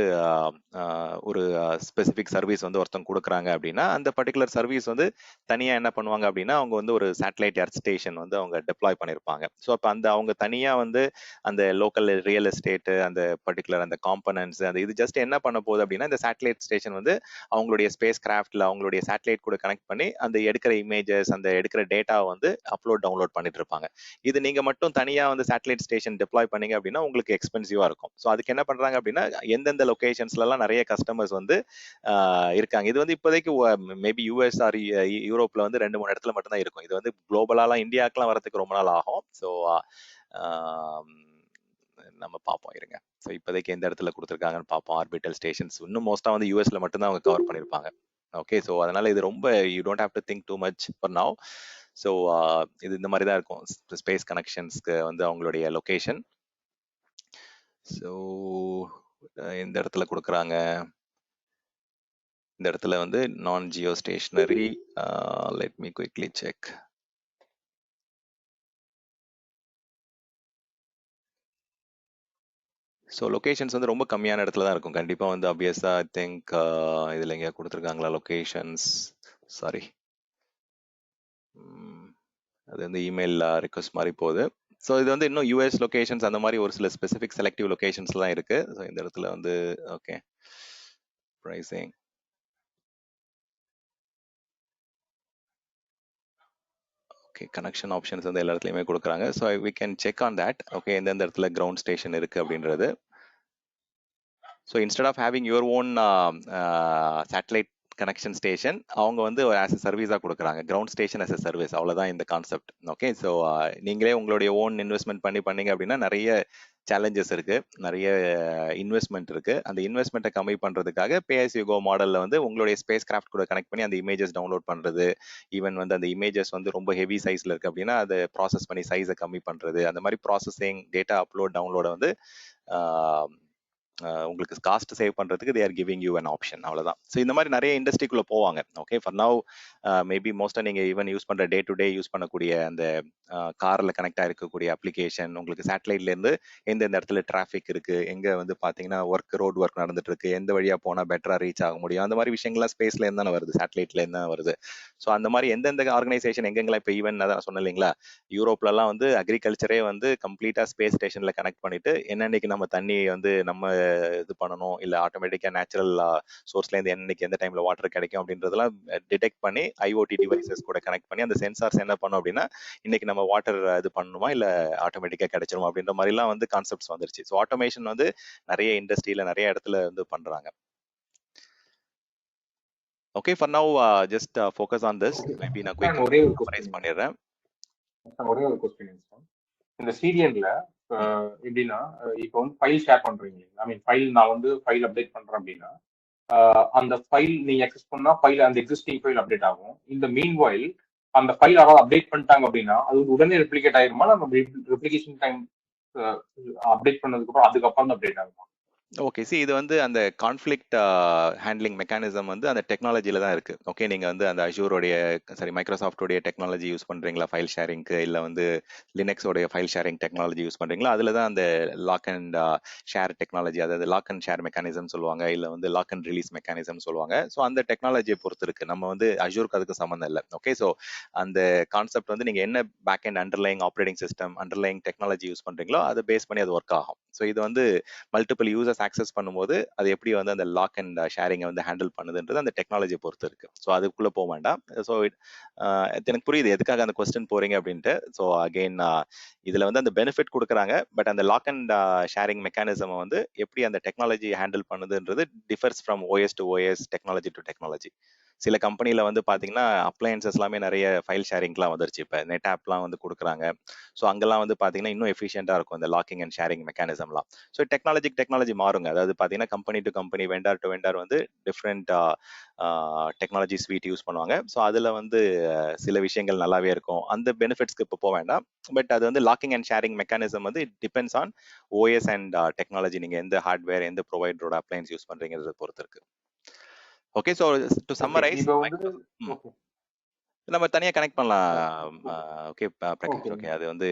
ஒரு ஸ்பெசிஃபிக் சர்வீஸ் வந்து ஒருத்தவங்க கொடுக்குறாங்க அப்படின்னா, அந்த பர்டிகுலர் சர்வீஸ் வந்து தனியாக என்ன பண்ணுவாங்க அப்படின்னா, அவங்க வந்து ஒரு சேட்டலைட் எர்த் ஸ்டேஷன் வந்து அவங்க டெப்ளாய் பண்ணியிருப்பாங்க. ஸோ அப்போ அவங்க தனியாக வந்து அந்த லோக்கல் ரியல் எஸ்டேட்டு, அந்த பர்டிகுலர் அந்த காம்பனன்ட்ஸ், அந்த இது ஜஸ்ட் என்ன பண்ண போகுது அப்படின்னா, இந்த சேட்டலைட் ஸ்டேஷன் வந்து அவங்களுடைய ஸ்பேஸ் கிராஃப்ட்ல அவங்களுடைய சேட்டலைட் கூட கனெக்ட் பண்ணி அந்த எடுக்கிற இமேஜஸ், அந்த எடுக்கிற டேட்டாவை வந்து டவுன்லோட் பண்ணிட்டு இருப்பாங்க. இது நீங்க மட்டும் தனியா வந்து சேட்டலைட் ஸ்டேஷன் டெப்ளாய் பண்ணீங்க அப்படின்னா உங்களுக்கு எக்ஸ்பென்சிவா இருக்கும். ஸோ அதுக்கு என்ன பண்றாங்க அப்படின்னா, எந்தெந்த லொகேஷன்ஸ்ல எல்லாம் நிறைய கஸ்டமர்ஸ் வந்து இருக்காங்க. இது வந்து இப்போதைக்கு மேபி யூஎஸ் ஆர் யூரோப்ல வந்து 2-3 இடத்துல மட்டும் தான் இருக்கும். இது வந்து குளோபலாலாம் இந்தியாவுக்குலாம் வரதுக்கு ரொம்ப நாள் ஆகும். ஸோ நம்ம பார்ப்போம் இருங்க. ஸோ இப்போதைக்கு எந்த இடத்துல கொடுத்துருக்காங்கன்னு பார்ப்போம். ஆர்பிட்டல் ஸ்டேஷன்ஸ் இன்னும் மோஸ்டா வந்து யூஎஸ்ல மட்டும் தான் அவங்க கவர் பண்ணியிருப்பாங்க. ஓகே, ஸோ அதனால இது ரொம்ப you don't have to think too much for now. So இது இந்த மாதிரி தான் இருக்கும் ஸ்பேஸ் கனெக்ஷன்ஸ்க்கு வந்து அவங்களுடைய லொகேஷன். ஸோ இந்த இடத்துல கொடுக்குறாங்க, இந்த இடத்துல வந்து நான் geostationary. Let me quickly check. So locations வந்து ரொம்ப கம்மியான இடத்துல தான் இருக்கும் கண்டிப்பாக வந்து ஆப்வியஸாக ஐ திங்க் இதில் எங்கேயா கொடுத்துருக்காங்களா லொகேஷன்ஸ் சாரி அது வந்து இமெயில் ரிக்வஸ்ட் மாதிரி போகுது ஸோ இது வந்து இன்னும் யூஎஸ் லொகேஷன்ஸ் அந்த மாதிரி ஒரு சில ஸ்பெசிஃபிக் செலக்டிவ் லொகேஷன்ஸ் தான் இருக்கு ஸோ இந்த இடத்துல வந்து okay pricing okay connection options வந்து எல்லா இடத்துலையுமே கொடுக்குறாங்க so we can check on that okay எந்தெந்த இடத்துல கிரவுண்ட் ஸ்டேஷன் இருக்கு அப்படின்றது so instead of having your own satellite connection station அவங்க வந்து ஆஸ் எ சர்வீஸாக கொடுக்குறாங்க ground station as a service அவ்வளோதான் இந்த கான்செப்ட் ஓகே ஸோ நீங்களே உங்களுடைய ஓன் இன்வெஸ்ட்மெண்ட் பண்ணீங்க அப்படின்னா நிறைய சேலஞ்சஸ் இருக்கு நிறைய இன்வெஸ்ட்மெண்ட் இருக்கு அந்த இன்வெஸ்ட்மெண்ட்டை கம்மி பண்றதுக்காக பேஎஸ் யூகோ மாடல்ல வந்து உங்களுடைய ஸ்பேஸ் கிராஃப்ட் கூட கனெக்ட் பண்ணி அந்த இமேஜஸ் டவுன்லோட் பண்றது ஈவன் வந்து அந்த இமேஜஸ் வந்து ரொம்ப ஹெவி சைஸ்ல இருக்கு அப்படின்னா அதை ப்ராசஸ் பண்ணி சைஸை கம்மி பண்றது அந்த மாதிரி ப்ராசஸிங் டேட்டா அப்லோட் டவுன்லோட வந்து உங்களுக்கு காஸ்ட் சேவ் பண்றதுக்கு தே are giving you an option அவ்வளவுதான் ஸோ இந்த மாதிரி நிறைய இண்டஸ்ட்ரிக்குள்ள போவாங்க ஓகே ஃபார் நவ் மேபி மோஸ்டா நீங்க ஈவன் யூஸ் பண்ற டே டு டே யூஸ் பண்ணக்கூடிய அந்த கார்ல கனெக்ட் ஆயிருக்கக்கூடிய அப்ளிகேஷன் உங்களுக்கு சேட்டலைட்ல இருந்து எந்தெந்த இடத்துல டிராஃபிக் இருக்கு எங்க வந்து பாத்தீங்கன்னா ரோட் ஒர்க் நடந்துட்டு இருக்கு எந்த வழியா போனா பெட்டரா ரீச் ஆக முடியும் அந்த மாதிரி விஷயங்கள்லாம் ஸ்பேஸ்ல இருந்தானே வருது சேட்டலைட்ல இருந்தா வருது ஸோ அந்த மாதிரி எந்தெந்த ஆர்கனைசேஷன் எங்கெங்கெல்லாம் இப்போ ஈவன் அதான் சொன்னேன் இல்லைங்களா யூரோப்லலாம் வந்து அக்ரிகல்ச்சரே வந்து கம்ப்ளீட்டா ஸ்பேஸ் ஸ்டேஷன்ல கனெக்ட் பண்ணிட்டு என்னன்னைக்கு நம்ம தண்ணி வந்து நம்ம இது பண்ணணும் இல்ல ஆட்டோமேட்டிக்கா நேச்சுரல் சோர்ஸ்ல இருந்து என்னைக்கு எந்த டைம்ல வாட்டர் கிடைக்கும் அப்படின்றதெல்லாம் டிடெக்ட் பண்ணி ஐஓடி டிவைசஸ் கூட கனெக்ட் பண்ணி அந்த சென்சார்ஸ் என்ன பண்ணும் அப்படின்னா இன்னைக்கு நம்ம வாட்டர் இது பண்ணணுமா இல்ல ஆட்டோமேட்டிக்கா கிடைச்சிருமா அப்படின்ற மாதிரி எல்லாம் வந்து கான்செப்ட்ஸ் வந்துருச்சு ஸோ ஆட்டோமேஷன் வந்து நிறைய இண்டஸ்ட்ரியில நிறைய இடத்துல வந்து பண்றாங்க okay for now just focus on this maybe நான் குயிக் ஒரே ஒரு சம்மரைஸ் பண்ணிடுறேன் ஒரே ஒரு கொஸ்டின் இந்த சிடிஎன்ல எப்படின்னா இப்போ வந்து ஃபைல் ஷேர் பண்றீங்க ஐ மீன் ஃபைல் நான் வந்து ஃபைல் அப்டேட் பண்றேன் அப்படின்னா அந்த ஃபைல் நீங்க அக்சஸ் பண்ணா ஃபைல் அந்த எக்ஸிஸ்டிங் ஃபைல் அப்டேட் ஆகும் இந்த மீன் வாயில் அந்த ஃபைல் யாராவது அப்டேட் பண்ணிட்டாங்க அப்படின்னா அது உடனே ரெப்ளிகேட் ஆயிருமா நம்ம ரெப்ளிகேஷன் டைம் அப்டேட் பண்ணதுக்கு அப்புறம் அதுக்கப்புறம் தான் அப்டேட் ஆகுமா ஓகே சி இது வந்து அந்த கான்ஃப்ளிக்ட் ஹேண்ட்லிங் மெக்கானிசம் வந்து அந்த டெக்னாலஜியில தான் இருக்கு ஓகே நீங்க வந்து அந்த அஷூரோடைய மைக்ரோசாஃப்டோடைய டெக்னாலஜி யூஸ் பண்றீங்களா ஃபைல் ஷேரிங்க்கு இல்ல வந்து லினக்ஸோடைய ஃபைல் ஷேரிங் டெக்னாலஜி யூஸ் பண்றீங்களா அதுல தான் அந்த லாக் அண்ட் ஷேர் டெக்னாலஜி அதாவது லாக் அண்ட் ஷேர் மெக்கானிசம் சொல்லுவாங்க இல்ல வந்து லாக் அண்ட் ரிலீஸ் மெக்கானிசம் சொல்லுவாங்க ஸோ அந்த டெக்னாலஜியை பொறுத்து இருக்கு நம்ம வந்து அஷூருக்கு அதுக்கு சம்மந்தம் இல்லை ஓகே ஸோ அந்த கான்செப்ட் வந்து நீங்க என்ன back and underlying operating system underlying technology use பண்றீங்களோ அதை பேஸ் பண்ணி அது ஒர்க் ஆகும் ஸோ இது வந்து மல்டிபிள் யூசர்ஸ் ஆக்சஸ் பண்ணும்போது அது எப்படி வந்து அந்த லாக் அண்ட் ஷேரிங்கை வந்து ஹேண்டில் பண்ணுதுன்றது அந்த டெக்னாலஜியை பொறுத்து இருக்கு ஸோ அதுக்குள்ள போக வேண்டாம் ஸோ எனக்கு புரியுது எதுக்காக அந்த கொஸ்டின் போறீங்க அப்படின்ட்டு ஸோ அகெயின் இதுல வந்து அந்த பெனிஃபிட் கொடுக்குறாங்க பட் அந்த லாக் அண்ட் ஷேரிங் மெக்கானிசம் வந்து எப்படி அந்த டெக்னாலஜி ஹேண்டில் பண்ணுதுன்றது differs from OS to OS technology to technology சில கம்பெனில வந்து பாத்தீங்கன்னா அப்ளையன்சஸ் எல்லாமே நிறைய ஃபைல் ஷேரிங்லாம் வந்துருச்சு இப்போ நெட் ஆப்லாம் வந்து கொடுக்குறாங்க ஸோ அங்கெல்லாம் வந்து பாத்தீங்கன்னா இன்னும் எஃபிஷியண்டா இருக்கும் இந்த லாக்கிங் அண்ட் ஷேரிங் மெக்கானிசம்லாம் ஸோ டெக்னாலஜி மாறுங்க அதாவது பாத்தீங்கன்னா company to company vendor to vendor வந்து டிஃப்ரெண்ட் டெக்னாலஜி ஸ்வீட் யூஸ் பண்ணுவாங்க ஸோ அதுல வந்து சில விஷயங்கள் நல்லாவே இருக்கும் அந்த பெனிஃபிட்ஸ்க்கு இப்போ போக வேண்டாம் பட் அது வந்து லாக்கிங் அண்ட் ஷேரிங் மெக்கானிசம் வந்து depends on OS and technology நீங்க எந்த ஹார்ட்வேர் எந்த ப்ரொவைடரோட அப்ளையன்ஸ் யூஸ் பண்றீங்கிறத பொறுத்து இருக்கு ஓகே ஸோ டு சம்மரைஸ் நம்ம தனியா கனெக்ட் பண்ணலாம் ஓகே பிரகாஷ் ஓகே அது வந்து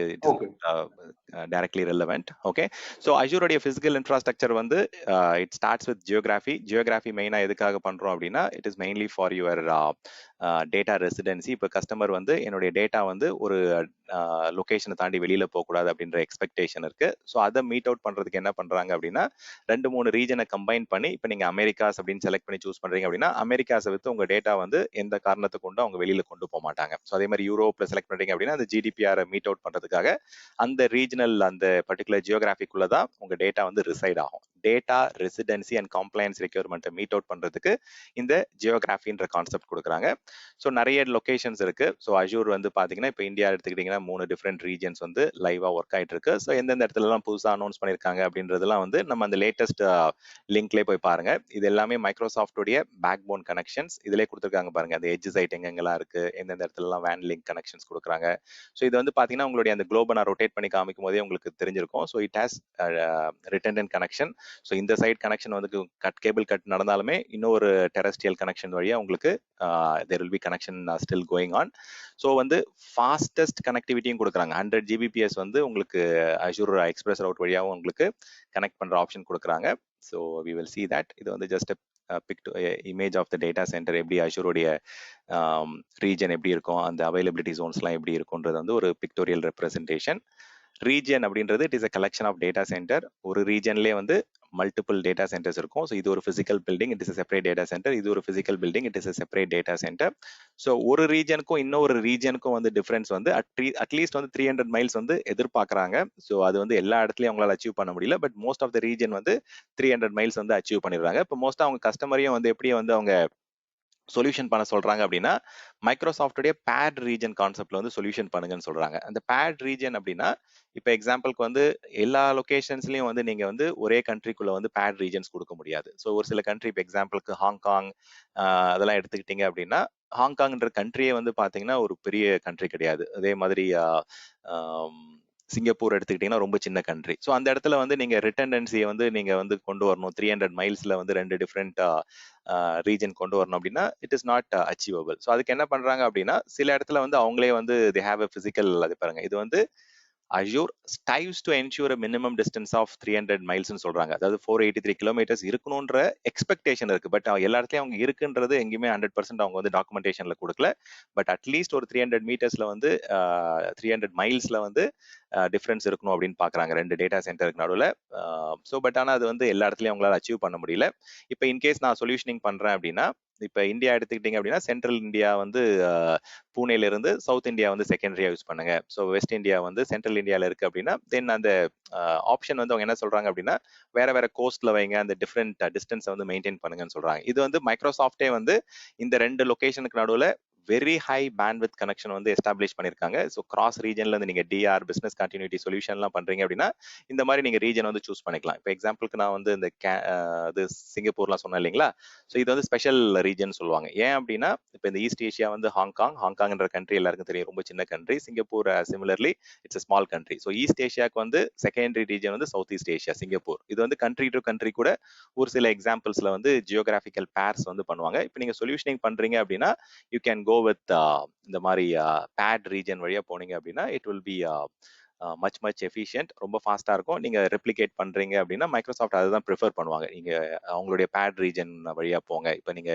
டைரக்ட்லி ரெலவெண்ட் ஓகே ஸோ அஷூரோடைய பிசிக்கல் இன்ஃப்ராஸ்ட்ரக்சர் வந்து இட் ஸ்டார்ட்ஸ் வித் ஜியோகிராஃபி மெயினா எதுக்காக பண்றோம் அப்படின்னா it is mainly for your data residency இப்போ கஸ்டமர் வந்து என்னுடைய டேட்டா வந்து ஒரு லொகேஷனை தாண்டி வெளியில போகக்கூடாது அப்படின்ற எக்ஸ்பெக்டேஷன் இருக்கு ஸோ அதை மீட் அவுட் பண்றதுக்கு என்ன பண்றாங்க அப்படின்னா 2-3 ரீஜனை கம்பைன் பண்ணி இப்போ நீங்க அமெரிக்காஸ் அப்படின்னு செலக்ட் பண்ணி சூஸ் பண்றீங்க அப்படின்னா அமெரிக்காஸை வித்து உங்க டேட்டா வந்து எந்த காரணத்தை கொண்டு அவங்க வெளியில கொண்டு போக மாட்டாங்க ஸோ அதே மாதிரி யூரோப்ல செலக்ட் பண்றீங்க அப்படின்னா அந்த ஜிடிபிஆரை மீட் அவுட் பண்றதுக்காக அந்த ரீஜனல் அந்த பர்டிகுலர் ஜியோகிராஃபிக்குள்ள தான் உங்க டேட்டா வந்து ரிசைட் ஆகும் டேட்டா ரெசிடென்சி அண்ட் கம்ப்ளைன்ஸ் ரெக்யூர்மெண்ட்டை மீட் அவுட் பண்றதுக்கு இந்த ஜியோகிராஃபின்ற கான்செப்ட் கொடுக்குறாங்க ஸோ நிறைய லொகேஷன்ஸ் இருக்கு ஸோ அஷூர் வந்து பாத்தீங்கன்னா இப்போ இந்தியா எடுத்துக்கிட்டீங்கன்னா 3 டிஃப்ரெண்ட் ரீஜன்ஸ் வந்து லைவா ஒர்க் ஆயிட்டு இருக்கு ஸோ எந்தெந்த இடத்துல எல்லாம் புதுசா அனௌன்ஸ் பண்ணிருக்காங்க அப்படின்றதெல்லாம் வந்து நம்ம அந்த லேட்டஸ்ட் லிங்க்லேயே போய் பாருங்க இது எல்லாமே மைக்ரோசாஃப்டோடைய பேக் போன் கனெக்ஷன்ஸ் இதுலேயே கொடுத்துருக்காங்க பாருங்க அந்த எட்ஜ் சைட் எங்கெங்கெல்லாம் இருக்கு எந்தெந்த இடத்துல எல்லாம் வேன் லிங்க் கனெக்ஷன்ஸ் கொடுக்குறாங்க ஸோ இது வந்து பாத்தீங்கன்னா உங்களுடைய அந்த குளோபை நான் ரொட்டேட் பண்ணி காமிக்கும் போதே உங்களுக்கு தெரிஞ்சிருக்கும் so it has return connection so இந்த சைட் கனெக்ஷன் வந்து கேபிள் கட் நடந்தாலுமே இன்னொரு டெரஸ்ட்ரியல் கனெக்ஷன் வழியா உங்களுக்கு there will be connection still going on. So வந்து ஃபாஸ்டஸ்ட் கனெக்டிவிட்டியும் கொடுக்குறாங்க. 100 Gbps வந்து உங்களுக்கு அஷூர் எக்ஸ்பிரஸ் ரவுட் வழியாகவும் உங்களுக்கு கனெக்ட் பண்ற ஆப்ஷன் கொடுக்குறாங்க. So we will see that. இது வந்து just image of the data centre, எப்படி அஷூருடைய ரீஜன் எப்படி இருக்கும், அந்த அவைலபிலிட்டி ஜோன்ஸ்லாம் எப்படி இருக்கும்ன்றது வந்து ஒரு பிக்டோரியல் ரெப்ரசன்டேஷன். ரீஜன் அப்படின்றது it is a collection of data center. ஒரு ரீஜன்லேயே வந்து மல்டிபிள் டேட்டா சென்டர்ஸ் இருக்கும். ஸோ இது ஒரு physical building, it is separate data center. இது ஒரு physical building, it is separate data centre. So ஒரு ரீஜனுக்கும் இன்னொரு ரீஜனுக்கும் வந்து டிஃபரன்ஸ் வந்து அட்லீஸ்ட் வந்து 300 மைல்ஸ் வந்து எதிர்பார்க்குறாங்க. ஸோ அது வந்து எல்லா இடத்துலையும் அவங்களால அச்சீவ் பண்ண முடியல. But most of the region வந்து 300 மைல்ஸ் வந்து அச்சீவ் பண்ணிடுறாங்க. இப்போ மோஸ்ட்டாக அவங்க கஸ்டமரையும் வந்து எப்படியே வந்து அவங்க சொல்யூஷன் பண்ண சொல்றாங்க அப்படின்னா மைக்ரோசாஃப்டுடைய பேட் ரீஜன் கான்செப்ட்ல வந்து சொல்யூஷன் பண்ணுங்கன்னு சொல்றாங்க. அந்த பேட் ரீஜன் அப்படின்னா இப்போ எக்ஸாம்பிளுக்கு வந்து எல்லா லொகேஷன்ஸ்லயும் வந்து நீங்க வந்து ஒரே கண்ட்ரிக்குள்ள வந்து பேட் ரீஜன்ஸ் கொடுக்க முடியாது. ஸோ ஒரு சில கண்ட்ரி, இப்போ எக்ஸாம்பிளுக்கு ஹாங்காங் அதெல்லாம் எடுத்துக்கிட்டீங்க அப்படின்னா, ஹாங்காங்ன்ற கண்ட்ரியே வந்து பாத்தீங்கன்னா ஒரு பெரிய கண்ட்ரி கிடையாது. அதே மாதிரி சிங்கப்பூர் எடுத்துக்கிட்டீங்கன்னா ரொம்ப சின்ன கண்ட்ரி. ஸோ அந்த இடத்துல வந்து நீங்க ரிட்டன்டன்சியை வந்து நீங்க வந்து கொண்டு வரணும். 300 மைல்ஸ்ல வந்து 2 டிஃப்ரெண்ட் ரீஜன் கொண்டு வரணும் அப்படின்னா it is not achievable. So அதுக்கு என்ன பண்றாங்க அப்படின்னா, சில இடத்துல வந்து அவங்களே வந்து தே ஹேவ் அ பிசிக்கல், அது பாருங்க, இது வந்து Azure strives to ensure a minimum distance of 300 miles ன்னு சொல்றாங்க. அதாவது 483 கிலோமீட்டர்ஸ் இருக்கணும்ன்ற எக்ஸ்பெக்டேஷன் இருக்கு. பட் எல்லா இடத்துலயும் அவங்க இருக்குன்றது எங்கேயுமே 100% அவங்க வந்து டாக்குமெண்டேஷன்ல கொடுக்கல. பட் அட்லீஸ்ட் ஒரு 300 மீட்டர்ஸ்ல வந்து 300 மைல்ஸ்ல வந்து டிஃபரன்ஸ் இருக்கணும் அப்படின்னு பாக்குறாங்க ரெண்டு டேட்டா சென்டருக்கு நடுவில். ஸோ பட் ஆனால் அது வந்து எல்லா இடத்துலயும் அவங்களால அச்சீவ் பண்ண முடியல. இப்போ இன்கேஸ் நான் சொல்யூஷனிங் பண்றேன் அப்படின்னா, இப்போ இந்தியா எடுத்துக்கிட்டீங்க அப்படின்னா சென்ட்ரல் இந்தியா வந்து பூனேல இருந்து சவுத் இந்தியா வந்து செகண்டரியா யூஸ் பண்ணுங்க. ஸோ வெஸ்ட் இந்தியா வந்து சென்ட்ரல் இந்தியாவில் இருக்கு அப்படின்னா தென் அந்த ஆப்ஷன் வந்து அவங்க என்ன சொல்றாங்க அப்படின்னா வேற வேற கோஸ்ட்ல வைங்க, அந்த டிஃப்ரெண்ட் டிஸ்டன்ஸை வந்து மெயின்டைன் பண்ணுங்கன்னு சொல்றாங்க. இது வந்து மைக்ரோசாஃப்டே வந்து இந்த ரெண்டு லொகேஷனுக்கு நடுவில் வெரி ஹை பேண்ட்வித் கனெக்ஷன் வந்து எஸ்டாப்ளிஷ் பண்ணிருக்காங்க. ஸோ கிராஸ் ரீஜன்ல இருந்து நீங்க டிஆர் பிசினஸ் கண்டினியூட்டி சொல்யூஷன்லாம் பண்றீங்க அப்படின்னா இந்த மாதிரி நீங்க ரீஜன் வந்து சூஸ் பண்ணிக்கலாம். இப்போ எக்ஸாம்பிளுக்கு நான் வந்து இந்த இது சிங்கப்பூர்லாம் சொன்னேன் இல்லைங்களா. ஸோ இது வந்து ஸ்பெஷல் ரீஜன் சொல்லுவாங்க. ஏன் அப்படின்னா இப்போ இந்த ஈஸ்ட் ஏஷியா வந்து ஹாங்காங்ன்ற கண்ட்ரி எல்லாருக்கும் தெரியும், ரொம்ப சின்ன country. Singapore similarly it's a small country. So east ஏஷியாவுக்கு வந்து செகண்டரி ரீஜன் வந்து சவுத் ஈஸ்ட் ஏஷியா, சிங்கப்பூர். இது வந்து கண்ட்ரி டு கண்ட்ரி கூட ஒரு சில எக்ஸாம்பிள்ஸ்ல வந்து ஜியோகிராபிக்கல் பேர்ஸ் வந்து பண்ணுவாங்க. இப்போ நீங்க சொல்யூஷனிங் பண்றீங்க அப்படின்னா யூ கேன் கோ வித் இந்த மாதிரி பேட் ரீஜன் வழியா போனீங்க அப்படின்னா it will be much efficient, ரொம்ப ஃபாஸ்டா இருக்கும். நீங்க ரெப்ளிகேட் பண்றீங்க அப்படின்னா மைக்ரோசாஃப்ட் அதுதான் ப்ரிஃபர் பண்ணுவாங்க. நீங்க அவங்களுடைய பேட் ரீஜன் வழியா போங்க. இப்போ நீங்க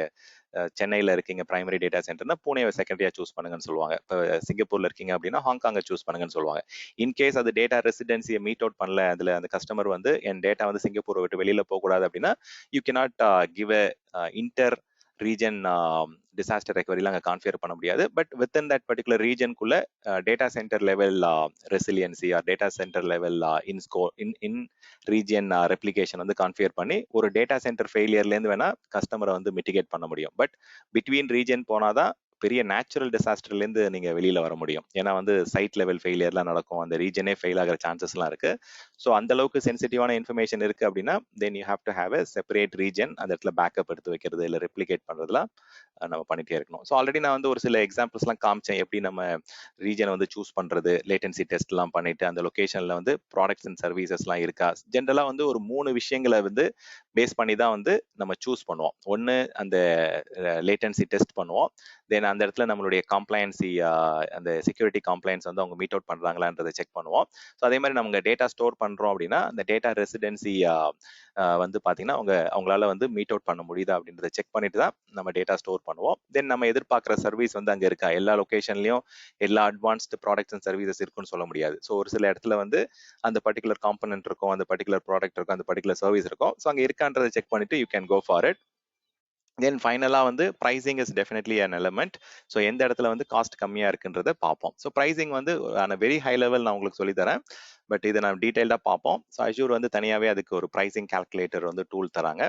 சென்னையில இருக்கீங்க பிரைமரி டேட்டா சென்டர்னா பூனேவை செகண்டரியா சூஸ் பண்ணுங்கன்னு சொல்லுவாங்க. இப்போ சிங்கப்பூர்ல இருக்கீங்க அப்படின்னா ஹாங்காங்கை சூஸ் பண்ணுங்கன்னு சொல்லுவாங்க. இன்கேஸ் அது டேட்டா ரெசிடென்சியை மீட் அவுட் பண்ணல, அதுல அந்த கஸ்டமர் வந்து என் டேட்டா வந்து சிங்கப்பூரை விட்டு வெளியில போகக்கூடாது அப்படின்னா you cannot give a inter region disaster ரெக்கவரிலாம் அங்கே கான்ஃபிகர் பண்ண முடியாது. பட் வித்தின் தட் பர்டிகுலர் ரீஜனுக்குள்ள data center level resiliency or data center level in region replication வந்து கான்ஃபிகர் பண்ணி ஒரு டேட்டா சென்டர் ஃபெயிலியர்லேருந்து வேணா கஸ்டமரை வந்து மிட்டிகேட் பண்ண முடியும். பட் பிட்வீன் ரீஜன் போனாதான் பெரிய நேச்சுரல் டிசாஸ்டர்லேருந்து நீங்க வெளியில வர முடியும். ஏன்னா வந்து சைட் லெவல் ஃபெயிலியர்லாம் நடக்கும், அந்த ரீஜனே ஃபெயில் ஆகிற சான்சஸ்லாம் இருக்கு. ஸோ அந்த அளவுக்கு சென்சிட்டிவான இன்ஃபர்மேஷன் இருக்கு அப்படின்னா then you have to have a separate region. அந்த இடத்துல பேக்கப் எடுத்து வைக்கிறது இல்லை ரெப்ளிகேட் பண்றதுலாம் நம்ம பண்ணிட்டே இருக்கணும். ஸோ ஆல்ரெடி நான் வந்து ஒரு சில எக்ஸாம்பிள்ஸ்லாம் காமிச்சேன், எப்படி நம்ம ரீஜனை வந்து சூஸ் பண்றது, லேட்டன்சி டெஸ்ட்லாம் பண்ணிட்டு அந்த லொகேஷன்ல வந்து ப்ராடக்ட்ஸ் அண்ட் சர்வீசஸ்லாம் இருக்கா. ஜென்ரலா வந்து ஒரு 3 விஷயங்களை வந்து பேஸ் பண்ணி தான் வந்து நம்ம சூஸ் பண்ணுவோம். ஒன்று அந்த லேட்டன்சி டெஸ்ட் பண்ணுவோம். தென் அந்த இடத்துல நம்மளுடைய காம்ப்ளையன்சி, அந்த செக்யூரிட்டி காம்ப்ளையன்ஸ் வந்து அவங்க மீட் அவுட் பண்றாங்களான்றதை செக் பண்ணுவோம். ஸோ அதே மாதிரி நம்ம டேட்டா ஸ்டோர் பண்றோம் அப்படின்னா அந்த டேட்டா ரெசிடென்சி வந்து பாத்தீங்கன்னா அவங்களால வந்து மீட் அவுட் பண்ண முடியுதா அப்படின்றத செக் பண்ணிட்டு தான் நம்ம டேட்டா ஸ்டோர் பண்ணுவோம். தென் நம்ம எதிர்பார்க்குற சர்வீஸ் வந்து அங்கே இருக்கா. எல்லா லொகேஷன்லயும் எல்லா அட்வான்ஸ்டு ப்ராடக்ட்ஸ் அண்ட் சர்வீசஸ் இருக்குன்னு சொல்ல முடியாது. ஸோ ஒரு சில இடத்துல வந்து அந்த பர்டிகுலர் காம்பனன்ட் இருக்கும், அந்த பர்டிகுலர் ப்ராடக்ட் இருக்கும், அந்த பர்டிகுலர் சர்வீஸ் இருக்கும். ஸோ அங்கே இருக்கான்றதை செக் பண்ணிட்டு you can go for it. Then ஃபைனலா வந்து pricing is definitely an element. So எந்த இடத்துல வந்து காஸ்ட் கம்மியா இருக்குன்றதை பார்ப்போம். ஸோ ப்ரைசிங் வந்து வெரி ஹை லெவல் நான் உங்களுக்கு சொல்லித்தரேன், பட் இதை நான் டீடைல்டா பார்ப்போம். ஸோ அஷூர் வந்து தனியாவே அதுக்கு ஒரு ப்ரைசிங் கால்குலேட்டர் வந்து டூல் தராங்க.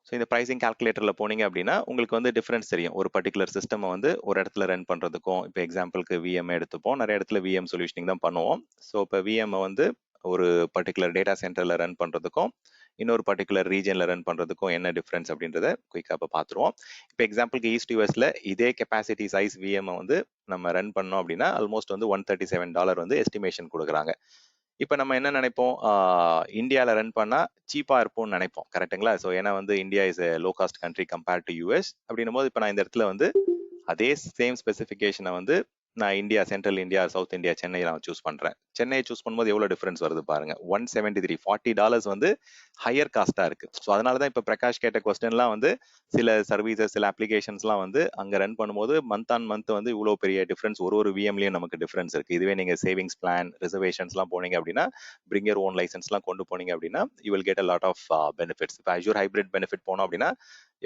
ஸோ இந்த ப்ரைசிங் கால்குலேட்டரில் போனீங்க அப்படின்னா உங்களுக்கு வந்து டிஃப்ரென்ஸ் தெரியும். ஒரு பர்டிகுலர் சிஸ்டம் வந்து ஒரு இடத்துல ரன் பண்ணுறதுக்கும், இப்போ எக்ஸாம்பிளுக்கு விஎம் எடுத்துப்போம், நிறைய இடத்துல விஎம் சொல்யூஷனிங் தான் பண்ணுவோம். ஸோ இப்போ விஎம் வந்து ஒரு பர்டிகுலர் டேட்டா சென்டரில் ரன் பண்ணுறதுக்கும் இன்னொரு பர்டிகுலர் ரீஜனில் ரன் பண்ணுறதுக்கும் என்ன டிஃப்ரென்ஸ் அப்படின்றத குயிக்காக இப்போ பார்த்துருவோம். இப்போ எக்ஸாம்பிளுக்கு ஈஸ்ட் யூஎஸ்ல இதே கெப்பாசிட்டி சைஸ் விஎம் வந்து நம்ம ரன் பண்ணோம் அப்படின்னா ஆல்மோஸ்ட் வந்து $137 வந்து எஸ்டிமேஷன் கொடுக்குறாங்க. இப்போ நம்ம என்ன நினைப்போம், இந்தியாவில் ரன் பண்ணால் சீப்பாக இருப்போம்னு நினைப்போம், கரெக்டுங்களா? ஸோ ஏன்னா வந்து India is a low cost country compared to US. அப்படின்னும் போது இப்போ நான் இந்த இடத்துல வந்து அதே சேம் ஸ்பெசிஃபிகேஷனை வந்து நான் India, central India, south India, Chennai நான் சூஸ் பண்றேன். சென்னையை சூஸ் பண்ணும்போது எவ்வளவு டிஃபரன்ஸ் வருது பாருங்க. $173, $40 வந்து ஹையர் காஸ்டா இருக்கு. ஸோ அதனாலதான் இப்ப பிரகாஷ் கேட்ட கொஸ்டின்லாம் வந்து சில சர்வீசஸ், சில அப்ளிகேஷன்ஸ்லாம் வந்து அங்க ரன் பண்ணும்போது மந்த் ஆன் மந்த் வந்து இவ்வளவு பெரிய டிஃபரன்ஸ், ஒரு விஎம்லயும் நமக்கு டிஃபரன்ஸ் இருக்கு. இதுவே நீங்க சேவிங்ஸ் பிளான், ரிசர்வேஷன்ஸ்லாம் போனீங்க அப்படின்னா, பிரிங் யர் ஓன் லைசன்ஸ்லாம் கொண்டு போனீங்க அப்படின்னா you will get a lot of benefits. இப்போ அஜூர் ஹைபிரிட் பெனிஃபிட் போனோம் அப்படின்னா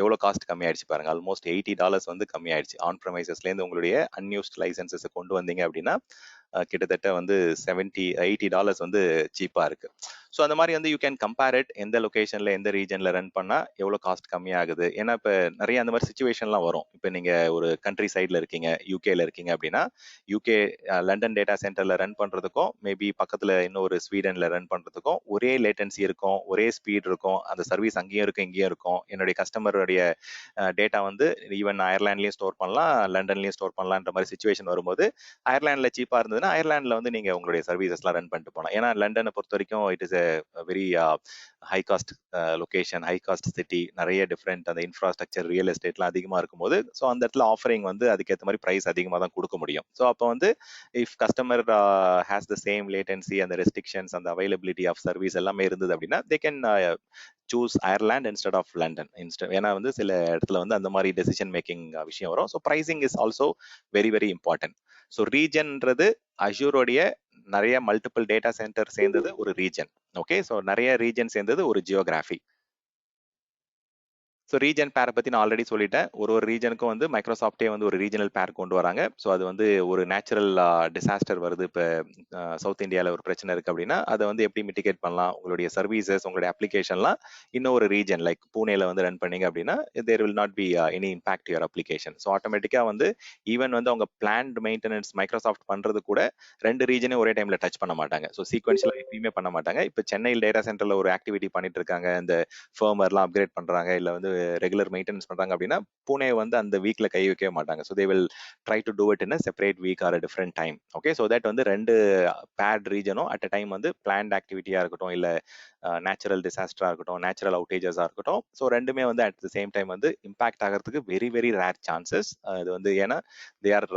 எவ்வளவு காஸ்ட் கம்மி ஆயிடுச்சு பாருங்க. ஆல்மோஸ்ட் $80 வந்து கம்மி ஆயிடுச்சு. ஆன் ப்ரமைசஸ்ல இருந்து உங்களுடைய அன்யூஸ்ட் லைசன்சஸ் கொண்டு வந்தீங்க அப்படின்னா கிட்டத்தட்ட வந்து $80 வந்து சீப்பா இருக்கு. ஸோ அந்த மாதிரி வந்து யூ கேன் கம்பேர் இட், எந்த லொகேஷன்ல எந்த ரீஜன்ல ரன் பண்ணா எவ்வளவு காஸ்ட் கம்மியாகுது. ஏன்னா இப்போ நிறைய அந்த மாதிரி சுச்சுவேஷன்லாம் வரும். இப்போ நீங்க ஒரு கண்ட்ரி சைட்ல இருக்கீங்க, யூகேல இருக்கீங்க அப்படின்னா யூகே லண்டன் டேட்டா சென்டர்ல ரன் பண்றதுக்கும் மேபி பக்கத்துல இன்னொரு ஸ்வீடன்ல ரன் பண்றதுக்கும் ஒரே லேட்டன்சி இருக்கும், ஒரே ஸ்பீட் இருக்கும், அந்த சர்வீஸ் அங்கேயும் இருக்கும் இங்கேயும் இருக்கும். என்னுடைய கஸ்டமருடைய டேட்டா வந்து ஈவன் அயர்லாண்ட்லயும் ஸ்டோர் பண்ணலாம், லண்டன்லயும் ஸ்டோர் பண்ணலான்ற மாதிரி சுச்சுவேஷன் வரும்போது அயர்லாண்ட்ல சீப்பா இருந்ததுன்னா அயர்லாண்ட்ல வந்து நீங்க உங்களுடைய சர்வீசஸ்லாம் ரன் பண்ணிட்டு போகலாம். ஏன்னா லண்டனை பொறுத்த வரைக்கும் it is very high cost location, high cost city, நிறைய டிஃப்ரெண்ட் அந்த இன்ஃப்ராஸ்ட்ரக்சர், ரியல் எஸ்டேட்லாம் அதிகமாக இருக்கும்போது ஸோ அந்த இடத்துல ஆஃபரிங் வந்து அதுக்கேற்ற மாதிரி ப்ரைஸ் அதிகமாக தான் கொடுக்க முடியும். ஸோ அப்போ வந்து if customer has the same latency, அந்த ரெஸ்ட்ரிக்ஷன்ஸ், அந்த அவைலபிலிட்டி ஆஃப் சர்வீஸ் எல்லாமே இருந்தது அப்படின்னா they can choose Ireland instead of London. ஏன்னா வந்து சில இடத்துல வந்து அந்த மாதிரி டெசிஷன் மேக்கிங் விஷயம் வரும். So pricing is also very very important. So ரீஜன்ன்றது அஜூரோடைய நிறைய மல்டிபிள் டேட்டா சென்டர் சேர்ந்தது ஒரு ரீஜன். ஓகே, ஸோ நிறைய ரீஜன் சேர்ந்தது ஒரு ஜியோகிராஃபி. ஸோ ரீஜன் பேரை பற்றி நான் ஆல்ரெடி சொல்லிட்டேன். ஒரு ரீஜனுக்கும் வந்து மைக்ரோசாஃப்டே வந்து ஒரு ரீஜனல் பேர் கொண்டு வராங்க. ஸோ அது வந்து ஒரு நேச்சுரல் டிசாஸ்டர் வருது, இப்போ சவுத் இந்தியாவில் ஒரு பிரச்சனை இருக்குது அப்படின்னா அதை வந்து எப்படி மிட்டிகேட் பண்ணலாம், உங்களுடைய சர்வீசஸ், உங்களுடைய அப்ளிகேஷன்லாம் இன்னும் ஒரு ரீஜன் லைக் பூனேல வந்து ரன் பண்ணீங்க அப்படின்னா there will not be any impact your application. So ஆட்டோமேட்டிக்காக வந்து ஈவன் வந்து அவங்க பிளான்ட் மெயின்டெனன்ஸ் மைக்ரோசாஃப்ட் பண்ணுறது கூட ரெண்டு ரீஜனே ஒரே டைமில் டச் பண்ண மாட்டாங்க. ஸோ சீக்வன்ஷியலாக எப்பயுமே பண்ண மாட்டாங்க. இப்போ சென்னையில் டேட்டா சென்டரில் ஒரு ஆக்டிவிட்டி பண்ணிட்டு இருக்காங்க, இந்த ஃபர்மர்லாம் அப்கிரேட் பண்ணுறாங்க, இல்லை வந்து ரெகுலர் மெயின்டெனன்ஸ் பண்றாங்க அப்படின்னா புனே வந்து அந்த வீக்ல கை வைக்கவே மாட்டாங்க. So they will try to do it in a separate week or a different time. Okay, so that வந்து ரெண்டு பேட் ரீஜனும் அட் அ டைம் வந்து பிளான்ட் ஆக்டிவிட்டியா இருக்கட்டும், இல்ல நேச்சுரல் டிசாஸ்டரா இருக்கட்டும், நேச்சுரல் அவுட்டேஜஸா இருக்கட்டும், ஸோ ரெண்டுமே வந்து அட் த சேம் டைம் வந்து இம்பாக்ட் ஆகிறதுக்கு வெரி வெரி ரேர் சான்சஸ். அது வந்து ஏன்னா they are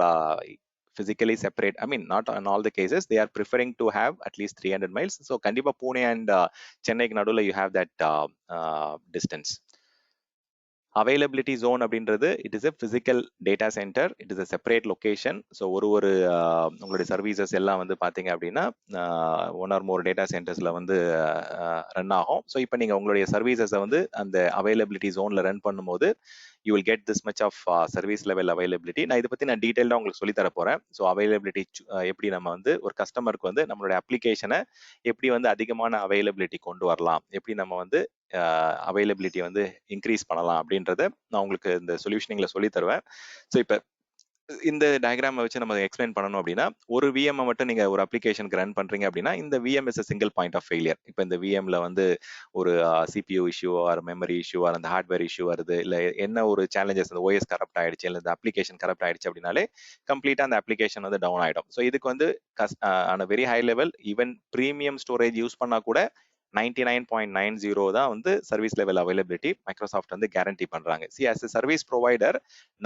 physically separate. I mean, not in all the cases. They are preferring to have at least 300 miles. So kandipa Pune and Chennai nadula you have that distance. Availability zone அப்படின்றது it is a physical data center, it is a separate location. So ஒரு உங்களுடைய services எல்லாம் வந்து பார்த்தீங்க அப்படின்னா one or more data சென்டர்ஸில் வந்து run ஆகும். ஸோ இப்போ நீங்கள் உங்களுடைய சர்வீசஸை வந்து அந்த அவைலபிலிட்டி ஜோனில் ரன் பண்ணும்போது you will get this much of service level availability. நான் இதை பற்றி நான் டீட்டெயிலாக உங்களுக்கு சொல்லி தர போகிறேன். ஸோ அவைலபிலிட்டி எப்படி நம்ம வந்து ஒரு கஸ்டமருக்கு வந்து நம்மளுடைய அப்ளிகேஷனை எப்படி வந்து அதிகமான அவைலபிலிட்டி கொண்டு வரலாம், எப்படி நம்ம வந்து அவைலபிலிட்டி வந்து இன்க்ரீஸ் பண்ணலாம் அப்படின்றத நான் உங்களுக்கு இந்த சொல்யூஷனிங்ல சொல்லி தருவேன். ஸோ இப்போ இந்த டயக்ராமை வச்சு நம்ம எக்ஸ்பிளைன் பண்ணணும் அப்படின்னா ஒரு விஎம் மட்டும் நீங்க ஒரு அப்ளிகேஷனுக்கு ரன் பண்றீங்க அப்படின்னா இந்த VM is single point of failure. இப்போ இந்த விஎம்ல வந்து ஒரு CPU issue or memory issue or அந்த ஹார்ட்வேர் இஷ்யூ வருது, இல்லை என்ன ஒரு சேலஞ்சஸ், அந்த ஓஎஸ் கரப்ட் ஆயிடுச்சு, இல்லை இந்த அப்ளிகேஷன் கரப்ட் ஆயிடுச்சு அப்படின்னாலே கம்ப்ளீட்டா அந்த அப்ளிகேஷன் வந்து டவுன் ஆயிடும். ஸோ இதுக்கு வந்து on very high level even premium storage use பண்ணா கூட 99.90 தான் வந்து சர்வீஸ் லெவல் அவைலபிலிட்டி மைக்ரோசாஃப்ட் வந்து கேரண்டி பண்றாங்க. C as a service provider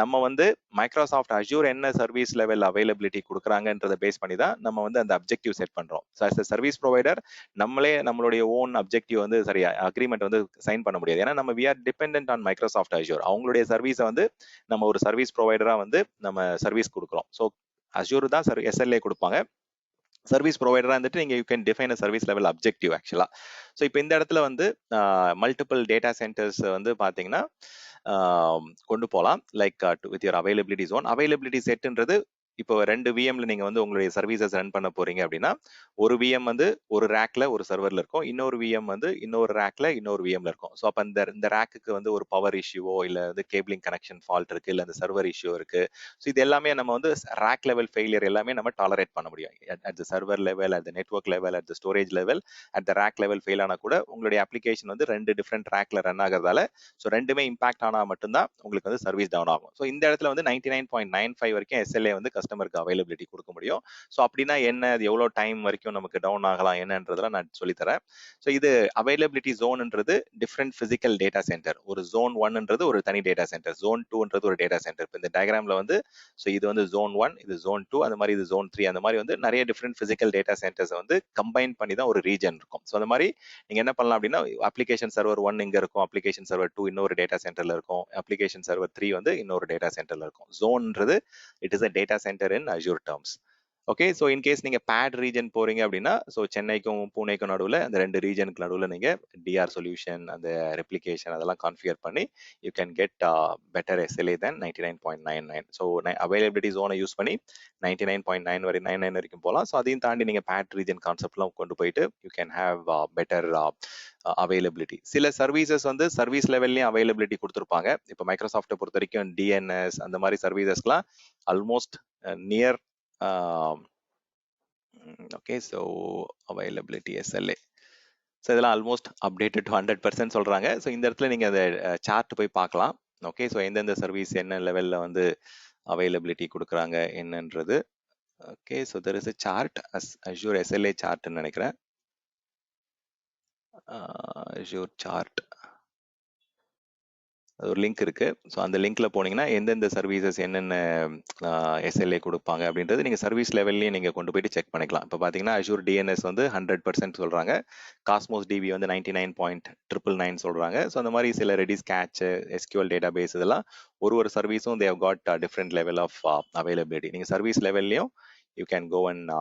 நம்ம வந்து மைக்ரோசாஃப்ட் அஜூர் என்ன சர்வீஸ் லெவல் அவைலபிலிட்டி கொடுக்குறாங்கன்றதை பேஸ் பண்ணி தான் நம்ம வந்து அந்த அப்ஜெக்டிவ் செட் பண்றோம். So as a service provider நம்மளே நம்மளுடைய ஓன் அப்ஜெக்டிவ் வந்து சரியா அக்ரிமெண்ட் வந்து சைன் பண்ண முடியாது. ஏன்னா நம்ம we are dependent on Microsoft Azure. அவங்களுடைய சர்வீஸை வந்து நம்ம ஒரு சர்வீஸ் ப்ரொவைடரா வந்து நம்ம சர்வீஸ் கொடுக்குறோம். ஸோ அஜூர் தான் எஸ்எல்ஏ கொடுப்பாங்க. சர்வீஸ் ப்ரொவைடரா இருந்துட்டு நீங்க you can define a service level objective ஆக்சுவலா. ஸோ இப்போ இந்த இடத்துல வந்து மல்டிபிள் டேட்டா சென்டர்ஸ் வந்து பாத்தீங்கன்னா கொண்டு போகலாம் like with your availability zone. Availability செட்ன்றது இப்போ ரெண்டு விஎம்ல நீங்க வந்து உங்களுடைய சர்வீசஸ் ரன் பண்ண போறீங்க அப்படின்னா ஒரு விஎம் வந்து ஒரு ரேக்ல ஒரு சர்வர்ல இருக்கும், இன்னொரு விஎம் வந்து இன்னொரு ரேக்ல இன்னொரு விஎம்ல இருக்கும். ஸோ அப்போ இந்த ரேக்குக்கு வந்து ஒரு பவர் இஷ்யூவோ இல்லை வந்து கேபிளிங் கனெக்ஷன் ஃபால்ட் இருக்கு, இல்லை அந்த சர்வர் இஷ்யூ இருக்கு. ஸோ இது எல்லாமே நம்ம வந்து ரேக் லெவல் ஃபெயிலியர் எல்லாமே நம்ம டாலரேட் பண்ண முடியும். At the server level, at the network level, at the storage level, at the rack level fail ஆனா கூட உங்களுடைய அப்ளிகேஷன் வந்து ரெண்டு டிஃப்ரெண்ட் ரேக்ல ரன் ஆகிறதால ஸோ ரெண்டுமே இம்பாக்ட் ஆனா மட்டும்தான் உங்களுக்கு வந்து சர்வீஸ் டவுன் ஆகும். ஸோ இந்த இடத்துல வந்து 99.95 வரைக்கும் எஸ்எல்ஏ வந்து கஸ்டமருக்கு அவைலபிலிட்டி கொடுக்க முடியும். ஸோ அப்படின்னா என்ன, அது எவ்வளோ டைம் வரைக்கும் நமக்கு டவுன் ஆகலாம் என்னன்றதெல்லாம் நான் சொல்லித்தரேன். ஸோ இது அவைலபிலிட்டி ஜோன்ன்றது டிஃப்ரெண்ட் பிசிக்கல் டேட்டா சென்டர். ஒரு ஜோன் 1ன்றது ஒரு தனி டேட்டா சென்டர், ஜோன் 2ன்றது ஒரு டேட்டா சென்டர். இப்போ இந்த டயக்ராம்ல வந்து ஸோ இது வந்து ஜோன் 1, இது ஜோன் 2, அந்த மாதிரி இது ஜோன் 3, அந்த மாதிரி வந்து நிறைய டிஃப்ரெண்ட் பிசிக்கல் டேட்டா சென்டர்ஸ் வந்து கம்பைன் பண்ணி தான் ஒரு ரீஜன் இருக்கும். ஸோ அந்த மாதிரி நீங்க என்ன பண்ணலாம் அப்படின்னா, அப்ளிகேஷன் சர்வர் 1 இங்க இருக்கும், அப்ளிகேஷன் சர்வர் 2 இன்னொரு டேட்டா சென்டர்ல இருக்கும், அப்ளிகேஷன் சர்வர் 3 வந்து இன்னொரு டேட்டா சென்டர்ல இருக்கும். ஜோன்ன்றது it is a data center in Azure terms. Okay, so in case நீங்க பேட் ரீஜன் போறீங்க அப்படின்னா, ஸோ சென்னைக்கும் பூனேக்கும் நடுவில் அந்த 2 ரீஜனுக்கு நடுவில் நீங்க டிஆர் சொல்யூஷன் அந்த ரெப்ளிகேஷன் அதெல்லாம் கான்ஃபிகர் பண்ணி you can get better SLA than 99.99. So availability ஜோனை யூஸ் பண்ணி 99.9 வரை 99 வரைக்கும் போகலாம். ஸோ அதையும் தாண்டி நீங்க பேட் ரீஜன் கான்செப்ட்லாம் கொண்டு போயிட்டு you can have better availability. சில சர்வீசஸ் வந்து சர்வீஸ் லெவல்லையும் அவைலபிலிட்டி கொடுத்துருப்பாங்க. இப்போ மைக்ரோசாஃப்ட்டை பொறுத்த வரைக்கும் டிஎன்எஸ் அந்த மாதிரி சர்வீசஸ்லாம் almost near okay. So availability SLA so இதெல்லாம் ஆல்மோஸ்ட் அப்டேட்டட் 100% சொல்றாங்க. ஸோ இந்த இடத்துல நீங்க அந்த சார்ட் போய் பார்க்கலாம். ஓகே, ஸோ எந்தெந்த சர்வீஸ் என்ன லெவல்ல வந்து அவைலபிலிட்டி கொடுக்குறாங்க என்னன்றது. Okay, so there is a chart, Azure SLA சார்ட்னு நினைக்கிறேன். அஜூர் சார்ட் ஒரு லிங்க் இருக்கு. ஸோ அந்த லிங்க்ல போனீங்கன்னா எந்தெந்த சர்வீசஸ் என்னென்ன எஸ்எல்ஏ கொடுப்பாங்க அப்படின்றது நீங்க சர்வீஸ் லெவல்லையும் நீங்க கொண்டு போயிட்டு செக் பண்ணிக்கலாம். இப்போ பாத்தீங்கன்னா அஜூர் டிஎன்எஸ் வந்து 100% சொல்றாங்க, காஸ்மோஸ் டிபி வந்து 99.999 சொல்றாங்க. ஸோ அந்த மாதிரி சில Redis cache, SQL data base இதெல்லாம் ஒரு சர்வீஸும் they have got different level of availability. நீங்க சர்வீஸ் லெவல்லையும் you can go and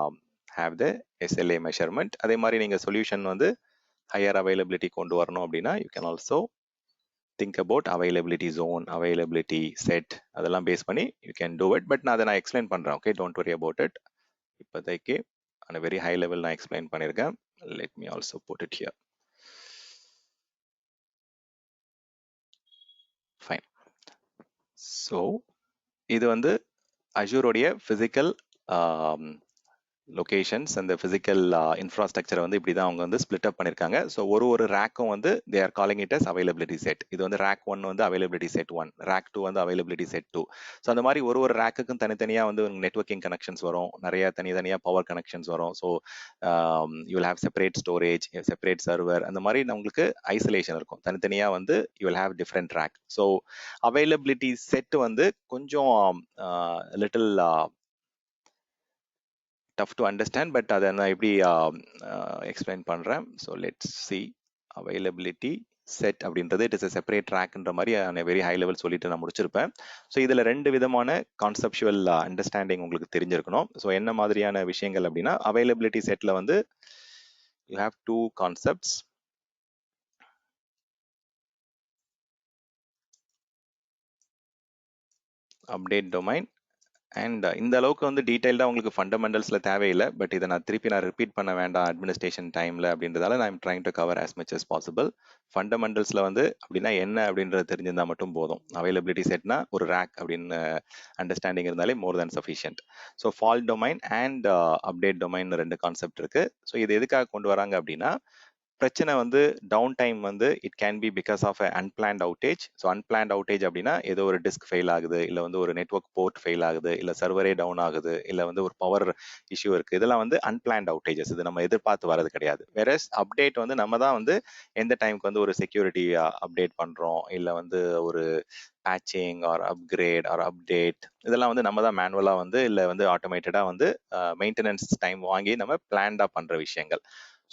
have the SLA measurement. அதே மாதிரி நீங்க சொல்யூஷன் வந்து ஹையர் அவைலபிலிட்டி கொண்டு வரணும் அப்படின்னா you can also think about availability zone, availability set, அதெல்லாம் பேஸ் பண்ணி you can do it. But நான் அதை எக்ஸ்பிளைன் பண்றேன். Okay, don't worry about it. இப்போதைக்கு on a very high level நான் எக்ஸ்பிளைன் பண்ணியிருக்கேன். let me also put it here. fine. so இது வந்து அஜூரோடைய physical லொகேஷன்ஸ் அந்த பிசிக்கல் இன்ஃப்ராஸ்ட்ரக்சரை வந்து இப்படி தான் அவங்க வந்து ஸ்பிளிட் அப் பண்ணியிருக்காங்க. ஸோ ஒரு ரேக்கும் வந்து they are calling it as availability set. இது வந்து ரேக் 1 வந்து அவைலபிலிட்டி செட் 1, ரேக் 2 வந்து அவைலபிலிட்டி செட் 2. ஸோ அந்த மாதிரி ஒரு ரேக்குக்கும் தனித்தனியாக வந்து நெட்வொர்க்கிங் கனெக்ஷன்ஸ் வரும், நிறைய தனித்தனியாக பவர் கனெக்ஷன்ஸ் வரும். So you will have separate storage, separate server, அந்த மாதிரி உங்களுக்கு ஐசோலேஷன் இருக்கும். தனித்தனியாக வந்து you will have different rack. So availability set வந்து கொஞ்சம் little tough to understand, but அதை நான் எப்படி எக்ஸ்பிளைன் பண்றேன். So let's see availability set அப்படின்றது இட் இஸ் a செப்பரேட் ட்ராக்ன்ற மாதிரி வெரி ஹை லெவல் சொல்லிட்டு நான் முடிச்சிருப்பேன். ஸோ இதுல 2 விதமான கான்செப்சுவல் அண்டர்ஸ்டாண்டிங் உங்களுக்கு தெரிஞ்சிருக்கணும். ஸோ என்ன மாதிரியான விஷயங்கள் அப்படின்னா, அவைலபிலிட்டி செட்ல வந்து you have 2 concepts. Update domain and இந்த அளவுக்கு வந்து டீடைல்டாக உங்களுக்கு ஃபண்டமெண்டல்ஸில் தேவையில்லை. பட் இதை நான் ரிப்பீட் பண்ண வேண்டாம் அட்மினிஸ்ட்ரேஷன் டைமில் அப்படின்றதால நான் trying to cover as much as possible. ஃபண்டமெண்டல்ஸில் வந்து அப்படின்னா என்ன அப்படின்றது தெரிஞ்சிருந்தால் மட்டும் போதும். அவைலபிலிட்டி செட்னா ஒரு ரேக் அப்படின்னு அண்டர்ஸ்டாண்டிங் இருந்தாலே more than sufficient. So fault domain and update domain 2 concept இருக்கு. ஸோ இது எதுக்காக கொண்டு வராங்க அப்படின்னா, பிரச்சனை வந்து டவுன் டைம் வந்து it can be because of unplanned outage. So unplanned outage அப்படின்னா ஏதோ ஒரு டிஸ்க் ஃபெயில் ஆகுது, இல்லை வந்து ஒரு நெட்வொர்க் போர்ட் ஃபெயில் ஆகுது, இல்லை சர்வரே டவுன் ஆகுது, இல்லை வந்து ஒரு பவர் இஷ்யூ இருக்கு. இதெல்லாம் வந்து அன்பிளான்ட் அவுட்டேஜஸ், இது நம்ம எதிர்பார்த்து வரது கிடையாது. வேற அப்டேட் வந்து நம்ம தான் வந்து எந்த டைமுக்கு வந்து ஒரு செக்யூரிட்டி அப்டேட் பண்றோம், இல்லை வந்து ஒரு patching or upgrade or update, இதெல்லாம் வந்து நம்ம தான் மேனுவலா வந்து இல்லை வந்து ஆட்டோமேட்டடா வந்து மெயின்டெனன்ஸ் டைம் வாங்கி நம்ம பிளான்டா பண்ற விஷயங்கள்.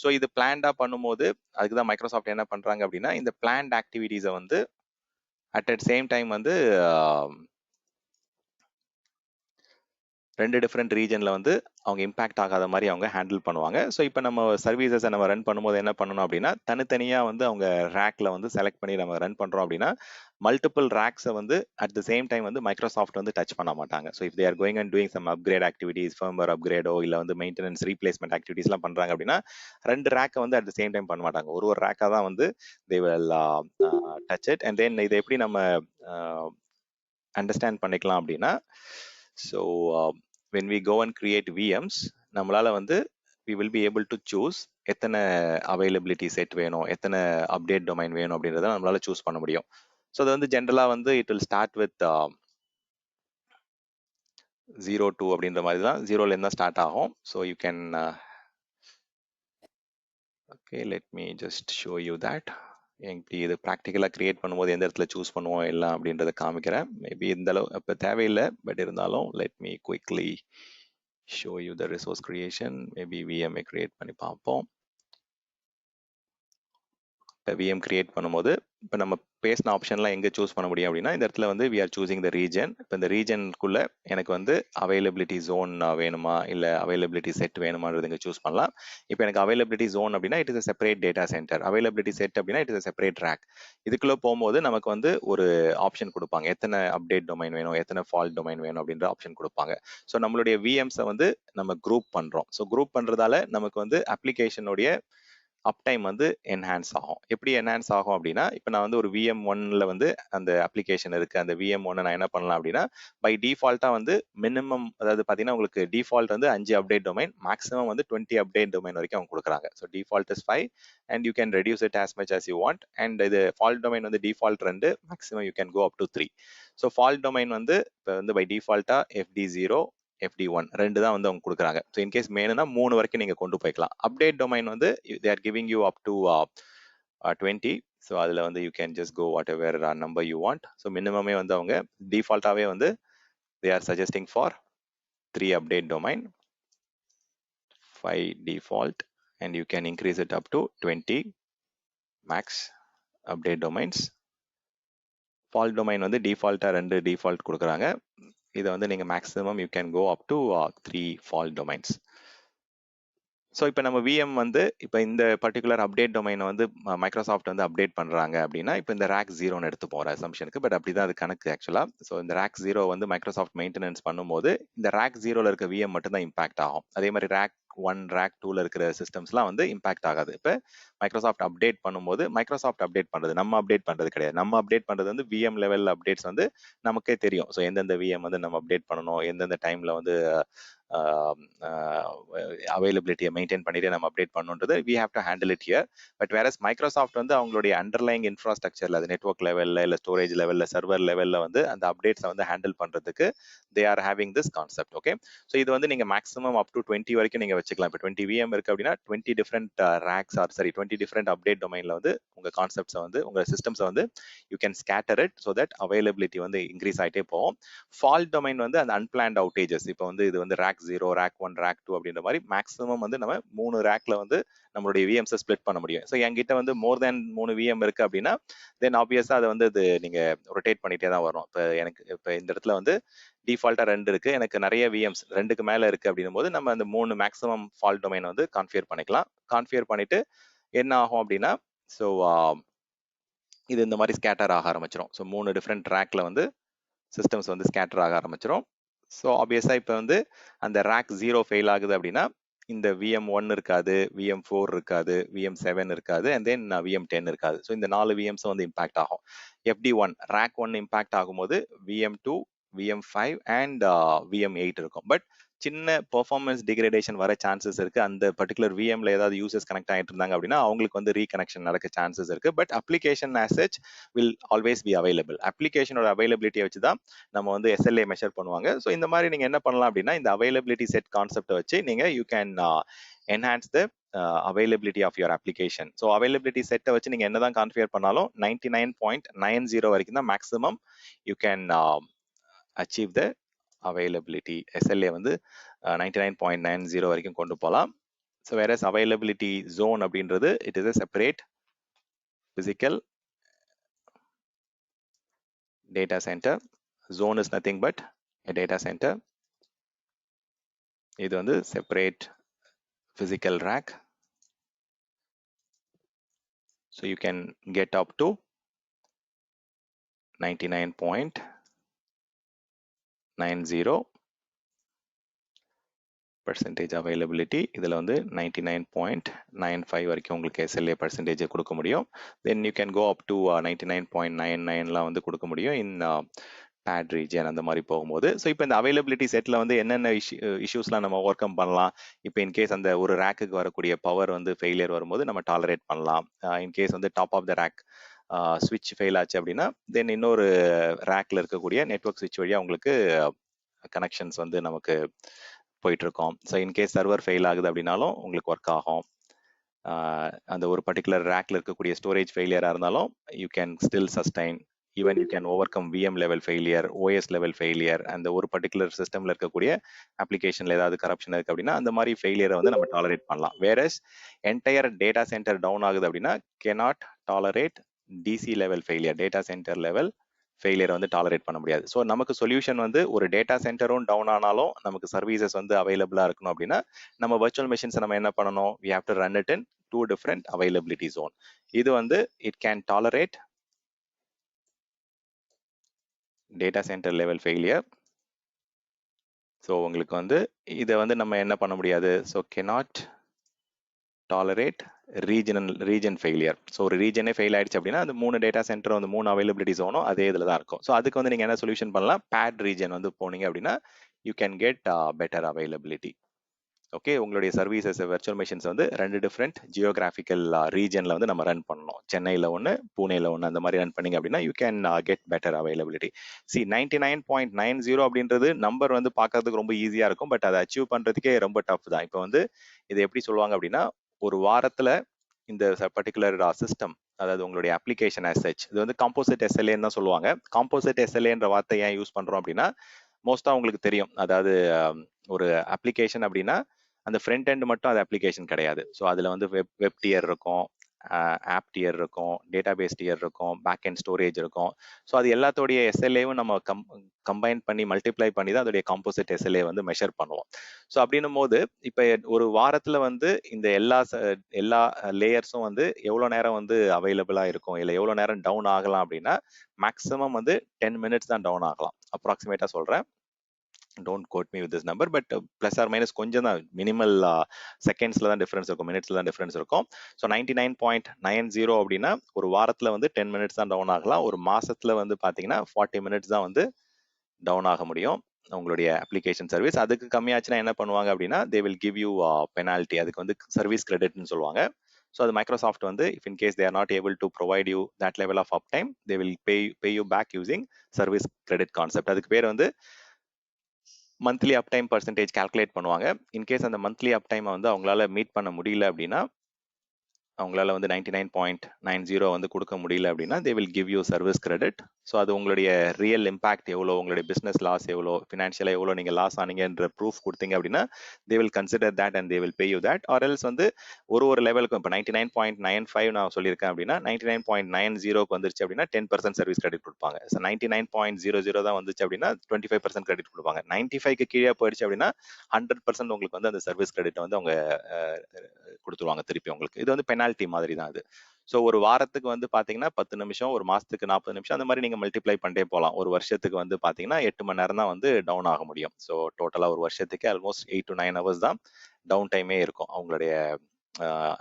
ஸோ இது பிளான்டா பண்ணும்போது அதுக்கு தான் மைக்ரோசாஃப்ட் என்ன பண்றாங்க அப்படின்னா, இந்த பிளான்ட் ஆக்டிவிட்டீஸை வந்து அட் சேம் டைம் வந்து 2 டிஃப்ரெண்ட் ரீஜன்ல வந்து அவங்க இம்பாக்ட் ஆகாத மாதிரி அவங்க ஹேண்டில் பண்ணுவாங்க. ஸோ இப்போ நம்ம சர்வீசஸை நம்ம ரன் பண்ணும்போது என்ன பண்ணணும் அப்படின்னா, தனித்தனியாக வந்து அவங்க ரேக்ல வந்து செலக்ட் பண்ணி நம்ம ரன் பண்றோம் அப்படின்னா, மல்டிபிள் ரேக்ஸை வந்து அட் த சேம் டைம் வந்து மைக்ரோசாஃப்ட் வந்து டச் பண்ண மாட்டாங்க. So if they are going and doing some upgrade activities, firmware அப்கிரேடோ இல்லை வந்து மெயின்டெனன்ஸ் ரீப்ளேஸ்மெண்ட் ஆக்டிவிட்டீஸ்லாம் பண்றாங்க அப்படின்னா, 2 ரேக்கை வந்து அட் த சேம் டைம் பண்ண மாட்டாங்க. ஒரு ரேக்காக தான் வந்து they will touch it. And தென் இதை எப்படி நம்ம அண்டர்ஸ்டாண்ட் பண்ணிக்கலாம் அப்படின்னா, so when we go and create VMs, நம்மளால வந்து we will be able to choose எத்தனை அவைலபிலிட்டி செட் வேணும், எத்தனை அப்டேட் டொமைன் வேணும் அப்படின்றத நம்மளால சூஸ் பண்ண முடியும். ஸோ அது வந்து ஜென்ரலா வந்து இட் வில் ஸ்டார்ட் வித் 02 அப்படின்ற மாதிரி தான் 0லேருந்து தான் ஸ்டார்ட் ஆகும். So you can okay let me just show you that. எப்படி இது ப்ராக்டிக்கலாக கிரியேட் பண்ணும்போது எந்த இடத்துல சூஸ் பண்ணுவோம் எல்லாம் அப்படின்றத காமிக்கிறேன். மேபி இந்த அளவு இப்போ தேவையில்லை, பட் இருந்தாலும் let me quickly show you the resource creation. Maybe VMI create பண்ணி பார்ப்போம். இப்போ விஎம் கிரியேட் பண்ணும்போது இப்போ நம்ம பேசின ஆப்ஷன்லாம் எங்கே சூஸ் பண்ண முடியும் அப்படின்னா இந்த இடத்துல வந்து we are choosing the region. இப்போ இந்த ரீஜனுக்குள்ளே எனக்கு வந்து அவைலபிலிட்டி ஜோன் வேணுமா இல்லை அவைலபிலிட்டி செட் வேணுமான்றது இங்கே சூஸ் பண்ணலாம். இப்போ எனக்கு அவைலபிலிட்டி ஜோன் அப்படின்னா it is a separate data center. Availability set அப்படின்னா it is a separate rack. இதுக்குள்ளே போகும்போது நமக்கு வந்து ஒரு ஆப்ஷன் கொடுப்பாங்க, எத்தனை அப்டேட் டொமைன் வேணும், எத்தனை ஃபால்ட் டொமைன் வேணும் அப்படின்ற ஆப்ஷன் கொடுப்பாங்க. ஸோ நம்மளுடைய விஎம்ஸை வந்து நம்ம குரூப் பண்ணுறோம். ஸோ குரூப் பண்ணுறதால நமக்கு வந்து அப்ளிகேஷனுடைய அப்டைம் வந்து என்ஹான்ஸ் ஆகும். எப்படி என்ஹான்ஸ் ஆகும் அப்படின்னா இப்போ நான் வந்து ஒரு VM1ல வந்து அந்த அப்ளிகேஷன் இருக்கு. அந்த VM1 நான் என்ன பண்ணலாம் அப்படின்னா பை டிஃபால்ட்டாக வந்து மினிமம், அதாவது பார்த்தீங்கன்னா உங்களுக்கு டிஃபால்ட் வந்து 5 அப்டேட் டொமைன், மேக்ஸிமம் வந்து 20 அப்டேட் டொமைன் வரைக்கும் அவங்க கொடுக்குறாங்க. So default is 5 and you can reduce it as much as you want. And இது ஃபால்ட் டொமைன் வந்து default 2, maximum you can go up to 3. So fault domain வந்து இப்போ வந்து by டிஃபால்ட்டாக FD0 FD1 2 தான் வந்து அவங்க கொடுக்குறாங்க. ஸோ இன்கேஸ் வேணும்னா 3 வரைக்கும் நீங்கள் கொண்டு போய்க்கலாம். அப்டேட் டொமைன் வந்து they are giving you up to 20. So அதில் வந்து you can just go whatever number you want. So மினிமமே வந்து அவங்க டிஃபால்ட்டாகவே வந்து they are suggesting for 3 update domain, 5 default, and you can increase it up to 20 max update domains. Fault domain வந்து டிஃபால்ட்டாக 2 default கொடுக்குறாங்க. இதை வந்து நீங்கள் maximum you can go up to 3 fault domains. So இப்போ நம்ம விஎம் வந்து இப்போ இந்த பர்டிகுலர் அப்டேட் டொமைனை வந்து மைக்ரோசாஃப்ட் வந்து அப்டேட் பண்ணுறாங்க அப்படின்னா இப்போ இந்த ரேக் 0ன்னு எடுத்துப்போம் ஒரு அசம்ஷனுக்கு, பட் அப்படி தான் அது கணக்கு ஆக்சுவலாக. ஸோ இந்த ரேக் 0 வந்து மைக்ரோசாஃப்ட் மெயின்டெனன்ஸ் பண்ணும்போது இந்த ரேக் 0ல இருக்க விஎம் மட்டும் தான் இம்பாக்ட் ஆகும். அதே மாதிரி ரேக் 1 ரேக் 2ல இருக்கிற சிஸ்டம்ஸ்லாம் வந்து இம்பாக்ட் ஆகாது. இப்போ மைக்ரோசாஃப்ட் அப்டேட் பண்ணும்போது மைக்ரோசாஃப்ட் அப்டேட் பண்ணுறது, நம்ம அப்டேட் பண்ணுறது கிடையாது. நம்ம அப்டேட் பண்ணுறது வந்து விஎம் லெவல் அப்டேட்ஸ் வந்து நமக்கே தெரியும். ஸோ எந்தெந்த விஎம் வந்து நம்ம அப்டேட் பண்ணணும், எந்தெந்த டைமில் வந்து அவைலபிலிட்டியை மெயின்டைன் பண்ணிட்டு நம்ம அப்டேட் பண்ணுன்றது we have to handle it here. But whereas Microsoft வந்து அவங்களுடைய அண்டர்லைங் இன்ஃப்ராஸ்ட்ரக்சர்ல, அது நெட்வொர்க் லெவலில் இல்லை ஸ்டோரேஜ் லெவலில் சர்வர் லெவலில் வந்து அந்த அப்டேட்ஸை வந்து ஹேண்டில் பண்ணுறதுக்கு தே are having this concept. Okay, so இது வந்து நீங்கள் மேக்ஸிமம் அப் டு 20 வரைக்கும் நீங்கள் வச்சுக்கலாம். இப்போ 20 VM இருக்கு அப்படின்னா 20 different racks or 20 different update டொமைனில் வந்து உங்கள் கான்செப்ட்ஸை வந்து உங்கள் சிஸ்டம்ஸை வந்து you can scatter it so that availability வந்து இன்க்ரீஸ் ஆகிட்டே போகும். ஃபால்ட் டொமைன் வந்து அந்த அன்பிளான்ட் அவுட்டேஜஸ், இப்போ வந்து இது வந்து ரேக் 0, ரேக் 1, ரேக் 2 அப்படின்ற மாதிரி மேக்ஸிமம் வந்து நம்ம 3 ரேக்ல வந்து நம்மளுடைய விஎம்ஸை ஸ்ப்ளிட் பண்ண முடியும். ஸோ என்கிட்ட வந்து மோர் தேன் 3 விஎம் இருக்கு அப்படின்னா தென் ஆப்வியஸா அதை வந்து இது நீங்க ரொட்டேட் பண்ணிட்டே தான் வரும். இப்போ எனக்கு இப்போ இந்த இடத்துல வந்து டிஃபால்ட்டா 2 இருக்கு, எனக்கு நிறைய விஎம்ஸ் 2க்கு மேல இருக்கு அப்படின்னும் போது நம்ம அந்த 3 மேக்ஸிமம் ஃபால்ட் டொமைன் வந்து கான்ஃபிகர் பண்ணிக்கலாம். கான்ஃபிகர் பண்ணிட்டு என்ன ஆகும் அப்படின்னா ஸோ இது இந்த மாதிரி ஸ்கேட்டர் ஆக ஆரம்பிச்சிடும். ஸோ 3 டிஃப்ரெண்ட் ட்ராக்ல வந்து சிஸ்டம்ஸ் வந்து ஸ்கேட்டர் ஆக ஆரம்பிச்சிடும். ஸோ ஆப்வியஸா இப்போ வந்து அந்த ரேக் 0 ஃபெயில் ஆகுது அப்படின்னா இந்த VM1 இருக்காது, VM4 இருக்காது, VM7 இருக்காது, அண்ட் தென் VM10 இருக்காது. ஸோ இந்த 4 VMs வந்து இம்பாக்ட் ஆகும். FD1 ரேக் 1 இம்பாக்ட் ஆகும்போது VM2, VM5 அண்ட் VM8 இருக்கும். பட் சின்ன பெர்ஃபார்மன்ஸ் டிகிரேடேஷன் வர சான்சஸ் இருக்கு. அந்த பர்டிகுலர் விஎம்ல ஏதாவது யூசர்ஸ் கனெக்ட் ஆகிட்டு இருந்தாங்க அப்படின்னா அவங்களுக்கு வந்து ரீகனெக்ஷன் நடக்க சான்சஸ் இருக்கு. But application as such will always be available. அப்ளிகேஷனோட அவைலபிலிட்டியை வச்சு தான் நம்ம வந்து SLA மெஷர் பண்ணுவாங்க. ஸோ இந்த மாதிரி நீங்க என்ன பண்ணலாம் அப்படின்னா இந்த அவைலபிலிட்டி செட் கான்செப்டை வச்சு நீங்க you can enhance the availability of your application. So availability செட்டை வச்சு நீங்க என்னதான் கான்ஃபிகர் பண்ணாலும் 99.90 வரைக்கும் தான் maximum you can achieve the availability. SLA வந்து 99.90 வரைக்கும் கொண்டு போகலாம். ஸோ வேற அவைலபிலிட்டி ஜோன் அப்படின்றது it is a separate physical data center. Zone is nothing but a data center. இது வந்து separate physical rack. So you can get up to 99.90% availability. இதில் வந்து 99.95 வரைக்கும் உங்களுக்கு SLA percentage கொடுக்க முடியும். Then you can go up to 99.99லாம் வந்து கொடுக்க முடியும் in PAD region அந்த மாதிரி போகும்போது. ஸோ இப்போ இந்த அவைலபிலிட்டி செட்டில் வந்து என்னென்ன இஷ்யூஸ்லாம் நம்ம ஓவர் கம் பண்ணலாம். இப்போ இன்கேஸ் அந்த ஒரு ரேக்குக்கு வரக்கூடிய பவர் வந்து ஃபெயிலியர் வரும்போது நம்ம டாலரேட் பண்ணலாம். இன்கேஸ் வந்து டாப் ஆஃப் த ரேக் ஸ்விட்ச் ஃபெயில் ஆச்சு அப்படின்னா தென் இன்னொரு ரேக்ல இருக்கக்கூடிய நெட்வொர்க் ஸ்விட்ச் வழியாக உங்களுக்கு கனெக்ஷன்ஸ் வந்து நமக்கு போயிட்டு இருக்கோம். ஸோ இன்கேஸ் சர்வர் ஃபெயில் ஆகுது அப்படின்னாலும் உங்களுக்கு ஒர்க் ஆகும். அந்த ஒரு பர்டிகுலர் ரேக்ல இருக்கக்கூடிய ஸ்டோரேஜ் ஃபெயிலியராக இருந்தாலும் you can still sustain. Even you can over come VM level failure, OS level failure, அந்த ஒரு பர்டிகுலர் சிஸ்டம்ல இருக்கக்கூடிய அப்ளிகேஷன்ல ஏதாவது கரப்ஷன் இருக்கு அப்படின்னா அந்த மாதிரி ஃபெயிலியரை வந்து நம்ம டாலரேட் பண்ணலாம். Whereas entire data center down ஆகுது அப்படின்னா cannot tolerate DC level failure, data center level ஃபெயிலியரை வந்து டாலரேட் பண்ண முடியாது. ஸோ நமக்கு சொல்யூஷன் வந்து ஒரு டேட்டா சென்டரும் டவுன் ஆனாலும் நமக்கு சர்வீசஸ் வந்து அவைலபிளா இருக்கணும் அப்படின்னா நம்ம வர்ச்சுவல் மிஷின்ஸை நம்ம என்ன பண்ணணும்? we have to run it in 2 different availability zone. இது வந்து it can tolerate data center level failure. So உங்களுக்கு வந்து இதை வந்து நம்ம என்ன பண்ண முடியாது? So cannot tolerate region failure. So ஒரு ரீஜனே ஃபெயில் ஆயிடுச்சு அப்படின்னா அந்த 3 டேட்டா சென்டர் வந்து 3 அவைலபிலிட்டி ஜோனும் அதே இதில் தான் இருக்கும். ஸோ அதுக்கு வந்து நீங்கள் என்ன சொல்யூஷன் பண்ணலாம்? பேட் ரீஜன் வந்து போனீங்க அப்படின்னா you can get better availability. Okay, உங்களுடைய சர்வீசஸ் வெர்ச்சுவல் மிஷின்ஸ் வந்து 2 டிஃப்ரெண்ட் ஜியோகிராஃபிக்கல் ரீஜனில் வந்து நம்ம ரன் பண்ணணும். சென்னையில் ஒன்று, பூனேல ஒன்று, அந்த மாதிரி ரன் பண்ணிங்க அப்படின்னா you can get better availability. 99.90 அப்படின்றது நம்பர் வந்து பார்க்கறதுக்கு ரொம்ப ஈஸியாக இருக்கும், பட் அதை அச்சீவ் பண்ணுறதுக்கே ரொம்ப டஃப் தான். இப்போ வந்து இதை எப்படி சொல்லுவாங்க அப்படின்னா ஒரு வாரத்தில் இந்த பர்டிகுலர் சிஸ்டம், அதாவது உங்களுடைய அப்ளிகேஷன் as such, இது வந்து காம்போசிட் எஸ்எல்ஏன்னு தான் சொல்லுவாங்க. காம்போசிட் எஸ்எல்ஏன்ற வார்த்தை ஏன் யூஸ் பண்ணுறோம் அப்படின்னா மோஸ்ட்டாக உங்களுக்கு தெரியும், அதாவது ஒரு அப்ளிகேஷன் அப்படின்னா அந்த ஃப்ரண்ட் எண்ட் மட்டும் அது அப்ளிகேஷன் கிடையாது. ஸோ அதில் வந்து வெப் டியர் இருக்கும், ஆப் டியர் இருக்கும், டேட்டாபேஸ் டியர் இருக்கும், பேக் எண்ட் ஸ்டோரேஜ் இருக்கும். ஸோ அது எல்லாத்தோடைய எஸ்எல்ஏவும் நம்ம கம்பைன் பண்ணி மல்டிப்ளை பண்ணி தான் அதோடைய காம்போசிட் எஸ்எல்ஏ வந்து மெஷர் பண்ணுவோம். ஸோ அப்படின்னும் போது இப்போ ஒரு வாரத்தில் வந்து இந்த எல்லா லேயர்ஸும் வந்து எவ்வளோ நேரம் வந்து அவைலபிளாக இருக்கும், இல்லை எவ்வளோ நேரம் டவுன் ஆகலாம் அப்படின்னா மேக்ஸிமம் வந்து 10 மினிட்ஸ் தான் டவுன் ஆகலாம். அப்ராக்சிமேட்டாக சொல்கிறேன், don't quote me with this number, but plus or minus கொஞ்சம் தான், மினிமல் செகண்ட்ஸ்ல தான் டிஃபரன்ஸ் இருக்கும், மினிட்ஸ்ல தான் டிஃபரன்ஸ் இருக்கும். ஸோ 99.90 அப்படின்னா ஒரு வாரத்துல வந்து 10 மினிட்ஸ் தான் டவுன் ஆகலாம். ஒரு மாசத்துல வந்து பாத்தீங்கன்னா 40 மினிட்ஸ் தான் வந்து டவுன் ஆக முடியும் உங்களுடைய அப்ளிகேஷன் சர்வீஸ். அதுக்கு கம்மியாச்சுன்னா என்ன பண்ணுவாங்க அப்படின்னா they will give you penalty. அதுக்கு வந்து சர்வீஸ் கிரெடிட்னு சொல்லுவாங்க. ஸோ அது மைக்ரோசாஃப்ட் வந்து if in case they are not able to provide you that level of uptime, they will pay you back using service credit concept. அதுக்கு பேர் வந்து monthly uptime percentage calculate பண்ணுவாங்க. In case அந்த monthly அப்டைமை வந்து அவங்களால meet பண்ண முடியல அப்படின்னா, அவங்களால வந்து 99.90 வந்து கொடுக்க முடியல அப்படின்னா they will give you service credit. So அது உங்களுடைய ரியல் இம்பாக்ட் எவ்வளோ, உங்களுடைய பிஸ்னஸ் லாஸ் எவ்வளோ, ஃபினான்ஷியலாக எவ்வளோ நீங்கள் லாஸ் ஆனீங்கன்ற ப்ரூஃப் கொடுத்தீங்க அப்படின்னா they will consider that and they will pay you that. or else வந்து ஒரு லெவலுக்கும் இப்போ 99.95 நான் சொல்லியிருக்கேன் அப்படின்னா 99.90க்கு வந்துருச்சு அப்படின்னா 10% சர்வீஸ் கிரெடிட் கொடுப்பாங்க. ஸோ 99.00 தான் வந்துச்சு அப்படின்னா 25% கிரெடிட் கொடுப்பாங்க. 95க்கு கீழே போயிடுச்சு அப்படின்னா 100% உங்களுக்கு வந்து அந்த சர்வீஸ் கிரெடிட் வந்து அவங்க கொடுத்துருவாங்க திருப்பி உங்களுக்கு. இது வந்து பெனால்ட்டி மாதிரி தான் அது. ஸோ ஒரு வாரத்துக்கு வந்து பார்த்தீங்கன்னா 10 நிமிஷம், ஒரு மாசத்துக்கு 40 நிமிஷம், அந்த மாதிரி நீங்கள் மல்டிப்ளை பண்ணிட்டே போகலாம். ஒரு வருஷத்துக்கு வந்து பார்த்தீங்கன்னா 8 மணி நேரம் தான் வந்து டவுன் ஆக முடியும். ஸோ டோட்டலாக ஒரு வருஷத்துக்கு ஆல்மோஸ்ட் 8 to 9 hours தான் டவுன் டைமே இருக்கும் அவங்களுடைய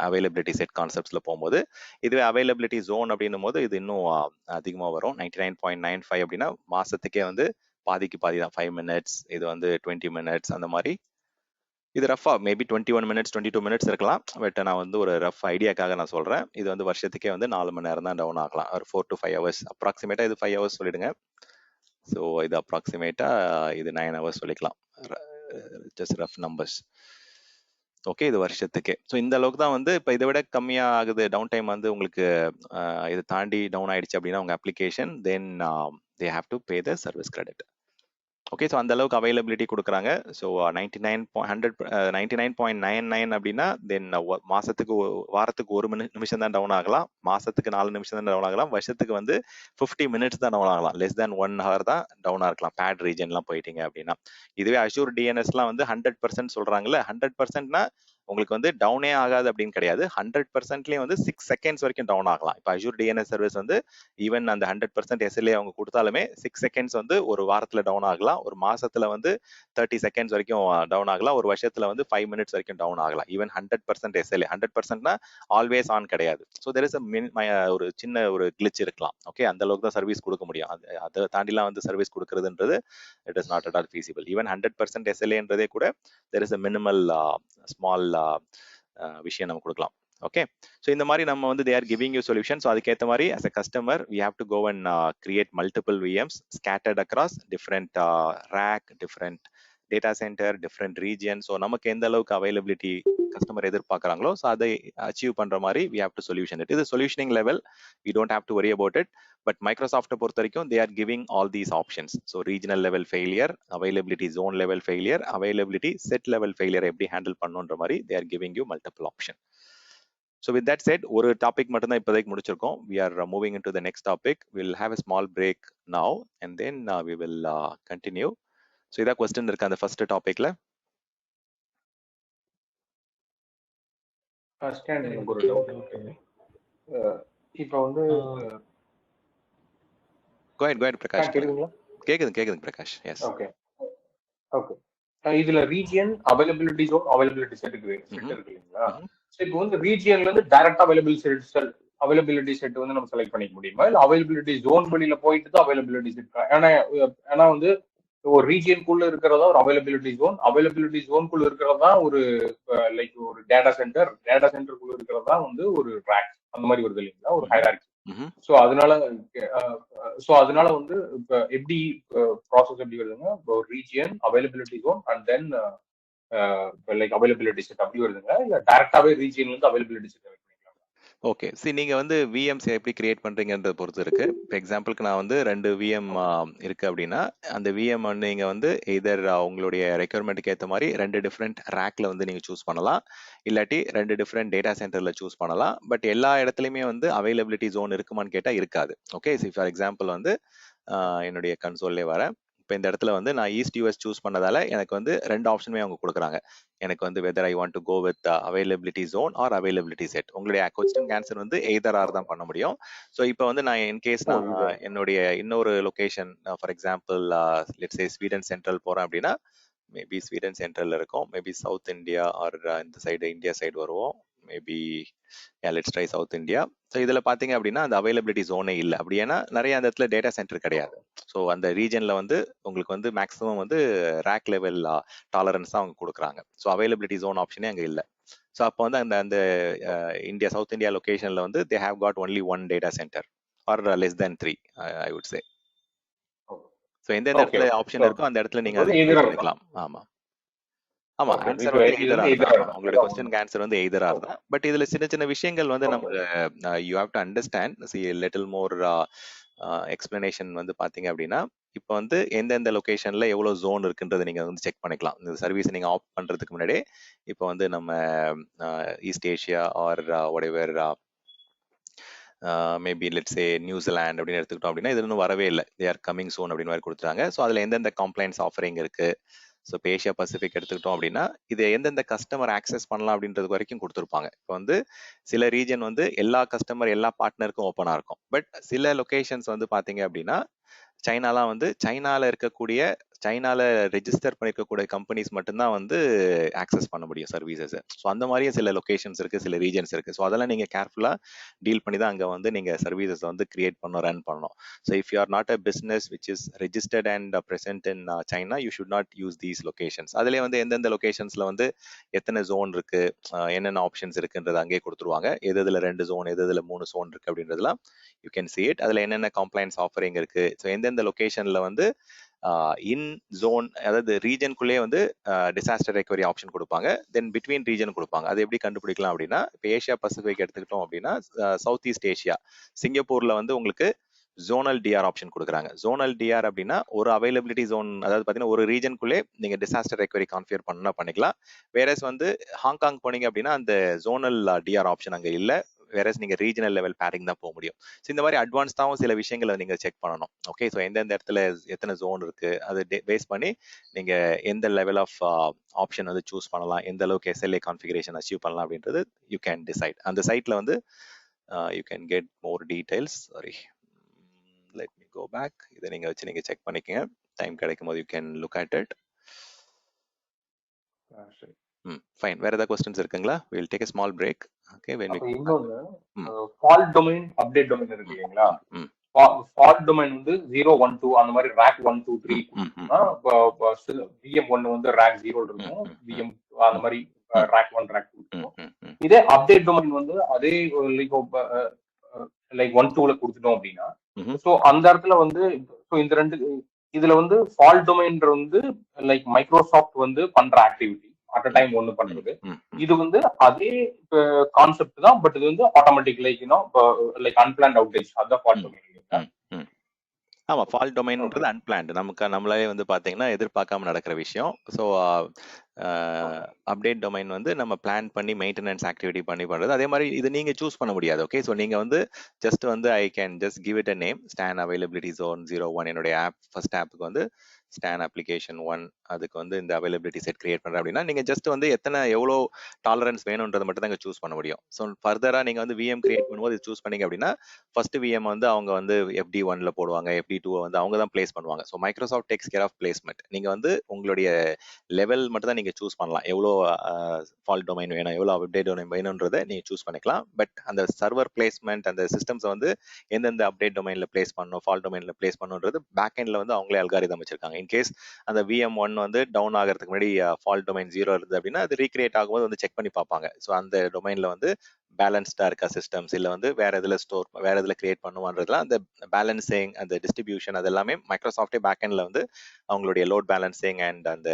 அவைலபிலிட்டி செட் கான்செப்ட்ஸில் போகும்போது. இதுவே அவைலபிலிட்டி ஜோன் அப்படின்னும் போது இது இன்னும் அதிகமாக வரும். 99.95 அப்படின்னா மாசத்துக்கே வந்து பாதிக்கு பாதி தான், 5 மினிட்ஸ், இது வந்து 20 மினிட்ஸ், அந்த மாதிரி. இது ரஃபா மேபி 21 மினிட்ஸ் 22 மினிட்ஸ் இருக்கலாம், பட் நான் வந்து ஒரு ரஃப் ஐடியாக்காக நான் சொல்றேன். இது வந்து வருஷத்துக்கே வந்து 4 மணி நேரம் தான் டவுன் ஆகலாம், ஒரு 4 to 5 hours அப்ராக்சிமேட்டா. இது 5 hours சொல்லிடுங்க. ஸோ இது அப்ராக்சிமேட்டா இது 9 hours சொல்லிக்கலாம், ஜஸ்ட் ரஃப் நம்பர்ஸ். ஓகே, இது வருஷத்துக்கே. ஸோ இந்த அளவுக்கு தான் வந்து இப்போ இதை விட கம்மியாக ஆகுது டவுன் டைம் வந்து உங்களுக்கு இதை தாண்டி டவுன் ஆயிடுச்சு அப்படின்னா உங்கள் application, then they have to pay the service credit. Okay, so அந்த அளவுக்கு அவைலபிலிட்டி கொடுக்குறாங்க. ஸோ 99.99 அப்படின்னா தென் மாசத்துக்கு வாரத்துக்கு 1 நிமிஷம் தான் டவுன் ஆகலாம், மாசத்துக்கு 4 நிமிஷம் தான் டவுன் ஆகலாம், வருஷத்துக்கு வந்து 50 மினிட்ஸ் தான் டவுன் ஆகலாம், less than 1 hour தான் டவுன் ஆகலாம் பேட் ரீஜன்லாம் போயிட்டீங்க அப்படின்னா. இதுவே அஷூர் டிஎன்எஸ்லாம் வந்து 100% சொல்றாங்கல்ல, 100%னா உங்களுக்கு வந்து டவுனே ஆகாது அப்படின்னு கிடையாது. 100%லேயே வந்து 6 செகண்ட்ஸ் வரைக்கும் டவுன் ஆகலாம். இப்போ அஷூர் டிஎன்எஸ் சர்வீஸ் வந்து ஈவன் அந்த 100% எஸ்எல்ஏ அவங்க கொடுத்தாலுமே 6 செகண்ட்ஸ் வந்து ஒரு வாரத்தில் டவுன் ஆகலாம், ஒரு மாசத்துல வந்து 30 செகண்ட்ஸ் வரைக்கும் டவுன் ஆகலாம், ஒரு வருஷத்துல வந்து 5 மினிட்ஸ் வரைக்கும் டவுன் ஆகலாம். ஈவன் 100% எஸ்எல்ஏ 100%னா ஆல்வேஸ் ஆன் கிடையாது. ஸோ தெர் இஸ் ஒரு சின்ன ஒரு கிளிச் இருக்கலாம். ஓகே, அந்த அளவுக்கு தான் சர்வீஸ் கொடுக்க முடியும். அதை தாண்டிலாம் வந்து சர்வீஸ் கொடுக்கறதுன்றது it is not at all feasible. Even 100% எஸ்எல்ஏன்றதே கூட there is a minimal small விஷயம் நம்ம கொடுக்கலாம். ஓகே. ஸோ இந்த மாதிரி நம்ம வந்து they are giving you solution. So அதுக்கேற்ற மாதிரி as a customer we have to go and create multiple VMs scattered across different rack, different data center, different region. So நமக்கு எந்த அளவுக்கு அவைலபிலிட்டி கஸ்டமர் எதிர்பார்க்குறாங்களோ ஸோ அதை அச்சீவ் பண்ற மாதிரி we have to solution it. இது சொல்யூஷனிங் level, we don't have to worry about it. But மைக்ரோசாஃப்ட்டை பொறுத்த வரைக்கும் they are giving all these options. So regional level failure, availability zone level failure, availability set level failure எப்படி handle பண்ணுன்ற மாதிரி they are giving you multiple option. So with that said, ஒரு topic மட்டும் தான் இப்போதைக்கு முடிச்சிருக்கோம். We are moving into the next topic. We'll have a small break now and then we will continue. So இதா question இருக்கு அந்த first டாபிக்ல? எனக்கு ஒரு டவுட். இப்போ வந்து go ahead பிரகாஷ். கேக்குது பிரகாஷ். எஸ். ஓகே. இதுல region, availability zone, availability set இருக்கு இல்லைங்களா? ஸோ இப்போ வந்து ரீஜியன்ல இருந்து டைரக்டா அவைலபிலிட்டி செட் வந்து நம்ம செலக்ட் பண்ணிக்க முடியுமா, இல்ல அவைலபிலிட்டி ஜோன் வெளியில போயிட்டு தான் அவைலபிலிட்டி செட்? ஏன்னா வந்து ஒரு ரீஜியனுக்குள்ள இருக்கிறதா ஒரு அவைலபிலிட்டி ஜோனுக்குள்ள இருக்கிறதா ஒரு லைக் ஒரு டேட்டா சென்டருக்குள்ள இருக்கிறதா வந்து ஒரு ரேக், அந்த மாதிரி வருது இல்லைங்களா, ஒரு ஹைரார்கி. ஸோ அதனால வந்து இப்ப எப்படி ப்ராசஸ் எப்படி வருதுங்க, region, availability zone and then like availability set அப்படி வருதுங்க, இல்ல டைரக்டாவே ரீஜியன்ல இருந்து அவைலபிலிட்டி செட்? ஓகே. சரி, நீங்க வந்து விஎம்ஸ் எப்படி கிரியேட் பண்றீங்கன்றத பொறுத்து இருக்கு. இப்போ எக்ஸாம்பிளுக்கு நான் வந்து 2 விஎம் இருக்கு அப்படின்னா அந்த விஎம் வந்து நீங்க வந்து எதர் உங்களுடைய ரெக்யர்மெண்ட்டுக்கு ஏற்ற மாதிரி 2 டிஃப்ரெண்ட் ரேக்ல வந்து நீங்க சூஸ் பண்ணலாம், இல்லாட்டி 2 டிஃப்ரெண்ட் டேட்டா சென்டர்ல சூஸ் பண்ணலாம். பட் எல்லா இடத்துலையுமே வந்து அவைலபிலிட்டி ஜோன் இருக்குமான்னு கேட்டா இருக்காது. ஓகே. ஃபார் எக்ஸாம்பிள் வந்து என்னுடைய கன்சோல்லே வரேன். இப்போ இந்த இடத்துல வந்து நான் ஈஸ்ட் யூஎஸ் சூஸ் பண்ணதால எனக்கு வந்து 2 ஆப்ஷனுமே அவங்க கொடுக்குறாங்க. எனக்கு வந்து whether I want to go with availability zone or availability set. உங்களுடைய கொஸ்டின் ஆன்சர் வந்து எய்தர் ஆர் தான் பண்ண முடியும். ஸோ இப்போ வந்து நான் இன்கேஸ் நான் என்னுடைய இன்னொரு location for example let's say Sweden central போறேன் அப்படின்னா மேபி ஸ்வீடன் சென்ட்ரல்ல இருக்கும், மேபி சவுத் இந்தியா ஆர் இந்த சைடு இந்தியா சைடு வருவோம், maybe let's try south India. So இதில் பார்த்தீங்க அப்படின்னா அந்த அவைலபிலிட்டி ஜோனே இல்லை. அப்படி ஏன்னா நிறைய அந்த இடத்துல டேட்டா சென்டர் கிடையாது. ஸோ அந்த ரீஜனில் வந்து உங்களுக்கு வந்து மேக்ஸிமம் வந்து ரேக் லெவல் டாலரன்ஸ் தான் அவங்க கொடுக்குறாங்க. ஸோ அவைலபிலிட்டி ஜோன் ஆப்ஷனே அங்கே இல்லை. ஸோ அப்போ வந்து அந்த இந்தியா சவுத் இந்தியா லொகேஷனில் வந்து they have got only 1 data center or less than 3 I would say. So எந்தெந்த இடத்துல ஆப்ஷன் இருக்கோ அந்த இடத்துல நீங்கள் அதை பண்ணிக்கலாம். ஆமாம் ஆன்சர் வந்து எய்தரா தான். உங்களோட क्वेश्चनக்கு ஆன்சர் வந்து எய்தரா தான். பட் இதுல சின்ன விஷயங்கள் வந்து நம்ம you have to understand C little more explanation வந்து பாத்தீங்க அப்படின்னா இப்போ வந்து எந்தெந்த லொகேஷன்ல எவ்வளவு ஜோன் இருக்குன்றதை நீங்க வந்து செக் பண்ணிக்கலாம். இந்த சர்வீஸ் நீங்க ஆஃப் பண்றதுக்கு முன்னாடி இப்போ வந்து நம்ம east Asia or whatever maybe let's say New Zealand அப்படின்னு எடுத்துக்கிட்டோம் அப்படின்னா இது இன்னும் வரவே இல்லை, தே ஆர் கமிங் சோன் அப்படின்னு மாதிரி கொடுத்துருக்காங்க. ஸோ அதுல எந்தெந்த கம்ப்ளைண்ட்ஸ் ஆஃபரிங் இருக்கு. ஸோ இப்போ ஏஷியா பசிபிக் எடுத்துக்கிட்டோம் அப்படின்னா இது எந்தெந்த கஸ்டமர் ஆக்சஸ் பண்ணலாம் அப்படின்றது வரைக்கும் கொடுத்துருப்பாங்க. இப்போ வந்து சில ரீஜன் வந்து எல்லா கஸ்டமர் எல்லா பார்ட்னருக்கும் ஓப்பனாக இருக்கும். பட் சில லொகேஷன்ஸ் வந்து பார்த்தீங்க அப்படின்னா சைனாலாம் வந்து சைனால ரெஜிஸ்டர் பண்ணிருக்கக்கூடிய கம்பெனிஸ் மட்டும்தான் வந்து ஆக்சஸ் பண்ண முடியும் சர்வீசஸ். ஸோ அந்த மாதிரியே சில லொகேஷன்ஸ் இருக்கு, சில ரீஜன்ஸ் இருக்கு. ஸோ அதெல்லாம் நீங்க கேர்ஃபுல்லா டீல் பண்ணி தான் அங்க வந்து நீங்க சர்வீசஸ் வந்து கிரியேட் பண்ணணும், ரன் பண்ணணும். So if you are not a business which is registered and present in China you should not use these locations. அதுலேயே வந்து எந்தெந்த லொகேஷன்ஸ்ல வந்து எத்தனை ஜோன் இருக்கு, என்னென்ன ஆப்ஷன்ஸ் இருக்குன்றது அங்கேயே கொடுத்துருவாங்க. எதுல 2 ஜோன், எதுல 3 ஜோன் இருக்கு அப்படின்றதுலாம் யூ கேன் see it. அதுல என்னென்ன கம்ப்ளைண்ட்ஸ் ஆஃபரிங் இருக்கு, ஸோ எந்தெந்த லொகேஷன்ல வந்து இன் ஜோன் அதாவது ரீஜனுக்குள்ளே வந்து டிசாஸ்டர் ரெக்கவரி ஆப்ஷன் கொடுப்பாங்க, தென் பிட்வீன் ரீஜன் கொடுப்பாங்க. அது எப்படி கண்டுபிடிக்கலாம் அப்படின்னா இப்போ ஏஷியா பசிபிக் எடுத்துக்கிட்டோம் அப்படின்னா சவுத் ஈஸ்ட் ஏஷியா சிங்கப்பூர்ல வந்து உங்களுக்கு ஜோனல் டிஆர் ஆப்ஷன் கொடுக்குறாங்க. ஜோனல் டிஆர் அப்படின்னா ஒரு அவைலபிலிட்டி ஜோன், அதாவது பார்த்தீங்கன்னா ஒரு ரீஜனுக்குள்ளே நீங்க டிசாஸ்டர் ரெக்கவரி கான்ஃபிகர் பண்ணா பண்ணிக்கலாம். வேறஸ் வந்து ஹாங்காங் போனீங்க அப்படின்னா அந்த ஜோனல் டிஆர் ஆப்ஷன் அங்கே இல்லை, வேறஸ் நீங்க ரீஜனல் லெவல் பேரிங் தான் போக முடியும். ஸோ இந்த மாதிரி அட்வான்ஸ்டாகவும் சில விஷயங்களை நீங்க செக் பண்ணணும். ஓகே. ஸோ எந்தெந்த இடத்துல எத்தனை ஜோன் இருக்கு அதை பேஸ் பண்ணி நீங்க எந்த லெவல் ஆஃப் ஆப்ஷன் வந்து சூஸ் பண்ணலாம், எந்த அளவுக்கு எஸ்எல்ஏ கான்ஃபிகரேஷன் அச்சீவ் பண்ணலாம் அப்படின்றது யூ கேன் டிசைட். அந்த சைட்ல வந்து you can get more details. Sorry, let me go back. இதை நீங்க வச்சு நீங்க செக் பண்ணிக்கங்க. டைம் கிடைக்கும் போது you can look at it. Fine. வேற ஏதாவது क्वेश्चंस இருக்குங்களா? we will take a small break. Okay, when we இன்னொரு ஃபால்ட் டொமைன் அப்டேட் டொமைன் இருக்கு இல்லீங்களா? ஃபால்ட் டொமைன் வந்து 0 1 2 அந்த மாதிரி ரேக் 1 2 3 VM 1 வந்து ரேக் 0 இருக்கும், VM அந்த மாதிரி ரேக் 1 ரேக் 2 கொடுத்துருவோம். இதே அப்டேட் டொமைன் வந்து அதே லைக் 1.2ல கொடுத்துட்டோம் அப்படின்னா ஸோ அந்த இடத்துல வந்து இந்த ரெண்டு இதுல வந்து ஃபால்ட் டொமைன் வந்து லைக் மைக்ரோசாஃப்ட் வந்து பண்ற ஆக்டிவிட்டி அட் அ டைம் ஒண்ணு பண்றது. இது வந்து அதே கான்செப்ட் தான், பட் இது வந்து ஆட்டோமேட்டிக் லைக் அன்பிளான்ட் அவுட்டேஜ் அதான் ஃபால்ட் டொமைன். ஆமா, ஃபால்ட் டொமைன்ன்றது அன்பிளான்டு, நம்மளே வந்து பாத்தீங்கன்னா எதிர்பார்க்காம நடக்கிற விஷயம். ஸோ அப்டேட் டொமைன் வந்து நம்ம பிளான் பண்ணி மெயின்டெனன்ஸ் ஆக்டிவிட்டி பண்ணி பண்றது. அதே மாதிரி இது நீங்க சூஸ் பண்ண முடியாது. ஓகே, ஸோ நீங்க வந்து ஜஸ்ட் வந்து I can just give it a name, ஸ்டான் அவைலபிலிட்டி ஜோன் 01 என்னுடைய ஆப் ஃபர்ஸ்ட் ஆப்புக்கு வந்து ஸ்டான் அப்ளிகேஷன் 1, அதுக்கு வந்து இந்த அவைலபிலிட்டி செட் கிரியேட் பண்றேன் அப்படின்னா நீங்க ஜஸ்ட் வந்து எவ்வளோ டாலரன்ஸ் வேணும்ன்றதை மட்டும் தான் சூஸ் பண்ண முடியும். ஸோ ஃபர்தரா நீங்க வந்து விஎம் கிரியேட் பண்ணும்போது சூஸ் பண்ணீங்க அப்படின்னா ஃபர்ஸ்ட் விஎம் வந்து அவங்க வந்து FD1ல போடுவாங்க, FD2 வந்து அவங்க தான் பிளேஸ் பண்ணுவாங்க. So Microsoft takes care of placement. நீங்க வந்து உங்களுடைய லெவல் மட்டும் தான் நீங்க சூஸ் பண்ணலாம், எவ்வளோ ஃபால்ட் டொமைன் வேணும், எவ்வளோ அப்டேட் டொமைன் வேணும்ன்றதை நீங்க சூஸ் பண்ணிக்கலாம். பட் அந்த சர்வர் பிளேஸ்மெண்ட், அந்த சிஸ்டம்ஸ் வந்து எந்தெந்த அப்டேட் டொமைன்ல பிளேஸ் பண்ணணும், ஃபால்ட் டொமைன்ல பிளேஸ் பண்ணணுன்றது பேக் எண்ட்ல வந்து அவங்களே அல்காரிதம் வச்சிருக்காங்க. இன்கேஸ் அந்த VM1 வந்து டவுன் ஆகிறதுக்கு முன்னாடி ஃபால்ட் டொமைன் 0 இருந்தது அப்படின்னா அது ரீக்ரியேட் ஆகும்போது வந்து செக் பண்ணி பார்ப்பாங்க. ஸோ அந்த டொமைன்ல வந்து பேலன்ஸ்டா இருக்கா சிஸ்டம்ஸ், இல்லை வந்து வேற எதுல கிரியேட் பண்ணுவான்றதுலாம் அந்த பேலன்சிங், அந்த டிஸ்ட்ரிபியூஷன், அது எல்லாமே மைக்ரோசாஃப்டே பேக் எண்ட்ல வந்து அவங்களுடைய லோட் பேலன்சிங் அண்ட் அந்த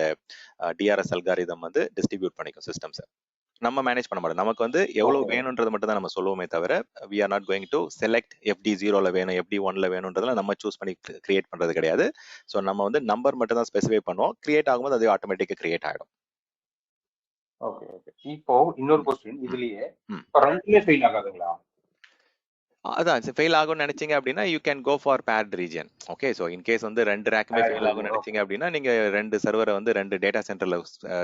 DRS அல்காரிதம் வந்து டிஸ்ட்ரிபியூட் பண்ணிக்கும் சிஸ்டம்ஸ். நம்ம மேனேஜ் பண்ண மாட்டோம். நமக்கு வந்து எவ்வளவு வேணும்ன்றது மட்டும் தான் நம்ம சொல்லுவோமே தவிர we are not going to select FD0ல வேணும், FD1ல வேணும்ன்றதெல்லாம் நம்ம சூஸ் பண்ணி கிரியேட் பண்றது கிடையாது. ஸோ நம்ம வந்து நம்பர் மட்டும் தான் ஸ்பெசிஃபை பண்ணுவோம், கிரியேட் ஆகும்போது அது ஆட்டோமேட்டிக்கா கிரியேட் ஆகிடும். Okay okay. இப்போ இன்னொரு क्वेश्चन, இதுலயே ரெண்டுமே ஃபெயில் ஆகாதுங்களா? அதான் ஃபெயில் ஆகும்னு நினைச்சீங்க அப்படின்னா you can go for paired region. Okay, so in case வந்து 2 ரேக்குமே ஃபெயில் ஆகும்னு நினைச்சீங்க அப்படின்னா நீங்க 2 சர்வரை வந்து 2 டேட்டா சென்டர்ல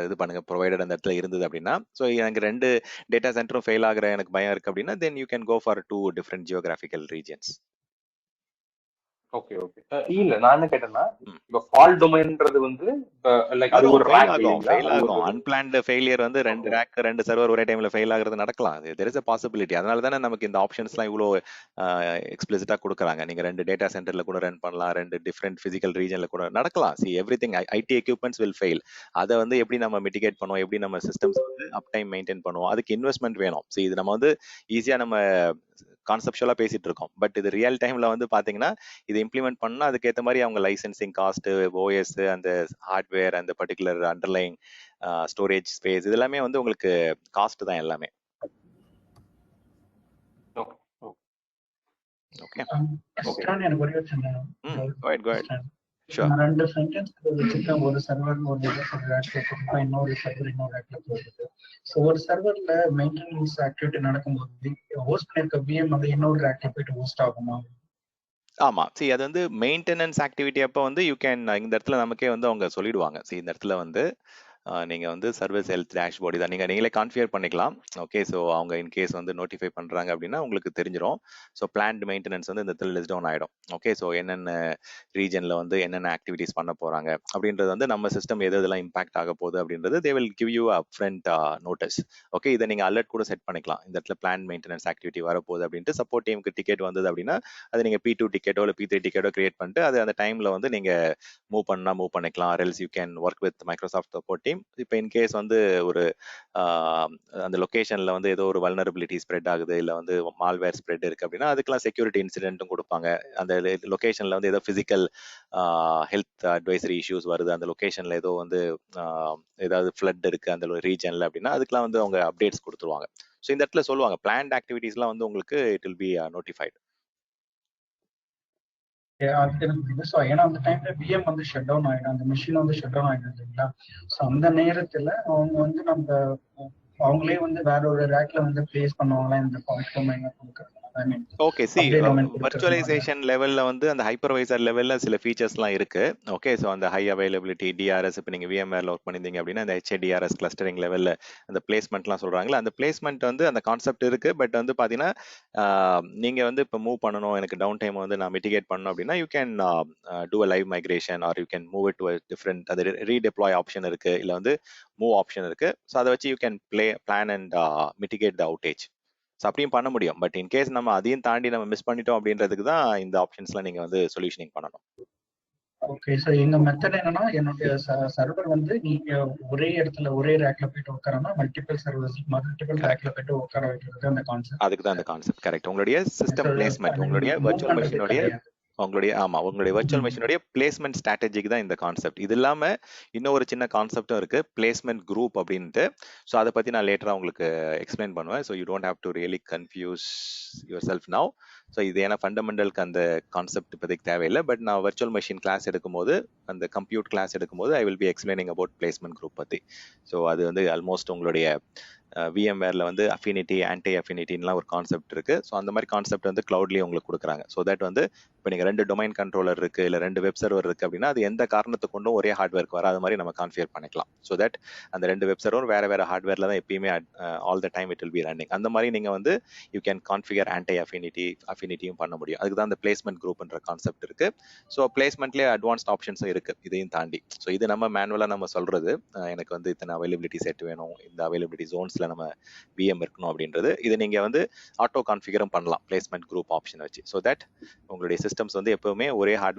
இது பண்ணுங்க, ப்ரொவைடட் அந்த இடத்துல இருந்தது அப்படின்னா. ஸோ எனக்கு 2 டேட்டா சென்டரும் ஃபெயில் ஆகிற எனக்கு பயம் இருக்கு அப்படின்னா then you can go for 2 different geographical regions. Okay okay. இல்ல நான் என்ன கேட்டேன்னா இப்போ ஃபால்ட் டொமைன்ன்றது வந்து லைக் அது ஒரு ரேக் ஃபெயில் ஆகும். அன்பிளான்ட் ஃபெயிலியர் வந்து 2 ரேக் 2 சர்வர் ஒரே டைம்ல ஃபெயில் ஆகுறது நடக்கலாம். There is a possibility. அதனால தானே நமக்கு இந்த ஆப்ஷன்ஸ்லாம் இவ்வளோ எக்ஸ்பிளிசிட்டா கொடுக்குறாங்க. நீங்க 2 டேட்டா சென்டர்ல கூட ரன் பண்ணலாம், 2 டிஃப்ரெண்ட் பிசிக்கல் ரீஜன்ல கூட நடக்கலாம். see everything IT equipments will fail. அதை வந்து எப்படி நம்ம மிட்டிகேட் பண்ணுவோம், எப்படி நம்ம சிஸ்டம்ஸ் வந்து அப் டைம் மெயின்டைன் பண்ணுவோம், அதுக்கு இன்வெஸ்ட்மெண்ட் வேணும். see இது நம்ம வந்து ஈஸியா நம்ம கான்செப்சுவலா பேசிட்டு இருக்கோம், பட் இது ரியல் டைம்ல வந்து பாத்தீங்கன்னா இது இம்ப்ளிமெண்ட் பண்ணா அதுக்கேற்ற மாதிரி அவங்க லைசன்சிங் காஸ்ட், OS, அந்த ஹார்ட்வேர், அந்த பர்டிகுலர் அண்டர்லைங் ஸ்டோரேஜ் ஸ்பேஸ், இது எல்லாமே வந்து உங்களுக்கு காஸ்ட் தான் எல்லாமே. ஓகே எனக்கு ஒரே ரெண்டு சென்டென்ஸ் வச்சுருக்கேன். ஒரு சர்வர் ஒரு ரேக்ல போட்டுருப்பா, இன்னொரு சர்வர் இன்னொரு ரேக்ல போயிருக்கு. ஸோ ஒரு சர்வர்ல மெயின்டெனன்ஸ் ஆக்டிவிட்டி நடக்கும்போது ஹோஸ்ட் பண்ணிருக்க VM வந்து இன்னொரு ரேக்ல போயிட்டு ஹோஸ்ட் ஆகுமா? ஆமா, see அது வந்து மெயின்டெனன்ஸ் ஆக்டிவிட்டி அப்போ வந்து யூ கேன் இந்த இடத்துல நமக்கே வந்து அவங்க சொல்லிடுவாங்க. see இந்த இடத்துல வந்து நீங்க வந்து சர்வீஸ் ஹெல்த் டேஷ்போர்ட் இதை நீங்களே கான்ஃபிகர் பண்ணிக்கலாம். ஓகே, ஸோ அவங்க இன்கேஸ் வந்து நோட்டிஃபை பண்றாங்க அப்படின்னா உங்களுக்கு தெரிஞ்சிடும். ஸோ பிளான்ட் மெயின்டெனன்ஸ் வந்து இந்த இடத்துல லிஸ்ட் டவுன் ஆயிடும். ஓகே, ஸோ என்னென்ன ரீஜன்ல வந்து என்னென்ன ஆக்டிவிட்டிஸ் பண்ண போறாங்க அப்படின்றது வந்து நம்ம சிஸ்டம் எதெல்லாம் இம்பாக்ட் ஆக போகுது அப்படின்றது they will give you upfront notice. Okay, இதை நீங்க அலர்ட் கூட செட் பண்ணிக்கலாம். இந்த இடத்துல பிளான் மெயின்டெனன்ஸ் ஆக்டிவிட்டி வரப்போகுது அப்படின்ட்டு சப்போர்ட் டீமுக்கு டிக்கெட் வந்தது அப்படின்னா அது நீங்க P2 டிக்கெட்டோ இல்லை P3 டிக்கெட்டோ கிரியேட் பண்ணிட்டு அது அந்த டைம்ல வந்து நீங்க மூவ் பண்ணிக்கலாம். Else you can work with Microsoft support team. இப்போ இன்கேஸ் வந்து ஒரு அந்த லொகேஷன்ல வந்து ஏதோ ஒரு வல்னரபிலிட்டி ஸ்ப்ரெட் ஆகுது, இல்லை வந்து மால்வேர் ஸ்ப்ரெட் இருக்கு அப்படின்னா அதுக்கெல்லாம் செக்யூரிட்டி இன்சிடென்ட்டும் கொடுப்பாங்க. அந்த லொகேஷன்ல வந்து ஏதோ பிசிக்கல் ஹெல்த் அட்வைசரி இஷ்யூஸ் வருது, அந்த லொகேஷன்ல ஏதோ வந்து ஏதாவது ஃப்ளட் இருக்கு அந்த ரீஜன்ல அப்படின்னா அதுக்கெல்லாம் வந்து அவங்க அப்டேட்ஸ் கொடுத்துருவாங்க. ஸோ இந்த இடத்துல சொல்லுவாங்க பிளான்ட் ஆக்டிவிட்டிஸ்லாம் வந்து உங்களுக்கு இட் வில் பி நோட்டிஃபைட். ஏன்னா அந்த டைம்ல VM வந்து ஷட் டவுன் ஆயிடும், அந்த மிஷின் வந்து ஷட் டவுன் ஆயிடும் இல்லைங்களா? ஸோ அந்த நேரத்துல அவங்க வந்து அவங்களே வந்து வேற ஒரு ரேக்ல வந்து பிளேஸ் பண்ணுவாங்களா இந்த ஃபால்ட் டொமைன் கொடுக்குறது? ஓகே, சி வர்ச்சுவலைசேஷன் லெவல்ல வந்து அந்த ஹைப்பர்வைசர் லெவல்ல சில ஃபீச்சர்ஸ்லாம் இருக்கு. ஓகே, ஸோ அந்த ஹை அவைலபிலிட்டி DRS, இப்போ நீங்க VMwareல ஒர்க் பண்ணிருந்தீங்க அப்படின்னா அந்த HADRS கிளஸ்டரிங் லெவல்ல அந்த பிளேஸ்மெண்ட்லாம் சொல்றாங்களா, அந்த பிளேஸ்மெண்ட் வந்து அந்த கான்செப்ட் இருக்கு. பட் வந்து பாத்தீங்கன்னா நீங்க வந்து இப்போ மூவ் பண்ணணும், எனக்கு டவுன் டைம் வந்து நான் மிட்டிகேட் பண்ணணும் அப்படின்னா you can do a live migration are you can move it to different, அது ரீடெப்ளாய் ஆப்ஷன் இருக்கு, இல்லை வந்து மூவ் ஆப்ஷன் இருக்கு. ஸோ அதை வச்சு you can plan and mitigate the outage. So அப்படியும் பண்ண முடியும். பட் இன்கேஸ் நம்ம அதையும் தாண்டி நம்ம மிஸ் பண்ணிட்டோம் அப்படின்றதுக்கு தான் இந்த ஆப்ஷன்ஸ்லாம் நீங்க வந்து சொல்யூஷனிங் பண்ணணும். ஓகே, ஸோ எங்க மெத்தட் என்னன்னா, என்னுடைய சர்வர் வந்து நீங்க ஒரே இடத்துல ஒரே ரேக்ல போயிட்டு உட்காராம மல்டிபிள் சர்வர்ஸ் மல்டிபிள் ரேக்ல போயிட்டு உட்கார வைக்கிறது அந்த கான்செப்ட். அதுக்கு தான் அந்த கான்செப்ட். கரெக்ட். உங்களுடைய சிஸ்டம் பிளேஸ்மெண்ட், உங்களுடைய வர்ச்சுவல் மெஷினுடைய உங்களுடைய வர்ச்சுவல் மெஷினுடைய பிளேஸ்மெண்ட் ஸ்ட்ராட்டஜிக்கு தான் இந்த கான்செப்ட். இது இல்லாம இன்னும் ஒரு சின்ன கான்செப்டும் இருக்கு, பிளேஸ்மெண்ட் குரூப் அப்படின்ட்டு. ஸோ அதை பத்தி நான் லேட்டரா உங்களுக்கு எக்ஸ்பிளைன் பண்ணுவேன். So you don't have to really confuse your self now. So இது ஏன்னா ஃபண்டமெண்டலுக்கு அந்த கான்செப்ட் இப்போதைக்கு தேவையில்லை. பட் நான் வர்ச்சுவல் மெஷின் கிளாஸ் எடுக்கும்போது, அந்த கம்ப்யூட் கிளாஸ் எடுக்கும்போது I will be explaining about placement group பத்தி. ஸோ அது வந்து ஆல்மோஸ்ட் உங்களுடைய VMwareல வந்து அஃபினிட்டி, ஆன்டி அஃபினிட்டின்லாம் ஒரு கான்செப்ட் இருக்கு. ஸோ அந்த மாதிரி கான்செப்ட் வந்து கிளவுட்லேயே உங்களுக்கு கொடுக்குறாங்க. ஸோ தட் வந்து இப்போ நீங்கள் 2 டொமைன் கண்ட்ரோலர் இருக்கு, இல்லை 2 வெப் சர்வர் இருக்கு அப்படின்னா அது எந்த காரணத்தை கொண்டும் ஒரே ஹார்ட்வேருக்கு வராத மாதிரி நம்ம கான்ஃபிகர் பண்ணிக்கலாம். ஸோ தட் அந்த 2 வெப் சர்வர் வேற வேற ஹார்ட்வேர்ல தான் எப்பயுமே all the time it will B running. அந்த மாதிரி நீங்க வந்து யூ கேன் கான்ஃபிகர் ஆன்டி அஃபினிட்டியும் பண்ண முடியும். அதுக்கு தான் அந்த பிளேஸ்மெண்ட் குரூப்ன்ற கான்செப்ட் இருக்கு. ஸோ பிளேஸ்மெண்ட்லேயே அட்வான்ஸ்ட் ஆப்ஷன்ஸும் இருக்கு இதையும் தாண்டி. ஸோ இது நம்ம மேனுவலாக நம்ம சொல்றது, எனக்கு வந்து இத்தனை அவைலபிலிட்டி செட் வேணும், இந்த அவைலபிலிட்டி ஜோன்ஸ்ல நம்ம VM இருக்கணும் அப்படின்றது. இது நீங்க வந்து ஆட்டோ கான்ஃபிகரும் பண்ணலாம் பிளேஸ்மெண்ட் குரூப் ஆப்ஷன் வச்சு. ஸோ தட் உங்களுடைய சிஸ்டம்ஸ் வந்து எப்பவுமே ஒரே ஹார்ட்